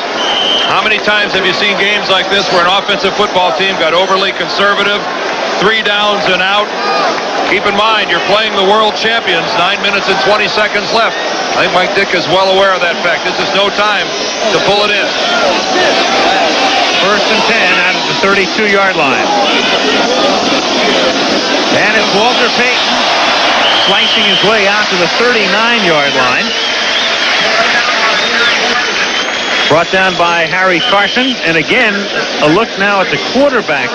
How many times have you seen games like this where an offensive football team got overly conservative, 3 downs and out? Keep in mind, you're playing the world champions, 9 minutes and 20 seconds left. I think Mike Dick is well aware of that fact. This is no time to pull it in. First and 10 out of the 32-yard line. And it's Walter Payton slicing his way out to the 39-yard line. Brought down by Harry Carson. And again, a look now at the quarterback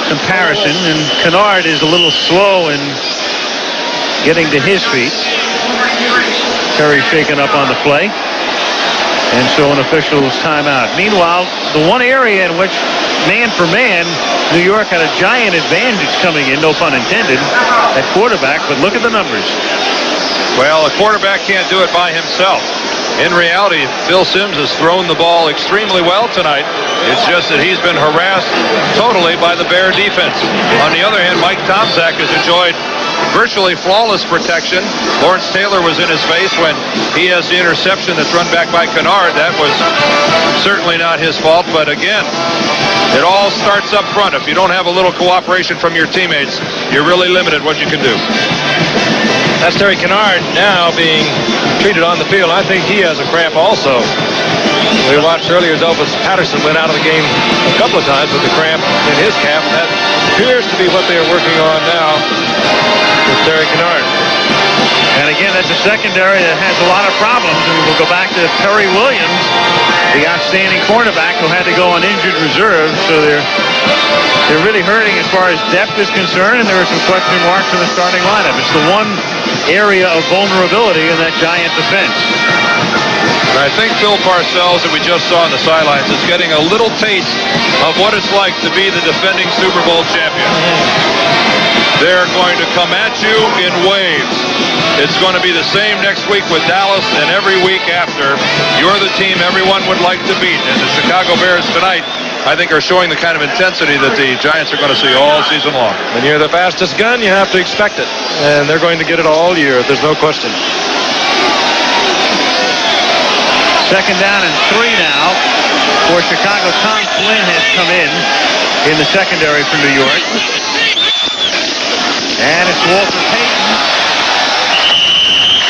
comparison. And Kennard is a little slow in getting to his feet. Terry shaken up on the play. And so an official's timeout. Meanwhile, the one area in which, man for man, New York had a giant advantage coming in, no pun intended, at quarterback. But look at the numbers. Well, a quarterback can't do it by himself. In reality, Phil Simms has thrown the ball extremely well tonight. It's just that he's been harassed totally by the Bear defense. On the other hand, Mike Tomczak has enjoyed virtually flawless protection. Lawrence Taylor was in his face when he has the interception that's run back by Kennard. That was certainly not his fault, but again, it all starts up front. If you don't have a little cooperation from your teammates, you're really limited what you can do. That's Terry Kennard now being treated on the field. I think he has a cramp also. We watched earlier as Elvis Patterson went out of the game a couple of times with the cramp in his calf. That appears to be what they are working on now with Terry Kennard. And again, that's a secondary that has a lot of problems. And we'll go back to Perry Williams, the outstanding cornerback who had to go on injured reserve. So they're really hurting as far as depth is concerned, and there are some question marks in the starting lineup. It's the one area of vulnerability in that Giant defense. And I think Phil Parcells, that we just saw on the sidelines, is getting a little taste of what it's like to be the defending Super Bowl champion. They're going to come at you in waves. It's going to be the same next week with Dallas and every week after. You're the team everyone would like to beat. And the Chicago Bears tonight, I think, are showing the kind of intensity that the Giants are going to see all season long. When you're the fastest gun, you have to expect it. And they're going to get it all year. There's no question. Second down and 3 now for Chicago. Tom Flynn has come in the secondary for New York. And it's Walter Payton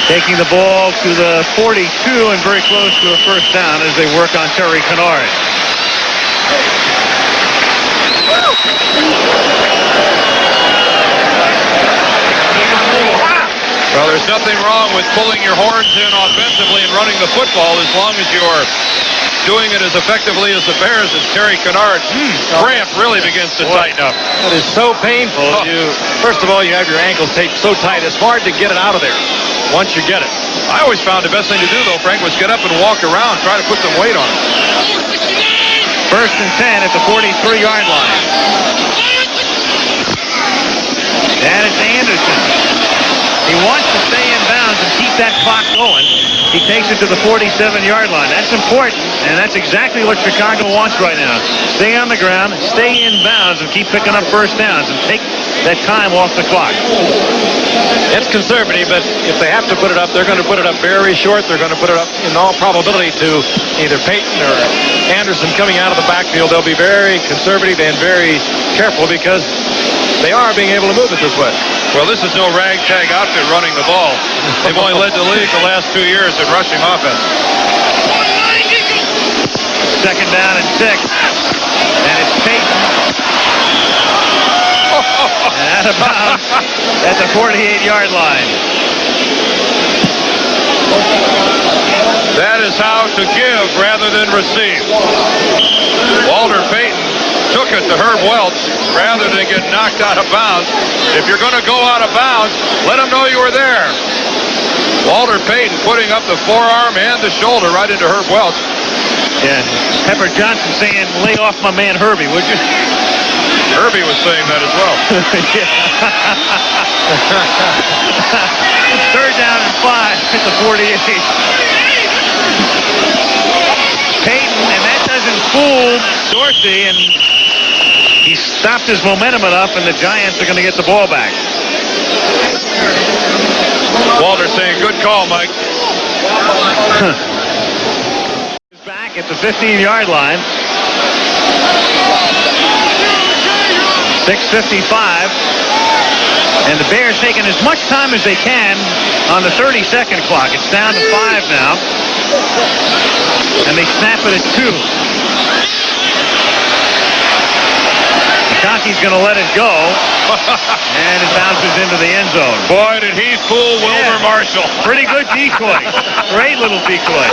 taking the ball to the 42 and very close to a first down as they work on Terry Kennard. Well, there's nothing wrong with pulling your horns in offensively and running the football as long as you're doing it as effectively as the Bears. As Terry Kennard, cramp really begins to tighten up. That is so painful. First of all, you have your ankles taped so tight, it's hard to get it out of there once you get it. I always found the best thing to do, though, Frank, was get up and walk around, try to put some weight on it. First and 10 at the 43-yard line. And it's Anderson. He wants to stay in bounds and keep that clock going. He takes it to the 47-yard line. That's important, and that's exactly what Chicago wants right now. Stay on the ground, stay in bounds, and keep picking up first downs and take that time off the clock. It's conservative, but if they have to put it up, they're going to put it up very short. They're going to put it up, in all probability, to either Payton or Anderson coming out of the backfield. They'll be very conservative and very careful because they are being able to move it this way. Well, this is no ragtag outfit running the ball. They've only led the league the last 2 years in rushing offense. Second down and 6. And it's Payton. And out of bounds at the 48-yard line. That is how to give rather than receive. Walter Payton took it to Herb Welch rather than get knocked out of bounds. If you're going to go out of bounds, let them know you were there. Walter Payton putting up the forearm and the shoulder right into Herb Welch. Yeah, Pepper Johnson saying, lay off my man Herbie, would you? Herbie was saying that as well. Third down and 5 at the 48. Payton, and that doesn't fool Dorsey, and he stopped his momentum enough, and the Giants are going to get the ball back. Walter saying, good call, Mike. Back at the 15-yard line. 6:55. And the Bears taking as much time as they can on the 30-second clock. It's down to 5 now. And they snap it at 2. McConkey's going to let it go. And it bounces into the end zone. Boy, did he fool Wilbur Marshall. Pretty good decoy. Great little decoy.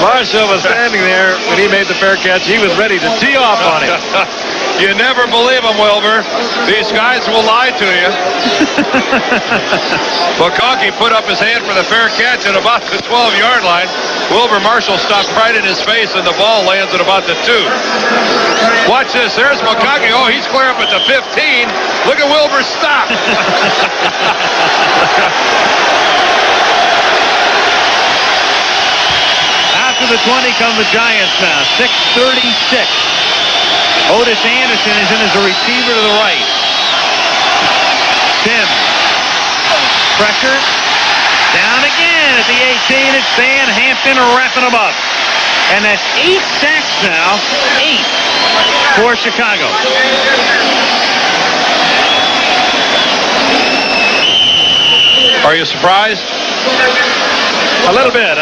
Marshall was standing there when he made the fair catch. He was ready to tee off on him. You never believe him, Wilbur. These guys will lie to you. McConkey put up his hand for the fair catch at about the 12-yard line. Wilbur Marshall stopped right in his face, and the ball lands at about the 2. Watch this. There's McConkey. Oh, he's clear up at the 15. Look at Wilbur stop. After the 20 come the Giants now. 6:36. Otis Anderson is in as a receiver to the right. Sims. Pressure. Down again at the 18. It's Van Hampton wrapping him up. And that's 8 sacks now. 8 for Chicago. Are you surprised? A little bit.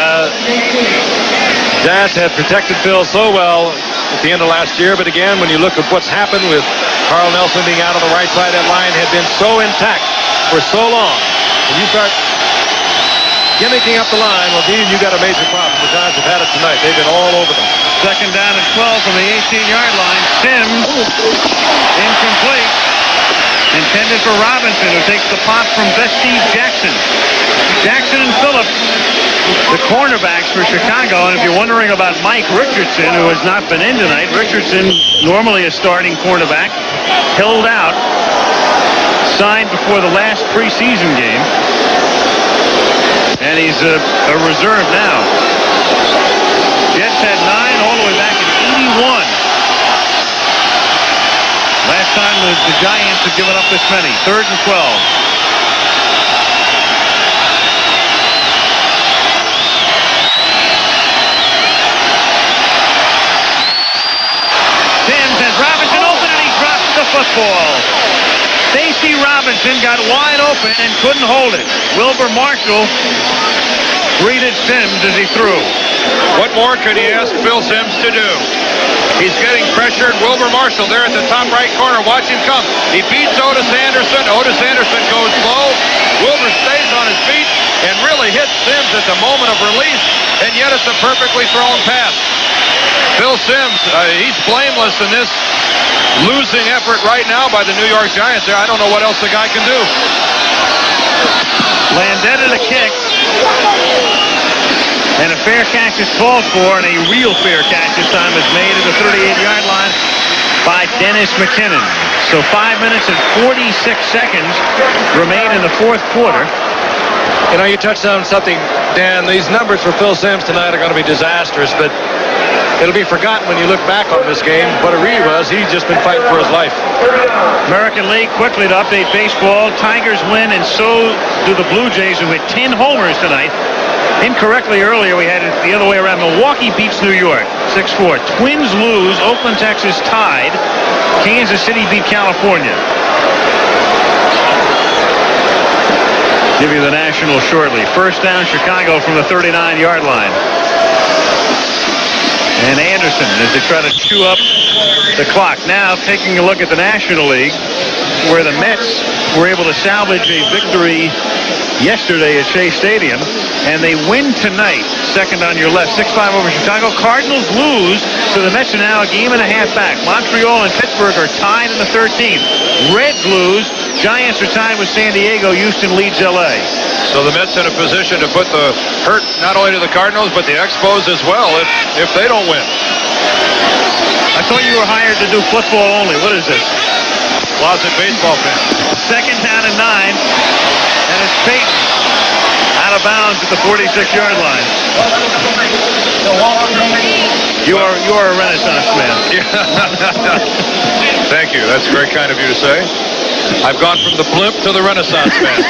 Giants had protected Phil so well at the end of last year, but again, when you look at what's happened with Carl Nelson being out on the right side, that line had been so intact for so long. When you start gimmicking up the line, well, Dean, you got a major problem. The Giants have had it tonight. They've been all over them. Second down and 12 from the 18-yard line. Sims, incomplete. Intended for Robinson, who takes the pop from Steve Jackson. Jackson and Phillips, the cornerbacks for Chicago. And if you're wondering about Mike Richardson, who has not been in tonight, Richardson, normally a starting cornerback, held out, signed before the last preseason game. And he's a reserve now. Jets had 9 all the way back in 81. Last time the Giants had given up this many. 3rd and 12. Sims has Robinson open and he drops the football. Stacey Robinson got wide open and couldn't hold it. Wilbur Marshall greeted Sims as he threw. What more could he ask Phil Sims to do? He's getting pressured. Wilbur Marshall there at the top right corner. Watch him come. He beats Otis Anderson. Otis Anderson goes low. Wilbur stays on his feet and really hits Sims at the moment of release, and yet it's a perfectly thrown pass. Phil Sims, he's blameless in this losing effort right now by the New York Giants. I don't know what else the guy can do. Landetta to kick. And a fair catch is called for, and a real fair catch this time is made at the 38-yard line by Dennis McKinnon. So 5 minutes and 46 seconds remain in the fourth quarter. You know, you touched on something, Dan. These numbers for Phil Sims tonight are going to be disastrous, but it'll be forgotten when you look back on this game. What it really was, he's just been fighting for his life. American League quickly to update baseball. Tigers win, and so do the Blue Jays, who hit 10 homers tonight. Incorrectly earlier, we had it the other way around. Milwaukee beats New York 6-4. Twins lose. Oakland, Texas tied. Kansas City beat California. Give you the National shortly. First down, Chicago from the 39-yard line. And Anderson as they try to chew up the clock. Now taking a look at the National League, where the Mets were able to salvage a victory yesterday at Shea Stadium, and they win tonight. Second on your left, 6-5 over Chicago. Cardinals lose, so the Mets are now a game and a half back. Montreal and Pittsburgh are tied in the 13th. Reds lose. Giants are tied with San Diego. Houston leads L.A. So the Mets in a position to put the hurt not only to the Cardinals, but the Expos as well if they don't win. I thought you were hired to do football only. What is this? Closet baseball fan. Second down and 9. And it's Peyton out of bounds at the 46-yard line. You are a Renaissance man. Thank you. That's very kind of you to say. I've gone from the blimp to the Renaissance man.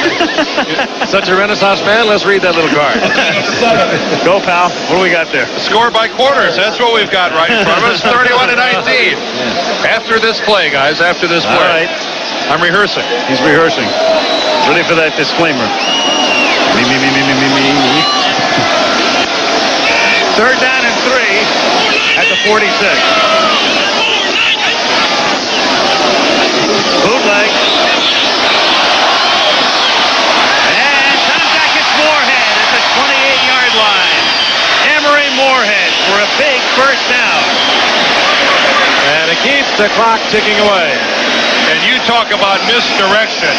Such a Renaissance man? Let's read that little card. Go, pal. What do we got there? Score by quarters. That's what we've got right in front of us. 31-19. After this play, guys. After this play. All right. I'm rehearsing. He's rehearsing. Ready for that disclaimer. Me. Third down and 3 at the 46. the clock ticking away. And you talk about misdirection.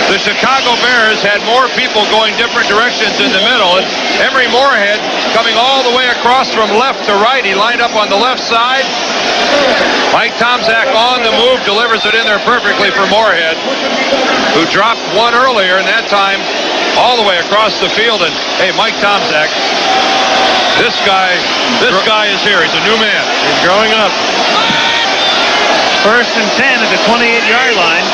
The Chicago Bears had more people going different directions in the middle, and Emory Moorhead coming all the way across from left to right. He lined up on the left side. Mike Tomczak on the move, delivers it in there perfectly for Moorhead, who dropped one earlier, and that time all the way across the field. And hey, Mike Tomczak, this guy is here. He's a new man. He's growing up. First and 10 at the 28-yard line.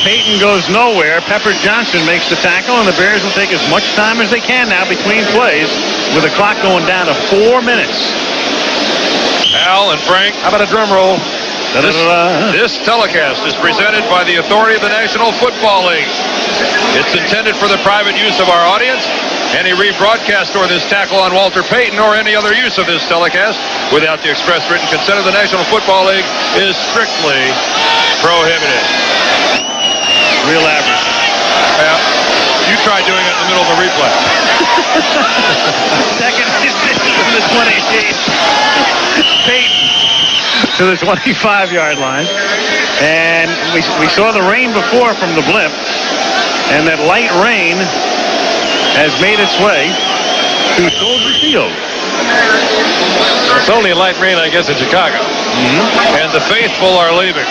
Peyton goes nowhere. Pepper Johnson makes the tackle, and the Bears will take as much time as they can now between plays with the clock going down to 4 minutes. Al and Frank, How about a drum roll? This telecast is presented by the authority of the National Football League. It's intended for the private use of our audience. Any rebroadcast or this tackle on Walter Payton or any other use of this telecast without the express written consent of the National Football League is strictly prohibited. Real average. Yeah. You try doing it in the middle of a replay. Second and 6 from the 28. Peyton to the 25-yard line. And we saw the rain before from the blimp. And that light rain has made its way to Soldier Field. It's only a light rain, I guess, in Chicago. And the faithful are leaving.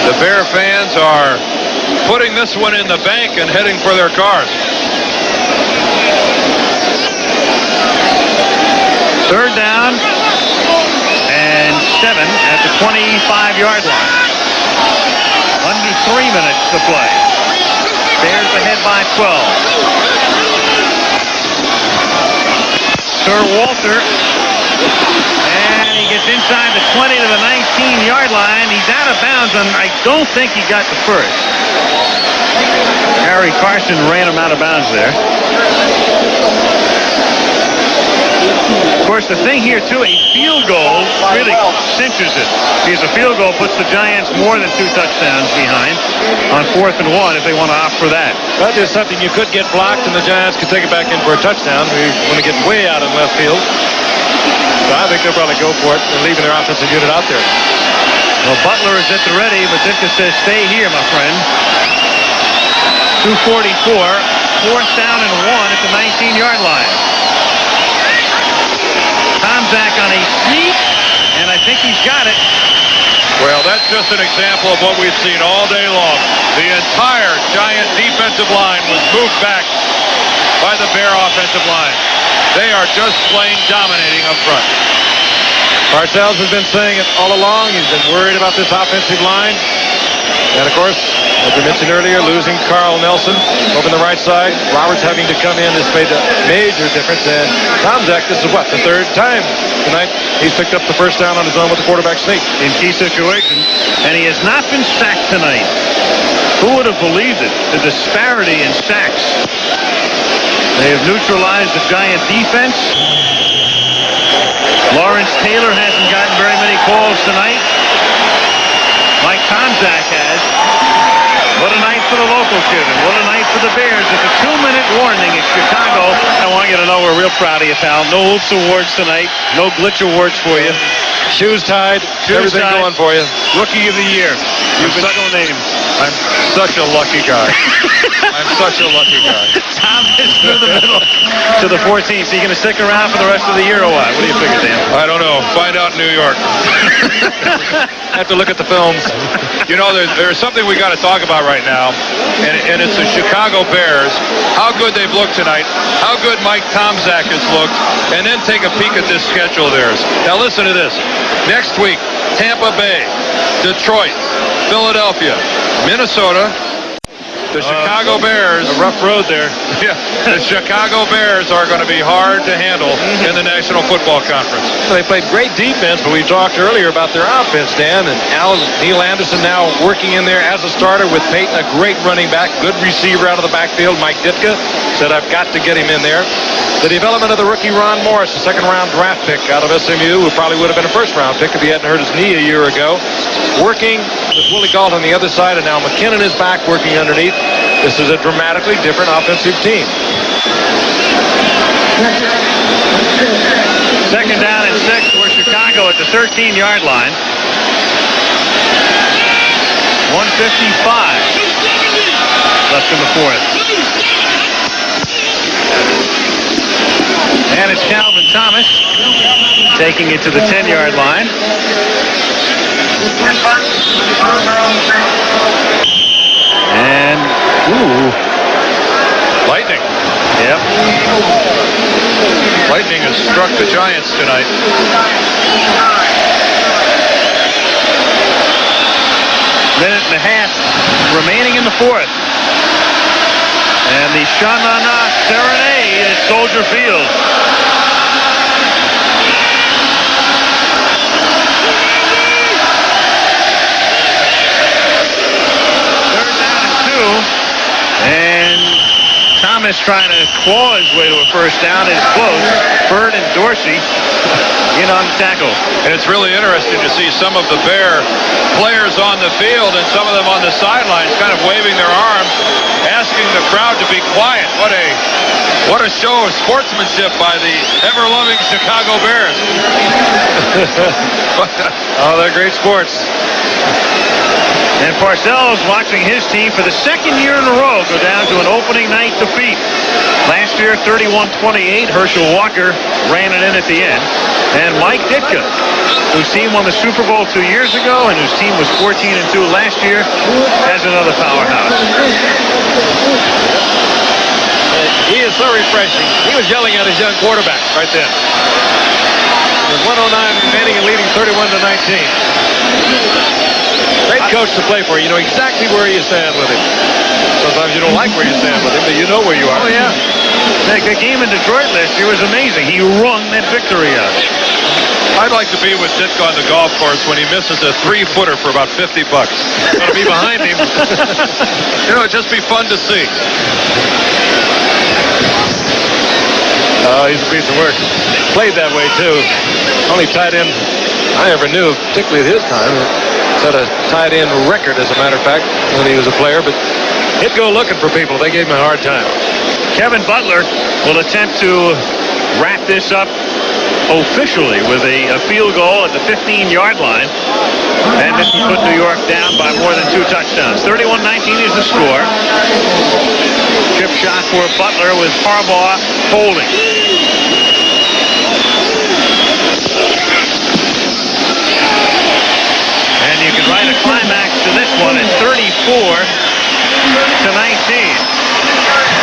The Bear fans are putting this one in the bank and heading for their cars. Third down and 7 at the 25-yard line. Under 3 minutes to play. Bears ahead by 12. Sir Walter. And he gets inside the 20 to the 19-yard line. He's out of bounds, and I don't think he got the first. Harry Carson ran him out of bounds there. Of course, the thing here, too, a field goal really cinches it. Because a field goal puts the Giants more than 2 touchdowns behind on 4th and 1 if they want to opt for that. But there's something you could get blocked, and the Giants could take it back in for a touchdown. We want to get way out in left field. So I think they'll probably go for it. They're leaving their offensive unit out there. Well, Butler is at the ready, but Ditka says, stay here, my friend. 2:44, 4th down and 1 at the 19-yard line. Tomczak on a sneak, and I think he's got it. Well, that's just an example of what we've seen all day long. The entire Giant defensive line was moved back by the Bear offensive line. They are just plain dominating up front. Parcells has been saying it all along. He's been worried about this offensive line. And, of course, as we mentioned earlier, losing Carl Nelson over the right side. Roberts having to come in has made a major difference. And Tomczak, this is what, the 3rd time tonight he's picked up the first down on his own with the quarterback sneak. In key situations. And he has not been sacked tonight. Who would have believed it? The disparity in sacks. They have neutralized the Giant defense. Lawrence Taylor hasn't gotten very many calls tonight. Mike Tomczak has. What a night for the local kid, and what a night for the Bears. It's a 2-minute warning in Chicago. I want you to know we're real proud of you, pal. No Oops Awards tonight. No Glitch Awards for you. Shoes tied. Everything going for you. Rookie of the year. You've been so named. I'm such a lucky guy. I'm such a lucky guy. Tom is through the middle to the 14th. So you going to stick around for the rest of the year or what? What do you figure, Dan? I don't know. Find out in New York. Have to look at the films. You know, there's something we got to talk about right now, and it's the Chicago Bears. How good they've looked tonight. How good Mike Tomczak has looked. And then take a peek at this schedule of theirs. Now listen to this. Next week, Tampa Bay, Detroit, Philadelphia, Minnesota. The Chicago Bears. A rough road there. Yeah, the Chicago Bears are going to be hard to handle in the National Football Conference. They played great defense, but we talked earlier about their offense, Dan. And Neil Anderson now working in there as a starter with Peyton, a great running back, good receiver out of the backfield. Mike Ditka said, I've got to get him in there. The development of the rookie Ron Morris, a second-round draft pick out of SMU, who probably would have been a first-round pick if he hadn't hurt his knee a year ago. Working with Willie Gault on the other side, and now McKinnon is back working underneath. This is a dramatically different offensive team. Second down and 6 for Chicago at the 13-yard line. 1:55 left in the fourth. And it's Calvin Thomas taking it to the 10-yard line. And, Lightning. Yep. Lightning has struck the Giants tonight. Minute and a half remaining in the fourth. And the Sha-Na-Na Serenade at Soldier Field. Third down and 2. And Thomas trying to claw his way to a first down is close. Bird and Dorsey in on the tackle. And it's really interesting to see some of the Bear players on the field and some of them on the sidelines kind of waving their arms, asking the crowd to be quiet. What a show of sportsmanship by the ever-loving Chicago Bears. Oh, they're great sports. And Parcells watching his team for the second year in a row go down to an opening night defeat. Last year, 31-28. Herschel Walker ran it in at the end. And Mike Ditka, whose team won the Super Bowl 2 years ago and whose team was 14-2 last year, has another powerhouse. He is so refreshing. He was yelling at his young quarterback right then. With 109 remaining and leading 31-19. Great coach to play for. You know exactly where you stand with him. Sometimes you don't like where you stand with him, but you know where you are. Oh, yeah. The game in Detroit last year was amazing. He wrung that victory out. I'd like to be with Ditka on the golf course when he misses a 3-footer for about $50. Want to be behind him. You know, it'd just be fun to see. Oh, he's a piece of work. Played that way, too. Only tight end I ever knew, particularly at his time. Set a tight end record, as a matter of fact, when he was a player. But he'd go looking for people. They gave him a hard time. Kevin Butler will attempt to wrap this up officially with a field goal at the 15-yard line. And this will put New York down by more than 2 touchdowns. 31-19 is the score. Chip shot for Butler with Harbaugh holding. And you can write a climax to this one at 34-19.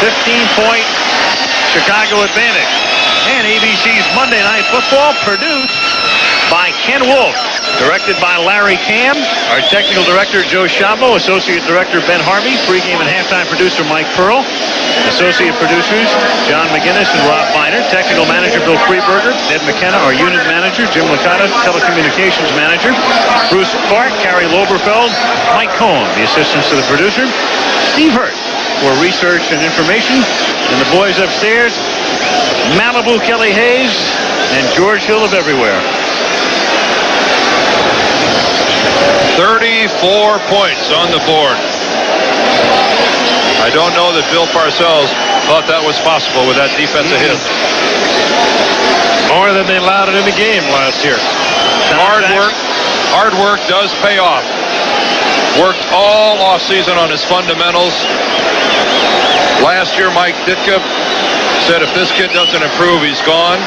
15-point Chicago advantage. And ABC's Monday Night Football produced by Ken Wolf. Directed by Larry Cam. Our technical director, Joe Shabo. Associate director, Ben Harvey. Pregame and halftime producer, Mike Pearl. Associate producers, John McGinnis and Rob Viner. Technical manager, Bill Freeberger. Ed McKenna, our unit manager. Jim Licata, telecommunications manager. Bruce Clark, Carrie Loberfeld. Mike Cohen, the assistants to the producer. Steve Hurt for research and information. And the boys upstairs, Malibu Kelly Hayes and George Hill of Everywhere. 34 points on the board. I don't know that Bill Parcells thought that was possible with that defense of his. More than they allowed it in the game last year. Hard work does pay off. Worked all offseason on his fundamentals. Last year, Mike Ditka said if this kid doesn't improve, he's gone.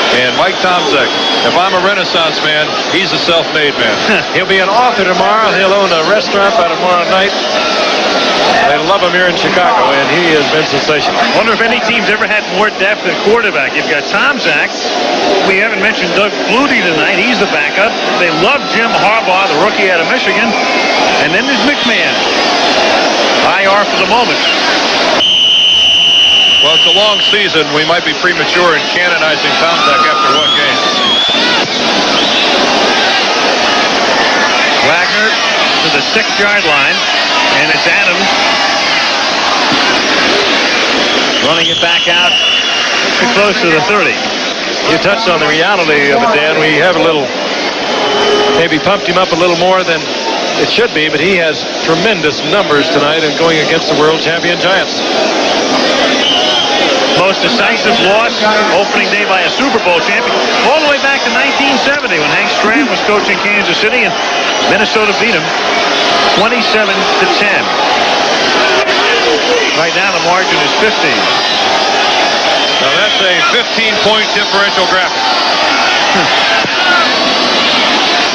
And Mike Tomczak, if I'm a Renaissance man, he's a self-made man. He'll be an author tomorrow. He'll own a restaurant by tomorrow night. They love him here in Chicago, and he has been sensational. I wonder if any team's ever had more depth at quarterback. You've got Tomczak. We haven't mentioned Doug Flutie tonight. He's the backup. They love Jim Harbaugh, the rookie out of Michigan. And then there's McMahon. IR for the moment. Well, it's a long season. We might be premature in canonizing Tomczak after one game. Wagner to the 6-yard line, and it's Adams running it back out too close to the 30. You touched on the reality of it, Dan. We have a little, maybe pumped him up a little more than it should be, but he has tremendous numbers tonight and going against the world champion Giants. most decisive loss opening day by a Super Bowl champion, all the way back to 1970 when Hank Stram was coaching Kansas City and Minnesota beat him 27-10. Right now the margin is 15. Now that's a 15-point differential graphic.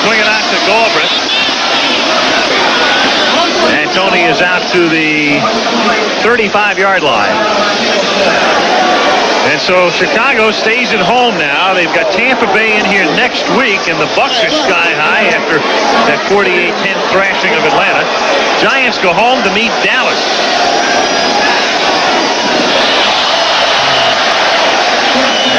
Swing it out to Galbraith. And Tony is out to the 35-yard line. And so Chicago stays at home now. They've got Tampa Bay in here next week, and the Bucs are sky high after that 48-10 thrashing of Atlanta. Giants go home to meet Dallas.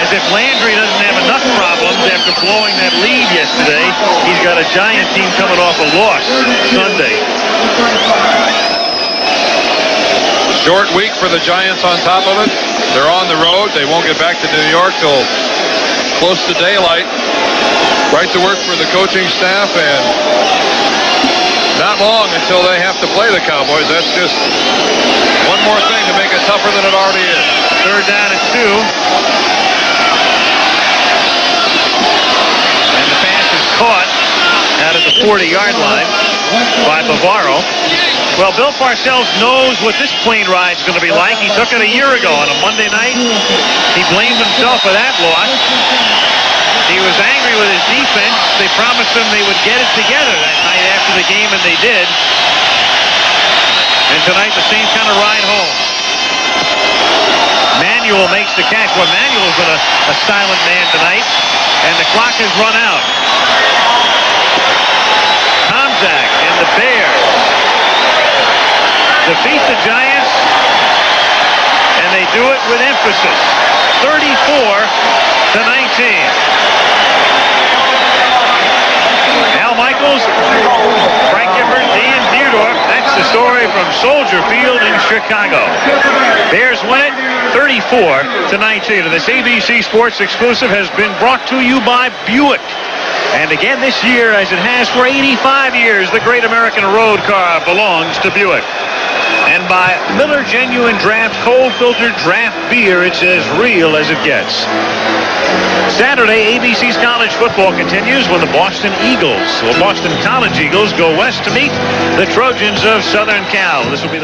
As if Landry doesn't have enough problems after blowing that lead yesterday, he's got a Giant team coming off a loss Sunday. Short week for the Giants on top of it. They're on the road. They won't get back to New York till close to daylight. Right to work for the coaching staff, and not long until they have to play the Cowboys. That's just one more thing to make it tougher than it already is. Third down and 2. Caught out at the 40-yard line by Bavaro. Well, Bill Parcells knows what this plane ride is going to be like. He took it a year ago on a Monday night. He blamed himself for that loss. He was angry with his defense. They promised him they would get it together that night after the game, and they did. And tonight, the same kind of ride home. Manuel makes the catch. Well, Manuel's been a silent man tonight, and the clock has run out. Tomczak and the Bears defeat the Giants, and they do it with emphasis. 34-19. Al Michaels, Frank Gifford, Dan Deerdorf. That's the story from Soldier Field in Chicago. Bears win it 34-19. And this ABC Sports exclusive has been brought to you by Buick. And again this year, as it has for 85 years, the great American road car belongs to Buick. And by Miller Genuine Draft Cold Filtered Draft Beer, it's as real as it gets. Saturday, ABC's college football continues when the Boston College Eagles go west to meet the Trojans of Southern Cal. This will be the